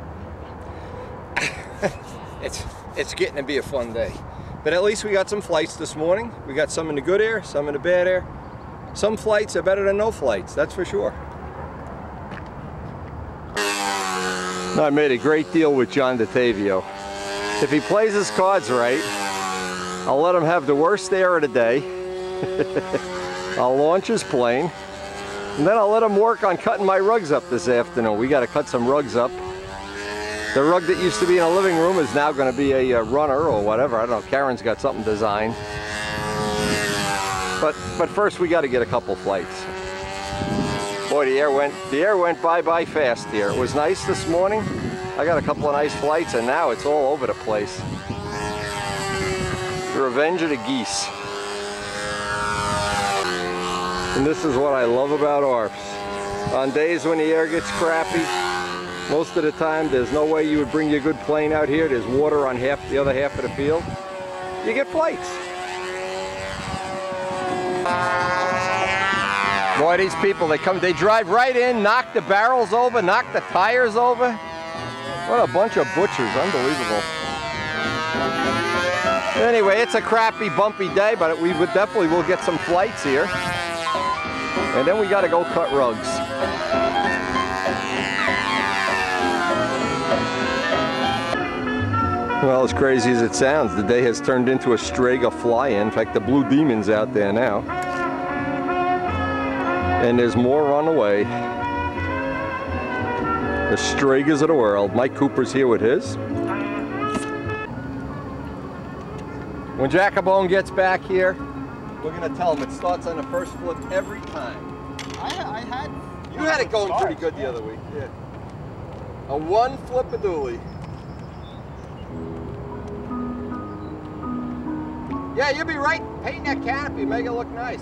it's getting to be a fun day. But at least we got some flights this morning. We got some in the good air, some in the bad air. Some flights are better than no flights, that's for sure. I made a great deal with John DeTavio. If he plays his cards right, I'll let him have the worst air of the day. I'll launch his plane, and then I'll let him work on cutting my rugs up this afternoon. We got to cut some rugs up. The rug that used to be in a living room is now going to be a runner or whatever. I don't know. Karen's got something designed. But first we got to get a couple flights. Boy, the air went by fast here. It was nice this morning. I got a couple of nice flights, and now it's all over the place. The Revenge of the Geese. And this is what I love about ARFs. On days when the air gets crappy, most of the time there's no way you would bring your good plane out here. There's water on the other half of the field. You get flights. Boy, these people, they drive right in, knock the barrels over, knock the tires over. What a bunch of butchers, unbelievable. Anyway, it's a crappy, bumpy day, but we definitely will get some flights here. And then we got to go cut rugs. Well, as crazy as it sounds, the day has turned into a Strega fly-in. In fact, the Blue Demon's out there now. And there's more on the way. The Stregas of the world. Mike Cooper's here with his. When Jacobone gets back here, we're going to tell him it starts on the first flip every time. You had it going pretty good the other week. Yeah. A one flip-a-dooley. Yeah, you'll be right. Paint that canopy, make it look nice.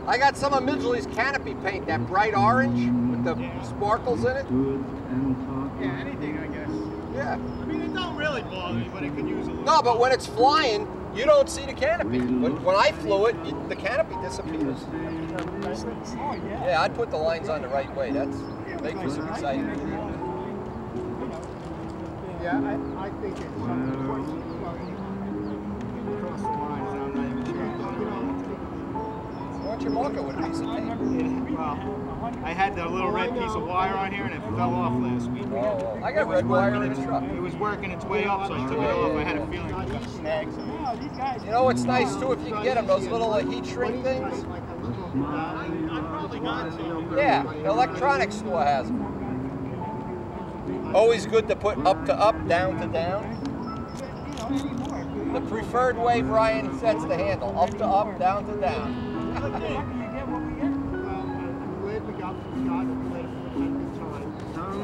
I got some of Midgley's canopy paint, that bright orange with the sparkles in it. Yeah, anything, I guess. Yeah. I mean, it don't really bother me, but it could use a little. No, but when it's flying, you don't see the canopy. When I flew it, the canopy disappears. Oh, yeah. Yeah, I'd put the lines on the right way. That's make for some exciting video. Yeah, I think it's something across the lines, and I'm not even sure. Why don't you mark it with a piece of tape? Well, I had that little red piece of wire on here, and it fell off last week. Oh, I got red wire in the truck. It was working its way up, so I took it off. I had a feeling it was going to snag something. You know what's nice too, if you can get them, those little heat shrink things? I probably got some. Yeah, the electronics store has them. Always good to put up to up, down to down. The preferred way Brian sets the handle, up to up, down to down.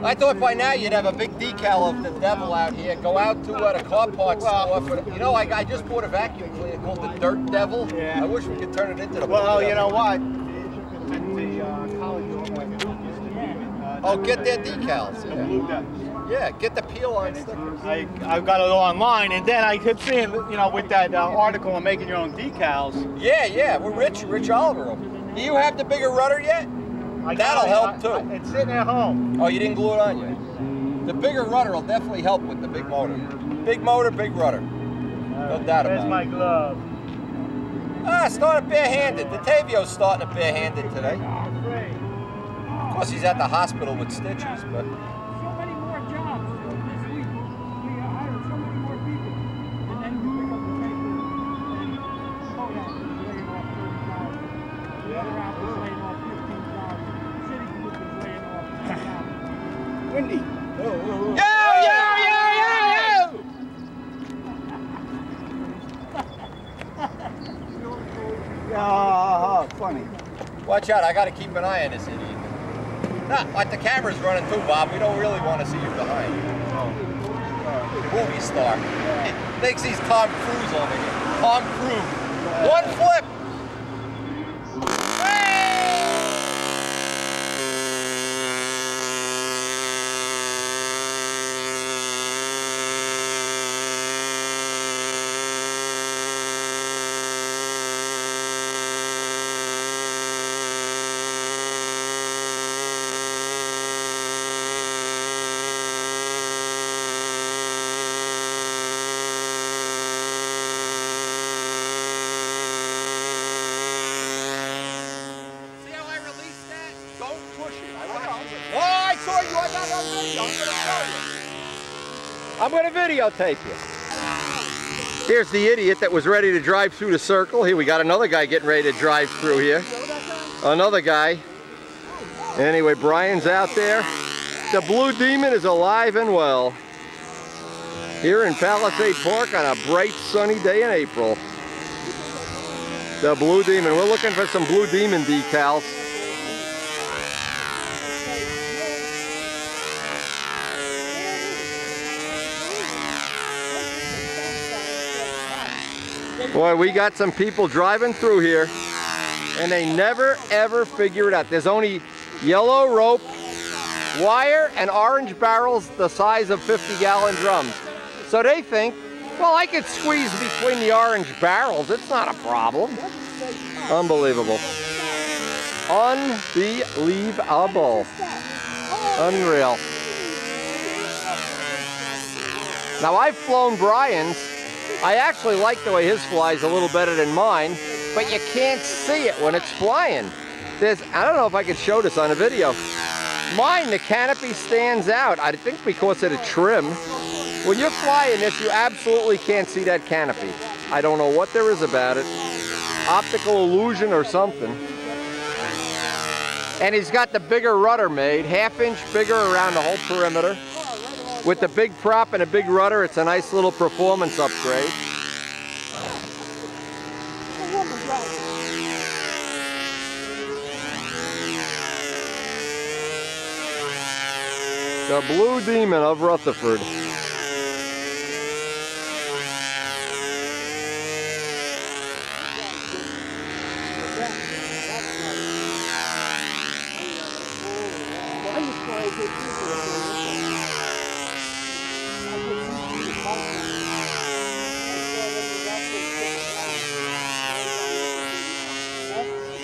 I thought by now you'd have a big decal of the devil out here. Go out to the car parts store. You know, I just bought a vacuum cleaner called the Dirt Devil. Yeah. I wish we could turn it into the Well, Blue you Devil. know what? At the college, Oh, get their decals. the Blue Devils. Yeah, get the peel on stickers. I got it online, and then I kept seeing, you know, with that article on making your own decals. Yeah, we're Rich Oliver. Do you have the bigger rudder yet? That'll help too. It's sitting at home. Oh, you didn't glue it on yet? The bigger rudder will definitely help with the big motor. Big motor, big rudder. No doubt Where's about my it. glove? Started barehanded. DeTavio's starting it barehanded today. Of course, he's at the hospital with stitches, but... So many more jobs this week. We hired so many more people. And then you pick up the paper and Kodak is laying off 30,000. The other half is laying off 15,000. Citigroup is laying off 10,000. Windy. Yo! Oh, funny. Watch out, I gotta keep an eye on this idiot. Nah, like the camera's running too, Bob. We don't really want to see you behind. Movie star. It thinks he's Tom Cruise over here. Tom Cruise. One flip. I'm going to videotape you. Here's the idiot that was ready to drive through the circle. Here we got another guy getting ready to drive through here. Another guy. Anyway, Brian's out there. The Blue Demon is alive and well. Here in Palisade Park on a bright sunny day in April. The Blue Demon. We're looking for some Blue Demon decals. Boy, we got some people driving through here and they never ever figure it out. There's only yellow rope, wire, and orange barrels the size of 50-gallon drums. So they think, well, I could squeeze between the orange barrels. It's not a problem. Unbelievable. Unbelievable. Unreal. Now, I've flown Brian's. I actually like the way his flies a little better than mine, but you can't see it when it's flying. I don't know if I could show this on a video. Mine, the canopy stands out. I think because of the trim. When you're flying this, you absolutely can't see that canopy. I don't know what there is about it. Optical illusion or something. And he's got the bigger rudder made, half-inch bigger around the whole perimeter. With the big prop and a big rudder, it's a nice little performance upgrade. The Blue Demon of Rutherford.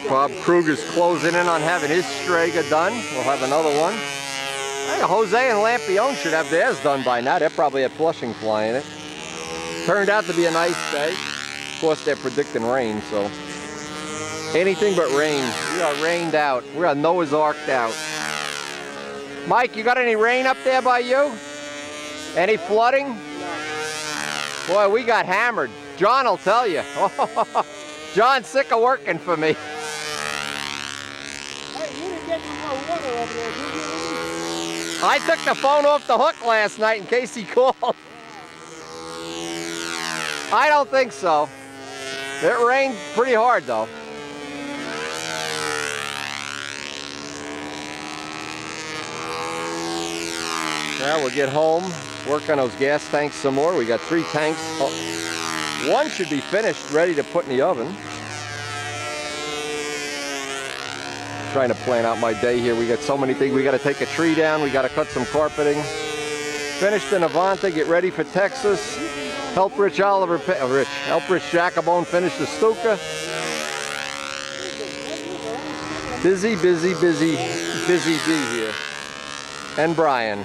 Bob Kruger's closing in on having his Strega done. We'll have another one. Hey, Jose and Lampione should have theirs done by now. They probably had Flushing fly in it. Turned out to be a nice day. Of course, they're predicting rain, so anything but rain. We are rained out. We are Noah's Arked out. Mike, you got any rain up there by you? Any flooding? Boy, we got hammered. John will tell you. John's sick of working for me. Hey, you didn't get no more water over there, did you? I took the phone off the hook last night in case he called. I don't think so. It rained pretty hard though. Now we'll get home, work on those gas tanks some more. We got 3 tanks. Oh, one should be finished, ready to put in the oven. Trying to plan out my day here. We got so many things. We got to take a tree down. We got to cut some carpeting. Finished in Avante. Get ready for Texas. Help Rich Oliver. Help Rich Jacobone finish the Stuka. Busy, busy, busy, busy D here. And Brian,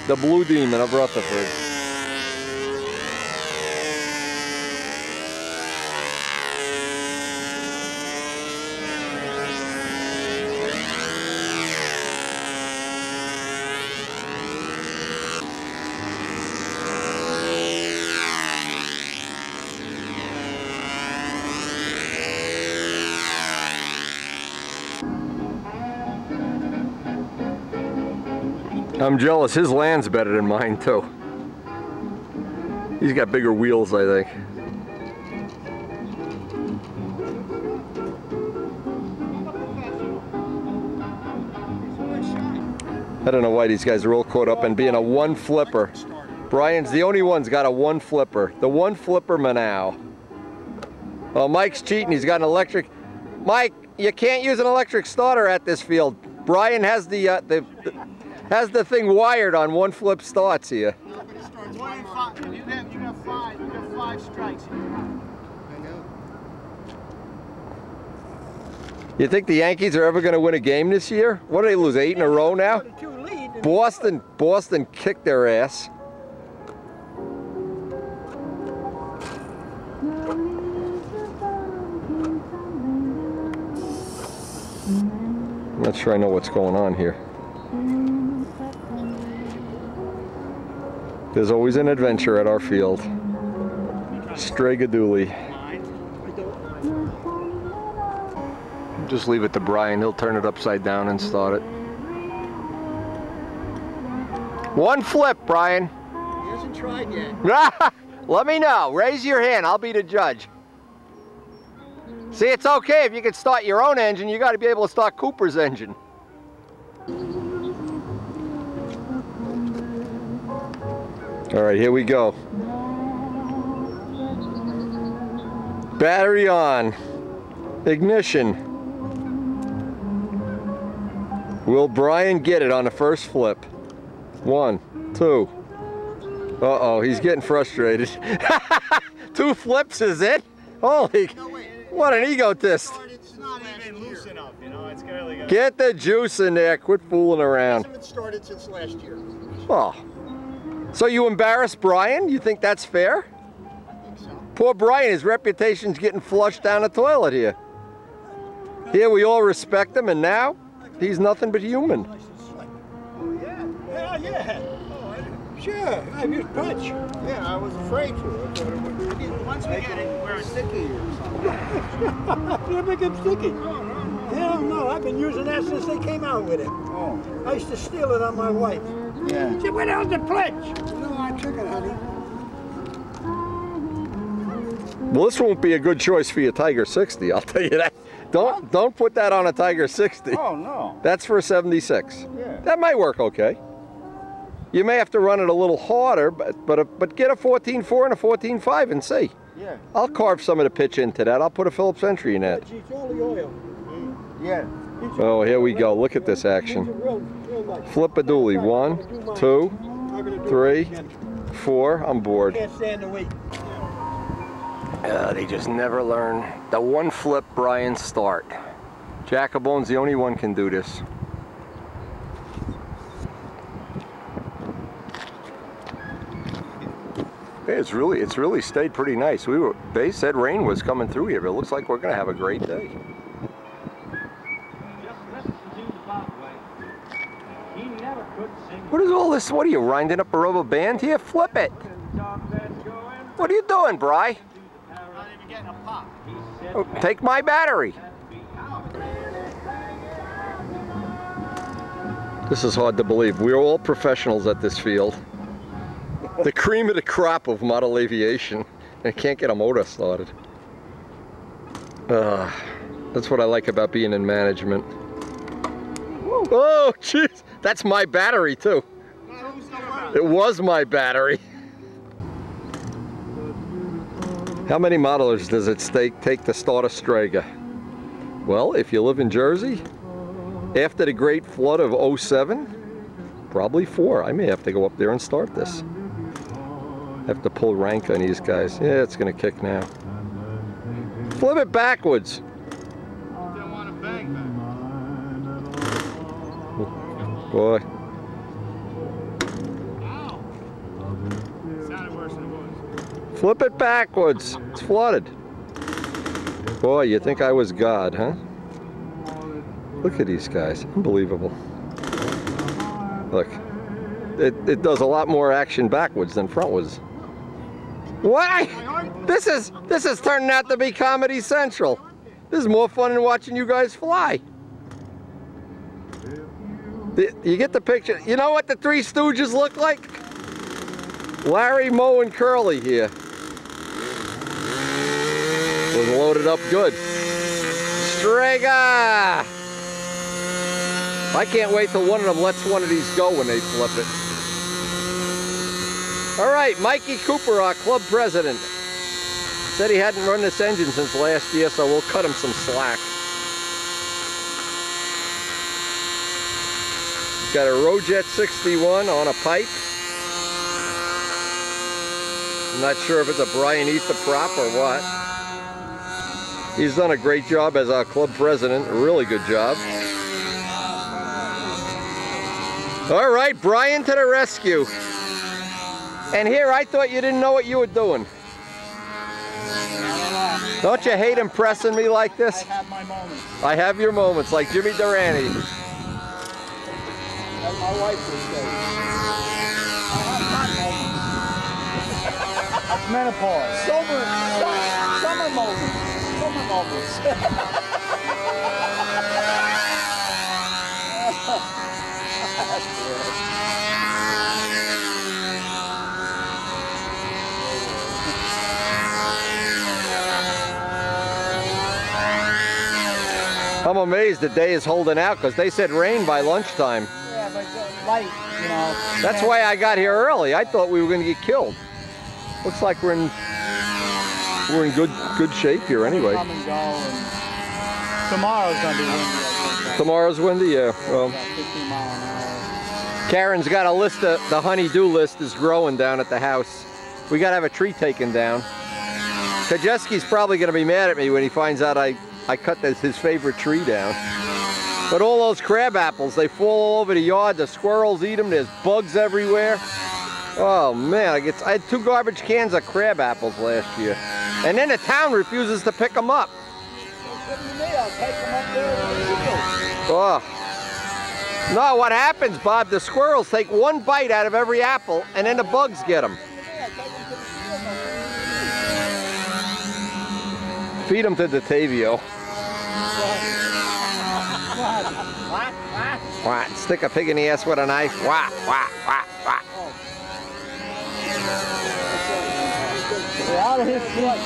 the Blue Demon of Rutherford. I'm jealous, his land's better than mine too. He's got bigger wheels, I think. I don't know why these guys are all caught up in being a one flipper. Brian's the only one's got a one flipper. The one flipper Manow. Well, Mike's cheating, he's got an electric. Mike, you can't use an electric starter at this field. Brian has the thing wired on one flip starts here. No, but it starts 1 in 5. You got 5 strikes. I know. You think the Yankees are ever going to win a game this year? What do they lose, 8 in a row now? Boston kicked their ass. I'm not sure I know what's going on here. There's always an adventure at our field. Straigadooley. Just leave it to Brian. He'll turn it upside down and start it. One flip, Brian. He hasn't tried yet. Let me know. Raise your hand. I'll be the judge. See, it's okay if you can start your own engine. You got to be able to start Cooper's engine. All right, here we go. Battery on. Ignition. Will Brian get it on the first flip? 1, 2. Uh-oh, he's getting frustrated. 2 flips is it? Holy, what an egotist. It's not even loose enough, you know, it's really good. Get the juice in there, quit fooling around. It hasn't been started since last year. Oh, so you embarrassed Brian? You think that's fair? I think so. Poor Brian, his reputation's getting flushed down the toilet here. Here we all respect him, and now he's nothing but human. Oh, yeah. Yeah. Oh, I didn't. Sure, I just punch. Yeah, I was afraid to. I thought it would. Once we get it, we're sticky or something. They make them sticky. No. Hell no, I've been using that since they came out with it. Oh. I used to steal it on my wife. Yeah. She said, where the hell's the pledge? No, I took it, honey. Well, this won't be a good choice for your Tiger 60, I'll tell you that. Don't put that on a Tiger 60. Oh, no. That's for a 76. Yeah. That might work okay. You may have to run it a little harder, but get a 14.4 and a 14.5 and see. Yeah. I'll carve some of the pitch into that. I'll put a Phillips entry in that. It's all the oil. Yeah. Oh, here we go. Look at this action. Flip-a-dooley. 1, 2, 3, 4. I'm bored. Can't stand the weight. They just never learn. The one flip Brian start. Jackabone's the only one can do this. Hey, it's really stayed pretty nice. They said rain was coming through here, but it looks like we're gonna have a great day. What is all this? What are you, winding up a rubber band here? Flip it. What are you doing, Bri? Not even getting a pop. Oh, take my battery. This is hard to believe. We're all professionals at this field. The cream of the crop of model aviation. I can't get a motor started. That's what I like about being in management. Oh, jeez. That's my battery, too. It was my battery. How many modelers does it take to start a Strega? Well, if you live in Jersey, after the great flood of 07, probably 4. I may have to go up there and start this. Have to pull rank on these guys. Yeah, it's gonna kick now. Flip it backwards. Didn't want to bang back. Boy. Ow. Sounded worse than it was. Flip it backwards. It's flooded. Boy, you think I was God, huh? Look at these guys. Unbelievable. Look. It does a lot more action backwards than frontwards. What? This is turning out to be Comedy Central. This is more fun than watching you guys fly. You get the picture. You know what the Three Stooges look like? Larry, Moe, and Curly here. Was loaded up good. Strega! I can't wait till one of them lets one of these go when they flip it. All right, Mikey Cooper, our club president, said he hadn't run this engine since last year, so we'll cut him some slack. He's got a Rojet 61 on a pipe. I'm not sure if it's a Brian Ether prop or what. He's done a great job as our club president, a really good job. All right, Brian to the rescue. And here, I thought you didn't know what you were doing. Don't you hate impressing me like this? I have my moments. I have your moments, like Jimmy Durante. As my wife would say. I have my moments. menopause. Summer moments. Summer moments. I'm amazed the day is holding out because they said rain by lunchtime. Yeah, but light, you know. That's why I got here early. I thought we were going to get killed. Looks like we're in good shape here anyway. Come and go, and tomorrow's gonna be windy. I think. Tomorrow's windy, yeah. Well, About 15 mile an hour. Karen's got a list of the honey-do list is growing down at the house. We got to have a tree taken down. Kajeski's probably going to be mad at me when he finds out I cut his favorite tree down. But all those crab apples, they fall all over the yard. The squirrels eat them. There's bugs everywhere. Oh man, I had 2 garbage cans of crab apples last year. And then the town refuses to pick them up. Oh. No, what happens, Bob, the squirrels take 1 bite out of every apple and then the bugs get them. Feed them to Datavio. What? Stick a pig in the ass with a knife? What? Out of his blood.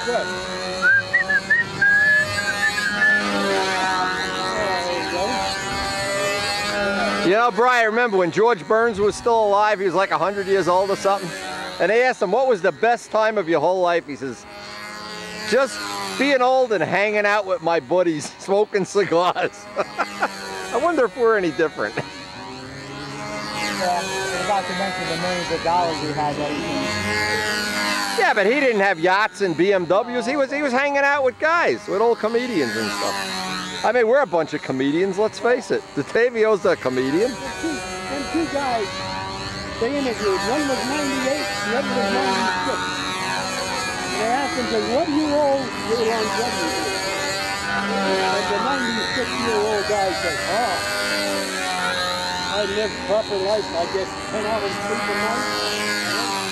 Good. You know, Brian, remember when George Burns was still alive, he was like 100 years old or something? And they asked him, what was the best time of your whole life? He says, just being old and hanging out with my buddies, smoking cigars. I wonder if we're any different. About to mention the millions of dollars he had that he Yeah, but he didn't have yachts and BMWs. He was hanging out with guys, with old comedians and stuff. I mean, we're a bunch of comedians, let's face it. Datavio's a comedian. Them 2 guys they interviewed, one was 98, the other was 96. They asked him, what do you owe your longevity? And the 96-year-old guy said, I live proper life. I get 10 hours sleep a night.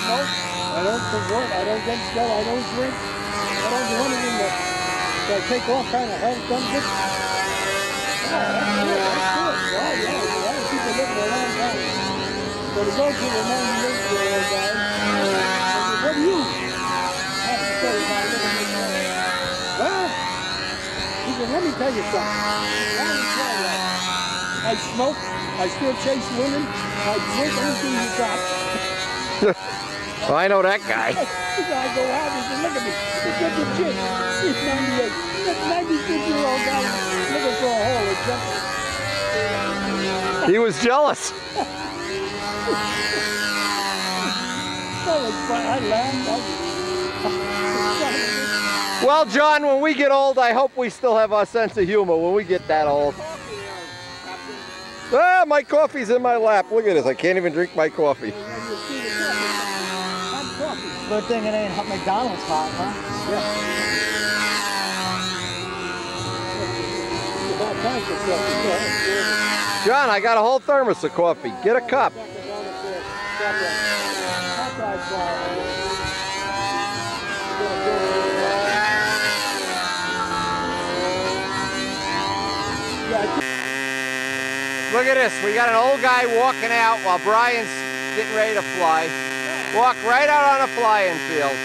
I don't smoke. I don't convert. I don't get still. I don't drink. I don't do anything that I take all kind of health benefits. Oh, that's good. Well, yeah, a lot of people living a long time. So to go to the 98-year-old guy, I said, what do you have to say about living this way? Well, he said, let me tell you something. I smoke. I still chase women. I drink anything you got. Well, I know that guy. The guy go out and said, look at me. Look at the chick. She's 98. That 96-year-old guy looking for a hole or something. He was jealous. That was fun. I laughed. Well, John, when we get old, I hope we still have our sense of humor when we get that old. Ah, my coffee's in my lap. Look at this. I can't even drink my coffee. Good thing it ain't McDonald's hot, huh? Yeah. John, I got a whole thermos of coffee. Get a cup. Look at this. We got an old guy walking out while Brian's getting ready to fly. Walk right out on a flying field.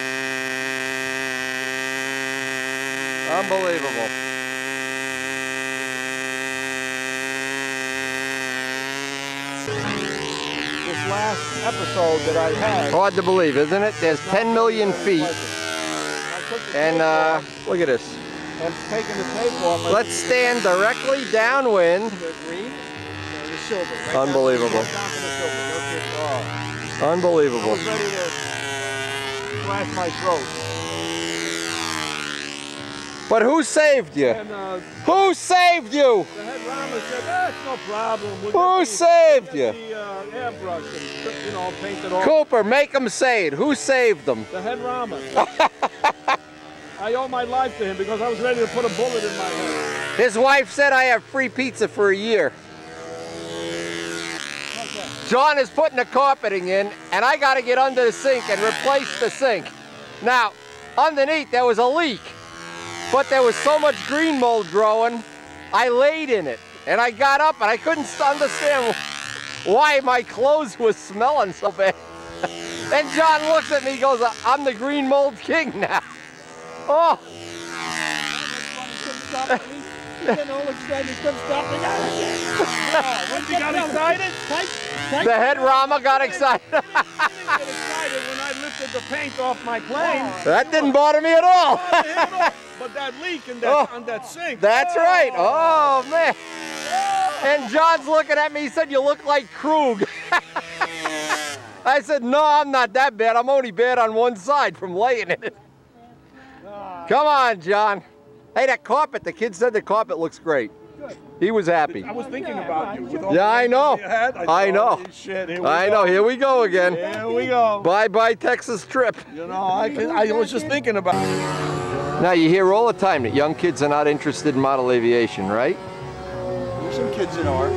Unbelievable. This last episode that I had. Hard to believe, isn't it? There's 10 million feet. And look at this. I'm taking the tape off. Let's stand directly downwind. The green, the silver. Right Unbelievable. down to the silver. Unbelievable. I was ready to slash my throat. But who saved you? And Who saved you? the head Rama said, that's no problem. Who saved you? The airbrush and, paint it all. Cooper, make him say it. Who saved them? The head Rama. I owe my life to him because I was ready to put a bullet in my head. His wife said I have free pizza for a year. John is putting the carpeting in, and I got to get under the sink and replace the sink. Now, underneath there was a leak, but there was so much green mold growing, I laid in it. And I got up and I couldn't understand why my clothes was smelling so bad. And John looks at me and goes, I'm the green mold king now. Oh. Once you got excited? The head Rama got excited. I didn't get excited when I lifted the paint off my plane. That didn't bother me at all. But that leak in that, on that sink. That's right. Oh, man. And John's looking at me. He said, you look like Krug. I said, no, I'm not that bad. I'm only bad on one side from laying in it. Come on, John. Hey, that carpet, the kid said the carpet looks great. He was happy. I was thinking about you. With all Yeah, I know. I know. Shit, I know. Here we go again. Here we go. Bye-bye Texas trip. You know, I was just thinking about it. Now, you hear all the time that young kids are not interested in model aviation, right? There's some kids in art.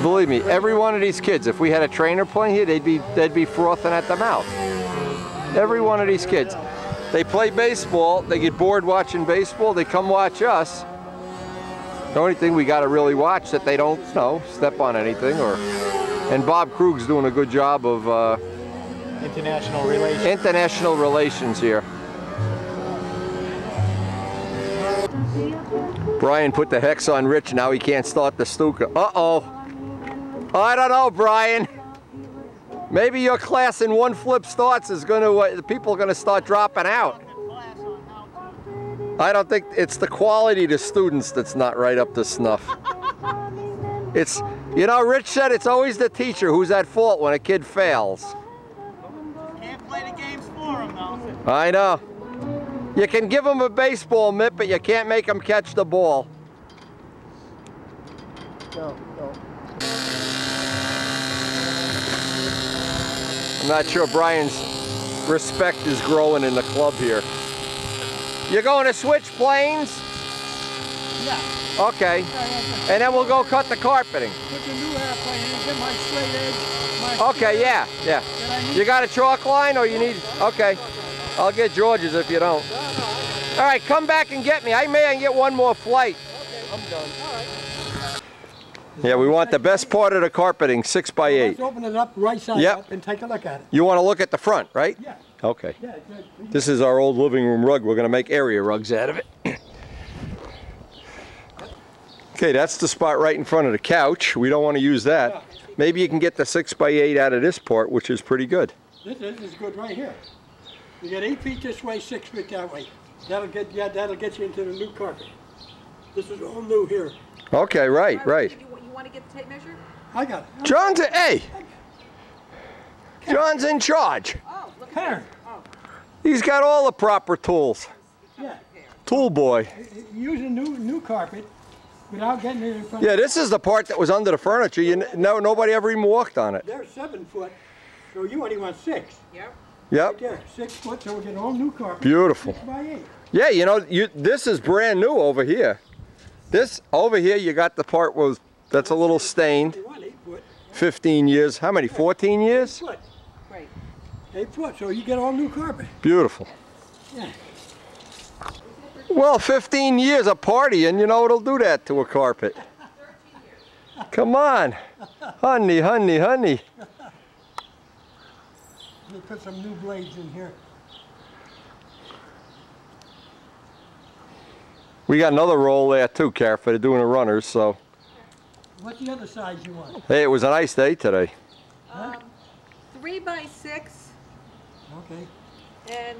Believe me, every one of these kids, if we had a trainer plane here, they'd be frothing at the mouth. Every one of these kids. They play baseball, they get bored watching baseball, they come watch us. The only thing we got to really watch that they don't, step on anything. And Bob Krug's doing a good job of International relations. international relations here. Brian put the hex on Rich, now he can't start the Stuka. Uh-oh. I don't know, Brian. Maybe your class in one flip starts is going to, the people are going to start dropping out. I don't think it's the quality of the students that's not right up to snuff. It's, you know, Rich said it's always the teacher who's at fault when a kid fails. Can't play the games for them, though. I know. You can give them a baseball mitt, but you can't make them catch the ball. I'm not sure Brian's respect is growing in the club here. You're going to switch planes? Yeah. Okay. And then we'll go cut the carpeting. Put the new airplane in, get my straight edge. Okay, yeah. You got a chalk line or you need, okay. I'll get George's if you don't. All right, come back and get me. I may get one more flight. I'm done. All right. Yeah, we want the best part of the carpeting, 6 by 8. Let's open it up right side Yep. up and take a look at it. You want to look at the front, right? Yeah. Okay. Yeah, good. This is our old living room rug. We're going to make area rugs out of it. Okay, that's the spot right in front of the couch. We don't want to use that. Maybe you can get the 6 by 8 out of this part, which is pretty good. This is good right here. You get 8 feet this way, 6 feet that way. That'll get you into the new carpet. This is all new here. Okay, right. You want to get the tape measure? I got it. John's, hey! John's in charge. Oh, look Karen. He's got all the proper tools. Yeah. Tool boy. Using new carpet without getting it in front. Yeah, this is the part that was under the furniture. Nobody ever even walked on it. They're 7 foot, so you only want 6. Yep. Yep. Right there, 6 foot, so we get all new carpet. Beautiful. 6 by 8. Yeah, you know, this is brand new over here. This over here, you got the part that's a little stained. They want 8 foot. 15 years. How many? 14 years? 8 foot. Right. 8 foot, so you get all new carpet. Beautiful. Yeah. Well, 15 years of partying, you know it'll do that to a carpet. Come on. Honey. We put some new blades in here. We got another roll there too, Car, for doing the runners, so. What's the other size you want? Hey, it was a nice day today. 3 by 6 Okay. and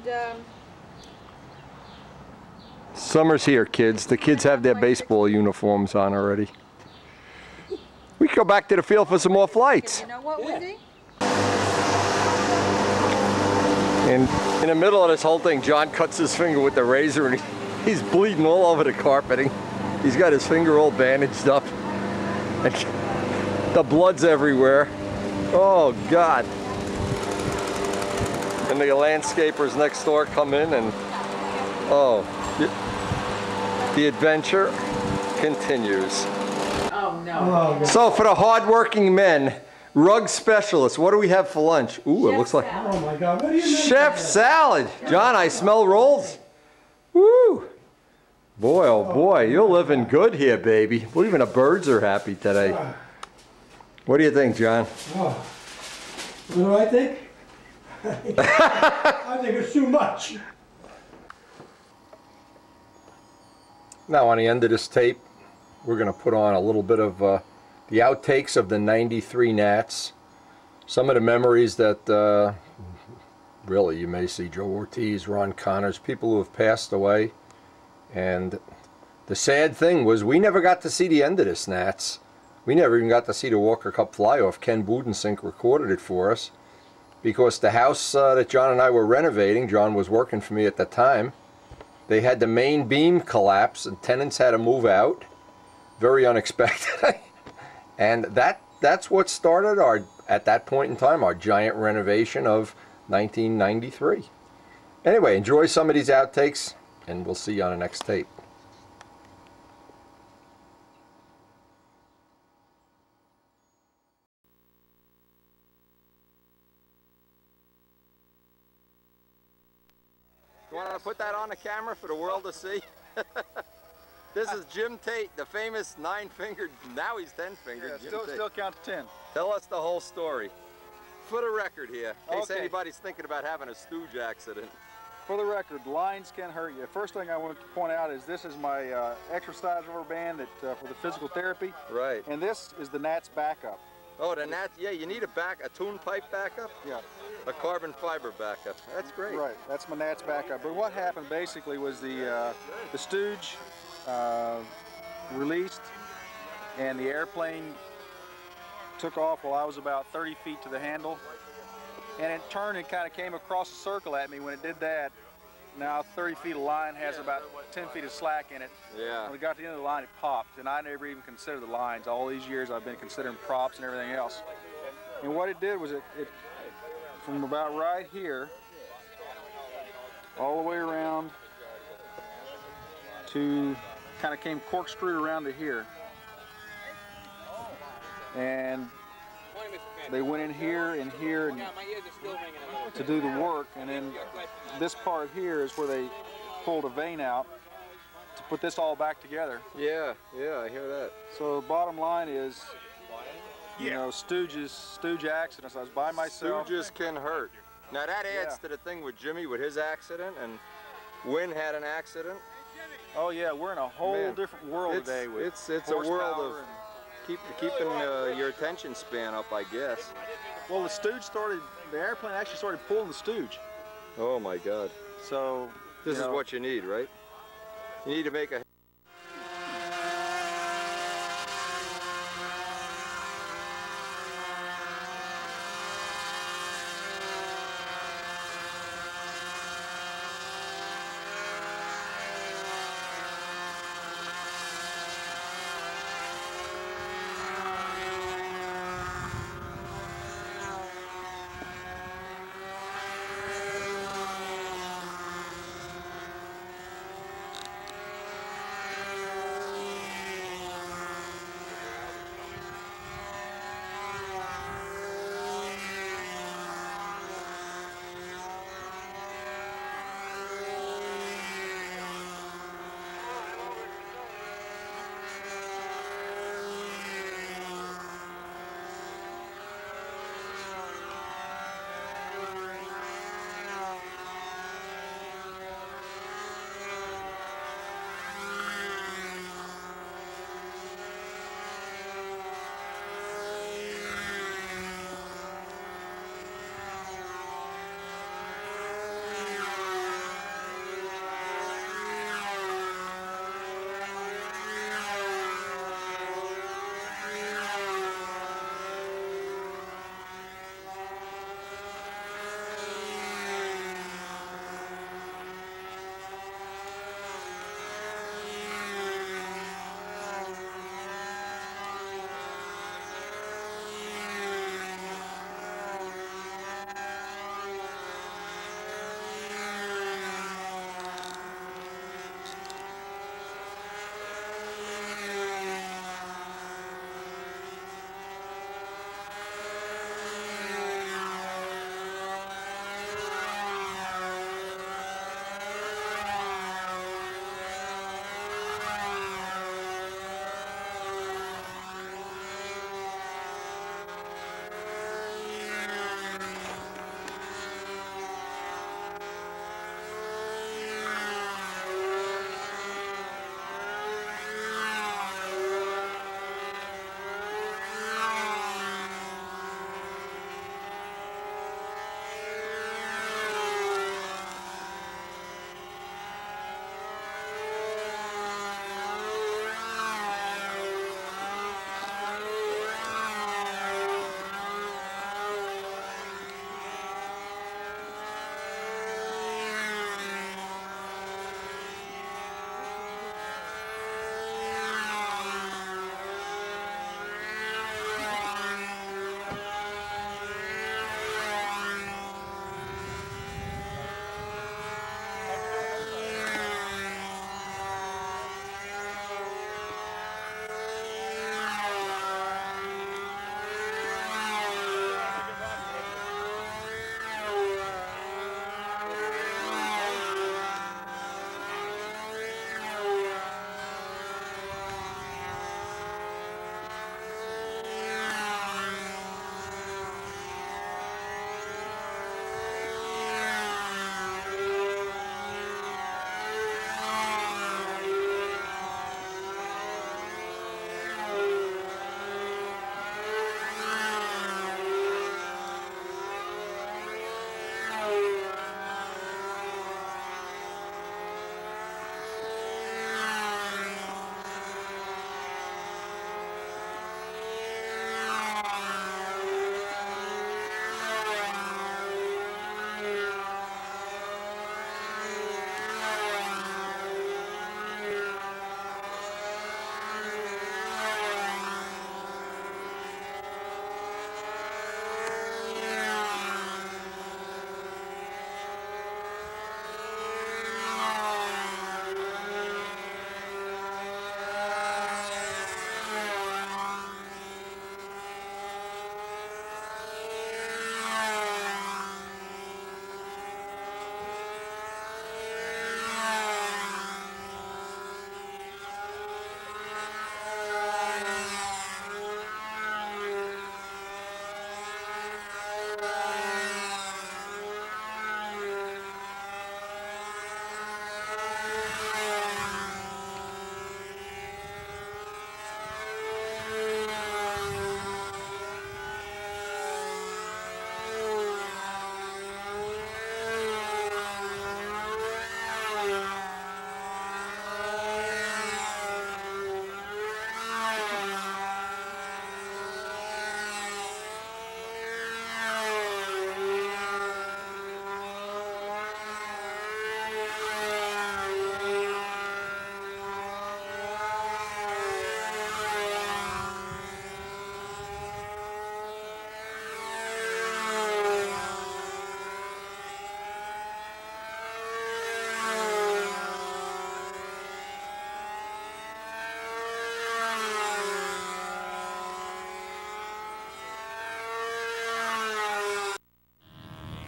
Summer's here, kids. The kids have their baseball uniforms on already. We can go back to the field for some more flights. you know what, Wendy? And in the middle of this whole thing, John cuts his finger with the razor and he's bleeding all over the carpeting. He's got his finger all bandaged up. And the blood's everywhere. Oh, God. And the landscapers next door come in and, oh, the adventure continues. Oh, no. So for the hardworking men, rug specialists, what do we have for lunch? Ooh, it looks like Oh my God, what do you mean? chef salad. John, I smell rolls. Woo! Boy, oh boy, you're living good here, baby. Well, even the birds are happy today. What do you think, John? Oh. What do I think? I think it's too much. Now on the end of this tape, we're going to put on a little bit of the outtakes of the 93 Nats. Some of the memories that really you may see Joe Ortiz, Ron Connors, people who have passed away. And the sad thing was we never got to see the end of this Nats. We never even got to see the Walker Cup fly-off. Ken Budensink recorded it for us because the house that John and I were renovating, John was working for me at the time, they had the main beam collapse and tenants had to move out. Very unexpected. And that's what started our, at that point in time, our giant renovation of 1993. Anyway, enjoy some of these outtakes and we'll see you on the next tape. You want to put that on the camera for the world to see? This is Jim Tate, the famous 9-fingered, now he's 10-fingered. Yeah, still count to 10. Tell us the whole story. For the record here, in case Okay. anybody's thinking about having a stooge accident. For the record, lines can hurt you. First thing I want to point out is this is my exercise rubber band that for the physical therapy. Right. And this is the Nats backup. Oh, the Nat, yeah, you need a tune pipe backup? Yeah. A carbon fiber backup. That's great. Right, that's my Nats backup. But what happened basically was the stooge released and the airplane took off while I was about 30 feet to the handle. And it turned and kind of came across a circle at me when it did that. Now 30 feet of line has about 10 feet of slack in it. Yeah. When we got to the end of the line, it popped, and I never even considered the lines. All these years I've been considering props and everything else. And what it did was it from about right here, all the way around to kind of came corkscrewed around to here. And they went in here and here and to do the work, and then this part here is where they pulled a vein out to put this all back together. Yeah, I hear that. So bottom line is, you know, stooge accidents. I was by myself. Stooges can hurt. Now that adds to the thing with Jimmy with his accident, and Wynn had an accident. Oh yeah, we're in a whole different world today with it's a world of and, keeping your attention span up, I guess. well, the airplane actually started pulling the stooge. Oh my God. So This is what you need, right? You need to make a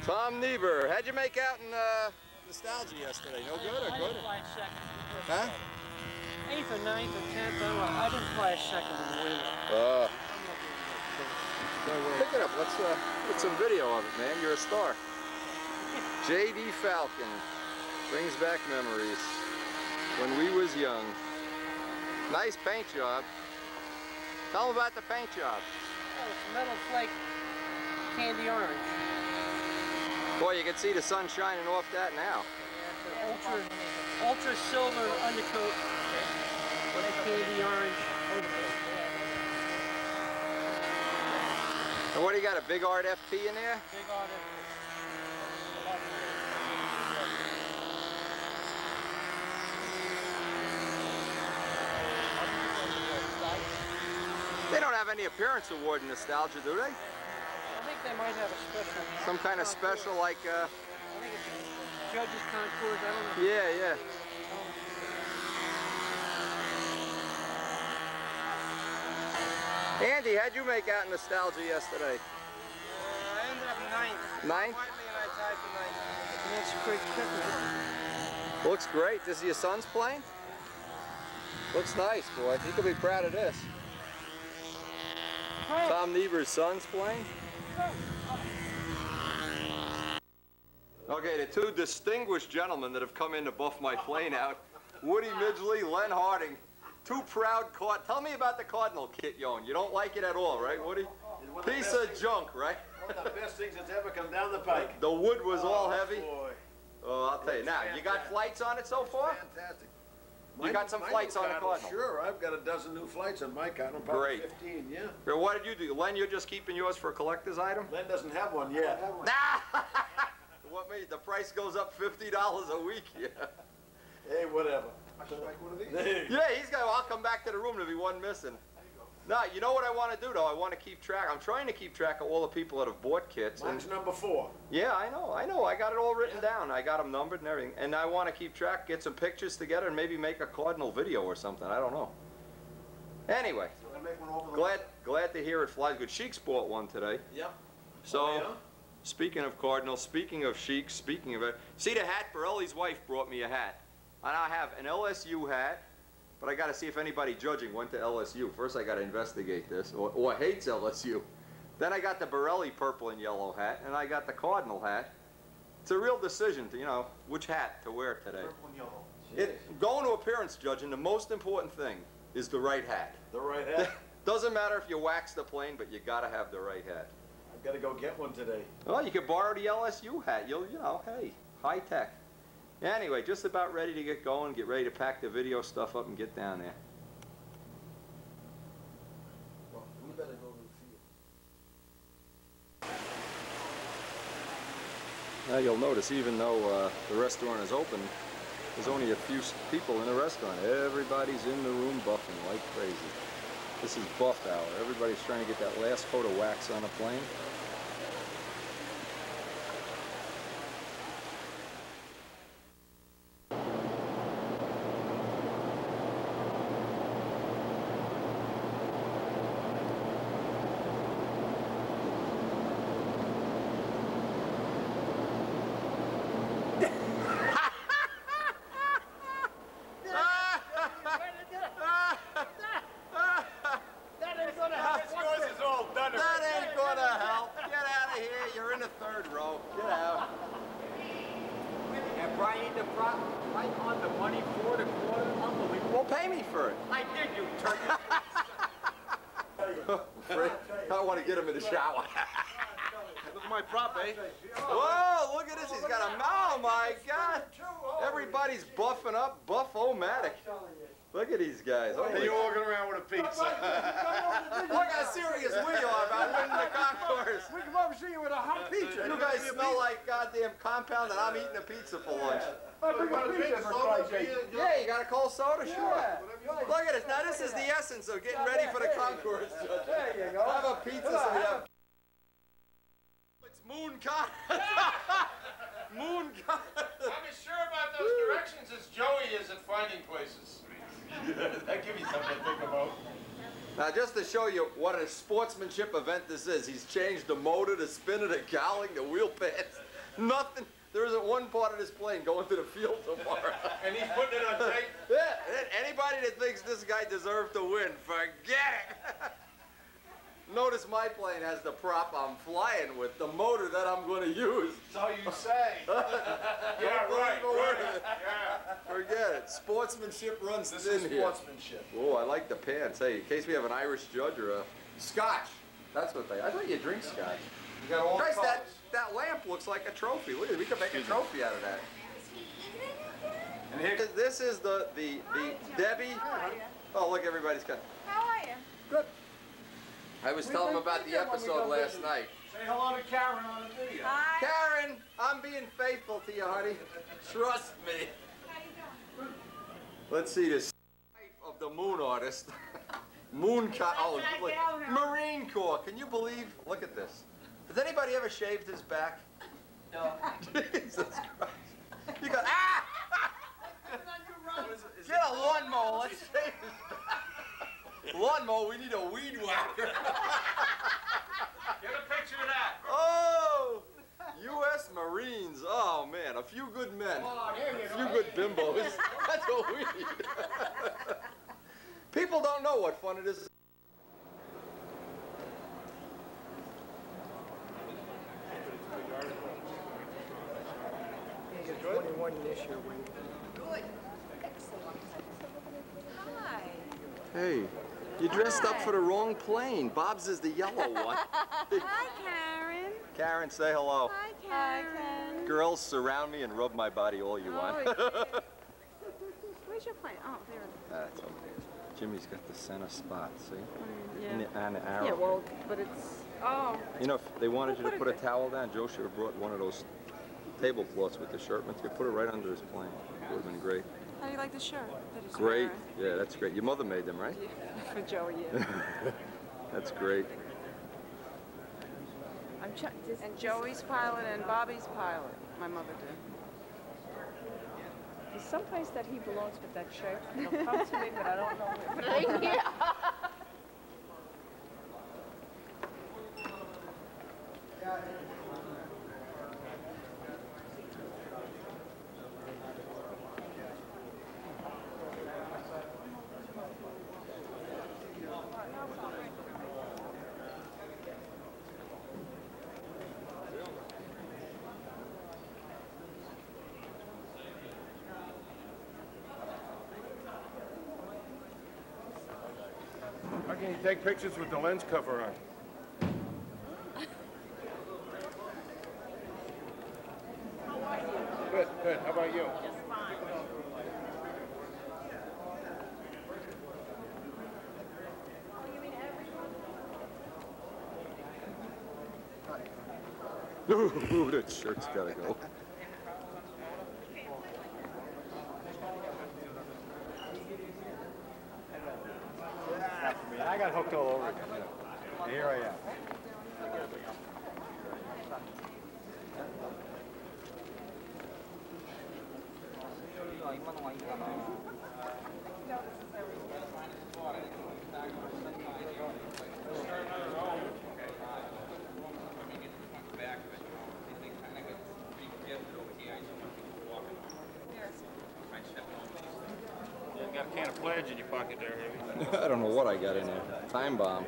Tom Niebuhr, how'd you make out in Nostalgia yesterday? No good or good? Huh? 8th or 9th or 10th, I didn't fly a second in the winter. Pick it up, let's get some video of it, man. You're a star. J.D. Falcon brings back memories when we was young. Nice paint job. Tell them about the paint job. Oh, it's metal flake candy orange. Boy, you can see the sun shining off that now. Yeah, it's an ultra silver undercoat with a candy orange overcoat. And what do you got, a big art FP in there? Big on it. They don't have any appearance award in Nostalgia, do they? I think they might have a special. Some kind of special like, I think it's judges concours, I don't know. yeah. Andy, how'd you make out in Nostalgia yesterday? I ended up ninth. Ninth? Quietly, and I tied for ninth. That's a great kicker. Looks great. This is your son's plane? Looks nice, boy. You could be proud of this. Tom Niebuhr's son's plane. Okay, the two distinguished gentlemen that have come in to buff my plane out, Woody Midgley, Len Harding. Two proud Tell me about the Cardinal kit you own. You don't like it at all, right, Woody? Piece of junk, right? One of the best things that's ever come down the pike. The wood was all heavy. Boy. Oh, I'll tell you. Now, you got flights on it so far? Fantastic. You got some flights on the Cardinal? Sure, I've got a dozen new flights on my Cardinal. Probably Great. 15, yeah. Here, what did you do? Len, you're just keeping yours for a collector's item? Len doesn't have one yet. What means the price goes up $50 a week? Yeah. Hey, whatever. I should make one of these. Yeah, he's got. I'll come back to the room. There'll be one missing. No, you know what I want to do though? I want to keep track. I'm trying to keep track of all the people that have bought kits. Mine's number 4. Yeah, I know. I got it all written down. I got them numbered and everything. And I want to keep track, get some pictures together, and maybe make a Cardinal video or something. I don't know. Anyway, I'm gonna make one over the glad to hear it flies good. Sheik's bought one today. Yep. So, Oh, yeah? speaking of Cardinals, speaking of Sheik, speaking of it, see the hat? Borelli's wife brought me a hat. And I have an LSU hat, but I got to see if anybody judging went to LSU. First I got to investigate this, or hates LSU. Then I got the Borelli purple and yellow hat, and I got the Cardinal hat. It's a real decision to, which hat to wear today. Purple and yellow. Going to appearance judging, the most important thing is the right hat. The right hat? Doesn't matter if you wax the plane, but you got to have the right hat. I've got to go get one today. Well, you could borrow the LSU hat. Hey, high tech. Anyway, just about ready to get going, get ready to pack the video stuff up and get down there. Well, we better go to the field. Now you'll notice, even though the restaurant is open, there's only a few people in the restaurant. Everybody's in the room buffing like crazy. This is buff hour. Everybody's trying to get that last coat of wax on the plane. I want to get him in the shower. Look at my prop, eh? Whoa, look at this. He's got a, oh my God. Everybody's buffing up, buff-o-matic. Look at these guys. Hey, you're walking around with a pizza. Look how serious we are about winning the concourse. We come over and see you with a hot pizza. You guys smell like goddamn compound and I'm eating a pizza for lunch. I bring a pizza for Christ's sake. Yeah, you got a cold soda? Sure. Look at this. Now this is the essence of getting ready for the concourse. There you go. Have a pizza so we have... It's moon con. Moon con. I'm as sure about those directions as Joey is at finding places. That gives me something to think about. Now, just to show you what a sportsmanship event this is, he's changed the motor, the spinner, the cowling, the wheel pads. Nothing. There isn't one part of this plane going to the field tomorrow. And he's putting it on tape? Yeah, anybody that thinks this guy deserved to win, forget it. Notice my plane has the prop I'm flying with, the motor that I'm going to use. So you say. Yeah, right. Yeah. Forget it. Sportsmanship runs This thin is here. sportsmanship. Oh, I like the pants. Hey, in case we have an Irish judge or a Scotch. That's what they. I thought you drink Scotch. You got all Guys, colors. that lamp looks like a trophy. Look at it. We could make a trophy out of that. And here, This is the Debbie. Oh, look, everybody's got. How are you? Good. I was telling them about the episode last night. say hello to Karen on the video. Hi. Karen, I'm being faithful to you, honey. Trust me. How you doing? Let's see this of the moon artist. Moon oh, look, Marine Corps. Can you believe? Look at this. Has anybody ever shaved his back? No. Jesus Christ. You got Get a lawnmower. Let's shave his back. Lawnmower. We need a weed whacker. Get a picture of that. Oh, U.S. Marines. Oh man, a few good men, a few good bimbos. That's what we need. People don't know what fun it is. Good. Excellent. Hi. Hey, you dressed up for the wrong plane. Bob's is the yellow one. Hi, Karen. Karen, say hello. Hi, Karen. Girls, surround me and rub my body all you want. Where's your plane? Oh, there it is. That's okay. Jimmy's got the center spot, see? Yeah. And the arrow. Yeah, well, but it's, oh. You know, if they wanted you to put a towel down, Joe should have brought one of those tablecloths with the shirt. You could put it right under his plane. It would have been great. How do you like the shirt? That he's Great. wearing? Yeah, that's great. Your mother made them, right? For Joey, yeah. That's great. And Joey's pilot and Bobby's pilot. My mother did. There's someplace that he belongs with that shirt. It'll come to me, but I don't know where. How can you take pictures with the lens cover on? Good, good. How about you? Just fine. Ooh, that shirt's gotta go. I got hooked all over again. Here I am. You got a can of pledge in your pocket there, Heavy. I don't know what I got in there. Time bomb.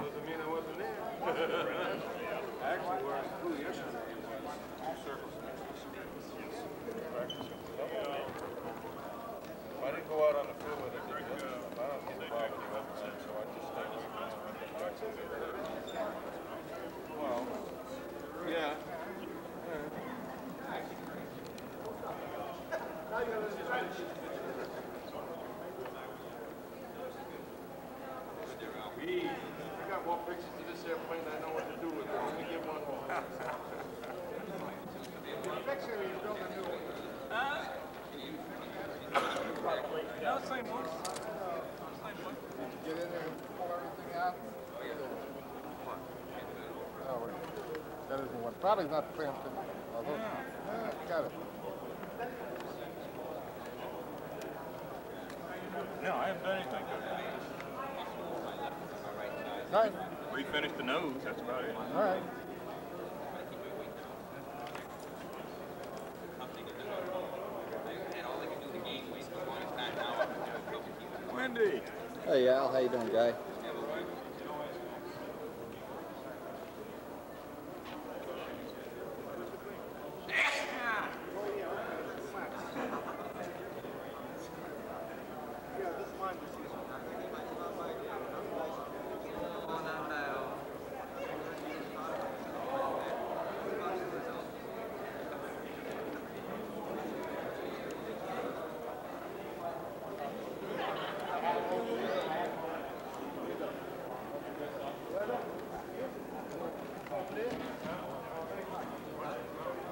Doesn't mean I wasn't there. Actually, where I flew yesterday was circles. I didn't go out on the field with it. I don't get involved with the website, so I just stay away from it. Well, yeah. I got more pictures of this airplane than I know what to do with it. Let me get one more. Fix it or you build a new one? No, same one. Get in there and pull everything out? Oh, wait. That isn't one. Probably not the same thing. Got it. No, I haven't done anything. All right. Refinished the nose, that's about it. All right. Wendy. Hey Al, how you doing, guy?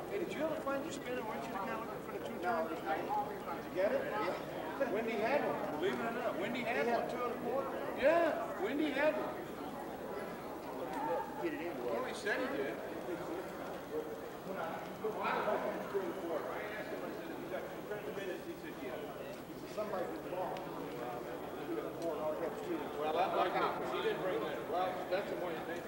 Hey, did you ever find your spinner? Weren't you the guy looking for the 2 times? Did you get it? Yeah. Wendy had one. Believe it or not, Wendy had one. 2 1/4? Yeah, Wendy had one. Get it in. Well, he said he did. Somebody did the ball. Well, that like she didn't bring that. Well, that's the one you think.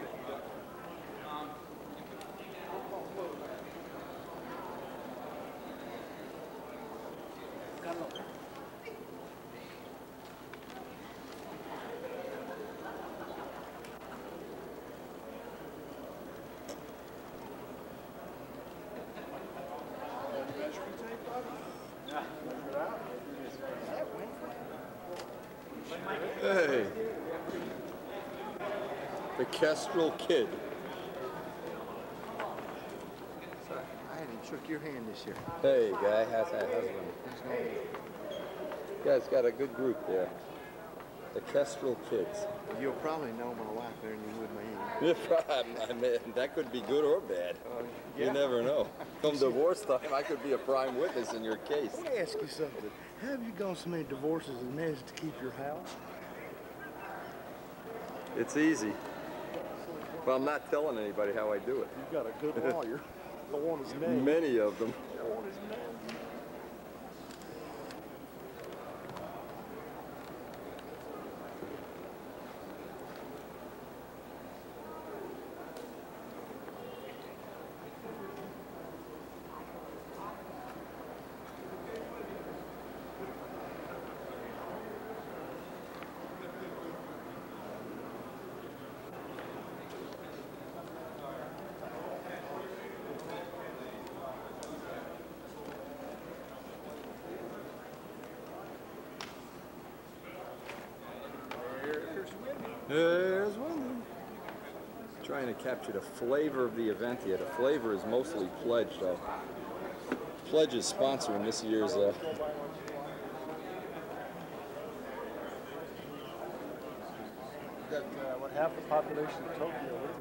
Hey, the Kestrel Kid. Sorry, I hadn't shook your hand this year. Hey, guy, how's that husband? You guys got a good group there. The Kestrel Kids. You'll probably know my wife better than you would me. Man, that could be good or bad. Yeah. You never know. Come divorce time, I could be a prime witness in your case. Let me ask you something. Have you gone so many divorces and managed to keep your house? It's easy. But I'm not telling anybody how I do it. You've got a good lawyer. I want his name. Many of them. I want his name. There's one. Trying to capture the flavor of the event here. The flavor is mostly Pledge, though. Pledge is sponsoring this year's. Got what, half the population of Tokyo with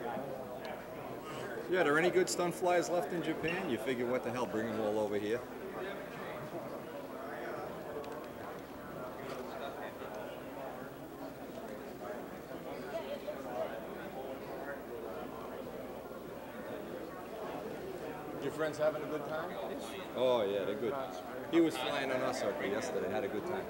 you. Yeah, are there any good stunt flyers left in Japan? You figure, what the hell, bring them all over here. Your friends having a good time? Oh yeah, they're good. He was flying on our circle yesterday, had a good time.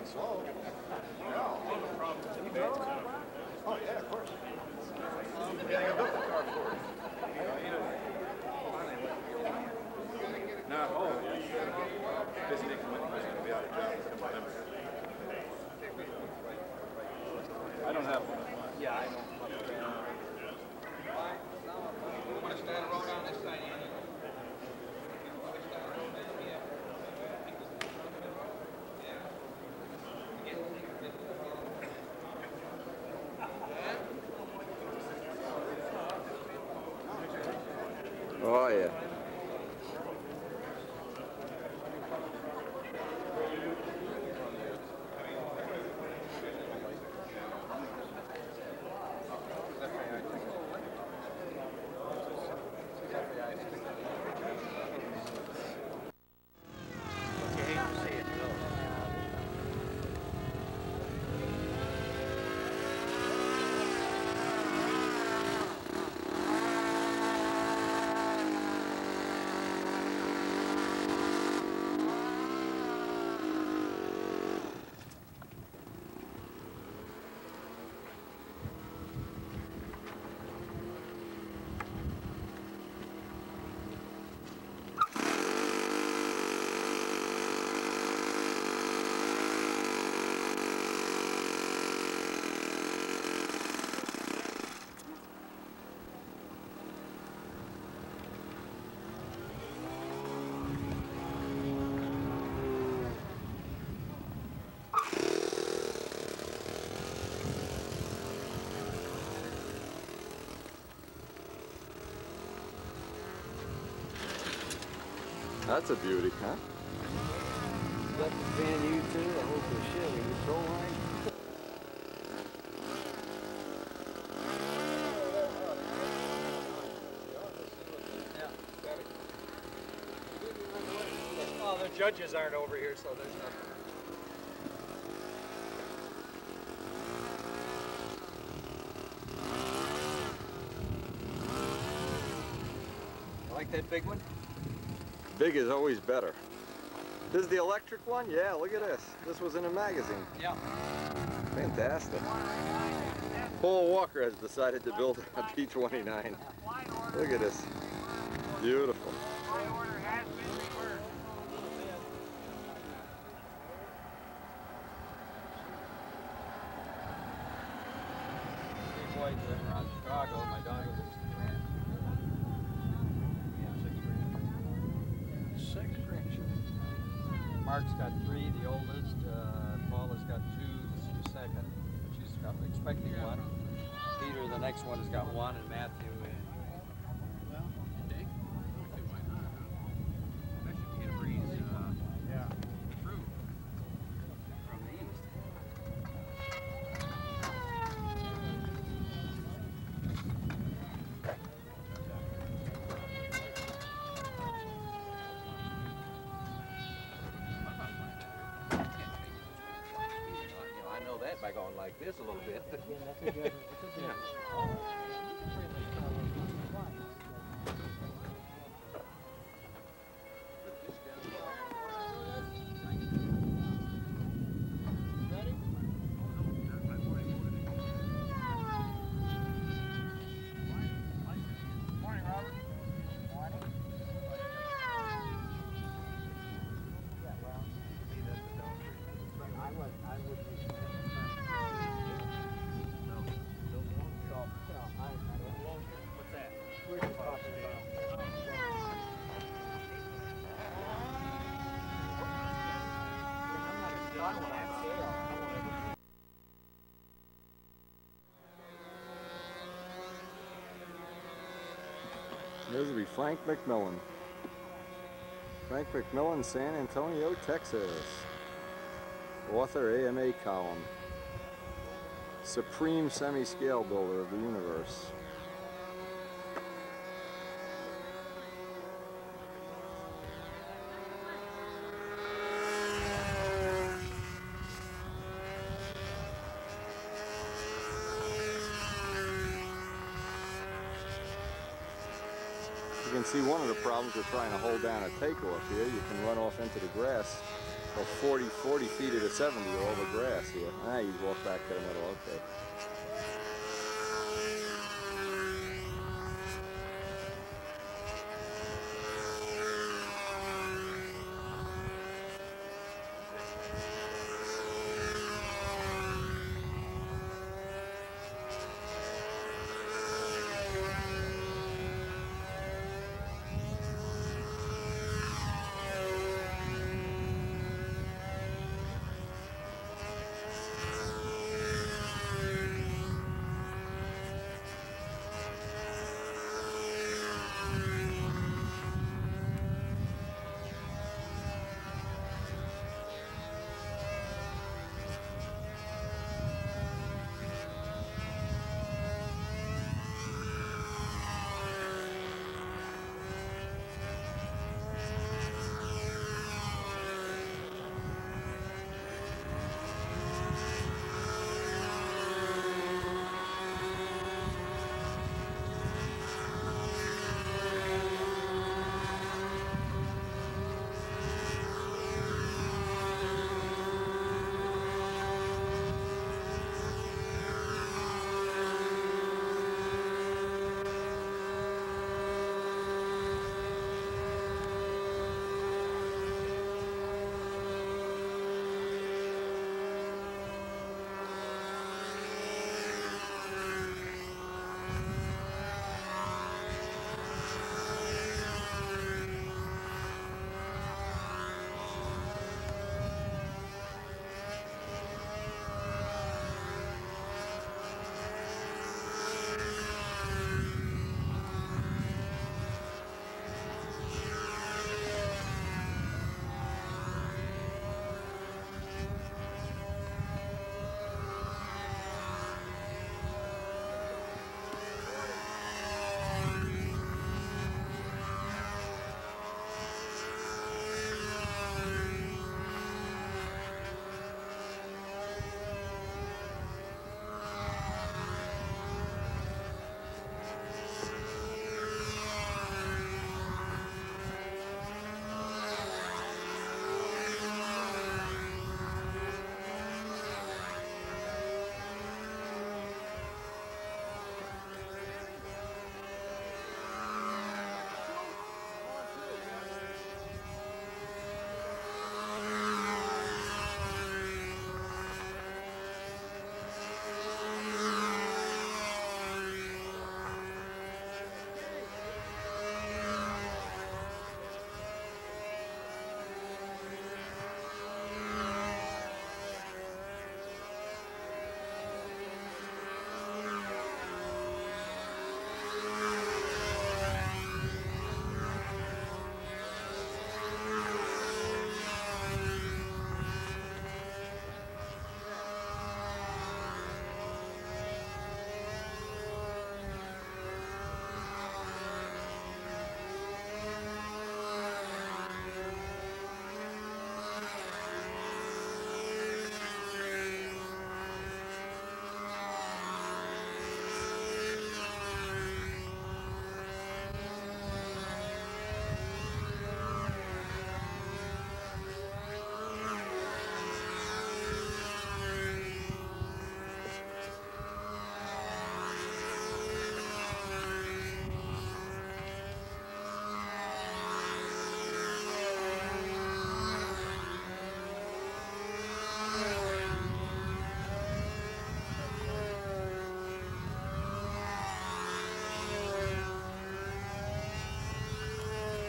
going slow. No. Oh, yeah, of course. Yeah, I built the car for it. No, oh, yeah. This Nick was going to be out of job in September. I don't have one. Yeah, I know. Want to stand around on this side, Andy? Oh yeah. That's a beauty, huh? Got the fan U too. I hope the Chevy control line. Oh, the judges aren't over here, so there's nothing. You like that big one? Big is always better. This is the electric one? Yeah, look at this. This was in a magazine. Yeah. Fantastic. Paul Walker has decided to build a P29. Look at this. Beautiful. My order has been reversed. Three boys live around Chicago. My daughter lives in France. We have 6 grandchildren. 6 grandchildren. Mark's got 3, the oldest. Paula's got 2, this is the second. She's got, expecting 1. Peter, the next one, has got 1, and Matthew. By going like this a little bit. Yeah. This will be Frank McMillan. Frank McMillan, San Antonio, Texas. Author, AMA column. Supreme semi-scale builder of the universe. You can see one of the problems with trying to hold down a takeoff here. You can run off into the grass Well, 40 feet at a 70 are all the grass here. Ah, you walk back to the middle, okay.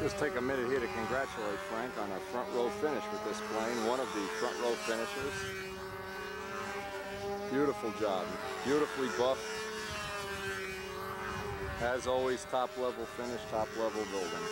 Just take a minute here to congratulate Frank on a front row finish with this plane, one of the front row finishers. Beautiful job, beautifully buffed. As always, top level finish, top level building.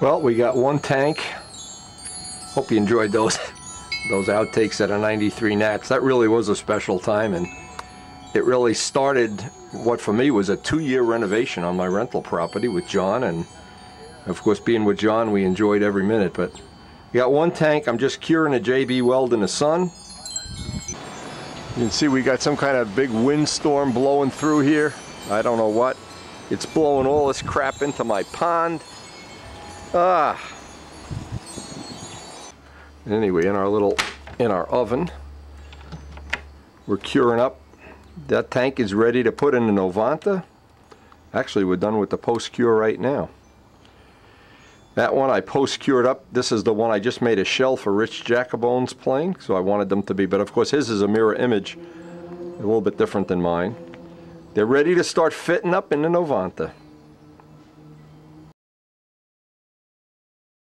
Well, we got one tank. Hope you enjoyed those outtakes at a 93 Nats. That really was a special time, and it really started what for me was a 2-year renovation on my rental property with John, and of course being with John we enjoyed every minute. But we got one tank. I'm just curing a JB weld in the sun. You can see we got some kind of big windstorm blowing through here. I don't know what. It's blowing all this crap into my pond. Anyway, in our oven, we're curing up. That tank is ready to put in the Novanta. Actually, we're done with the post-cure right now. That one I post-cured up. This is the one I just made a shell for Rich Jacobone's plane, so I wanted them to be, but of course his is a mirror image, a little bit different than mine. They're ready to start fitting up in the Novanta.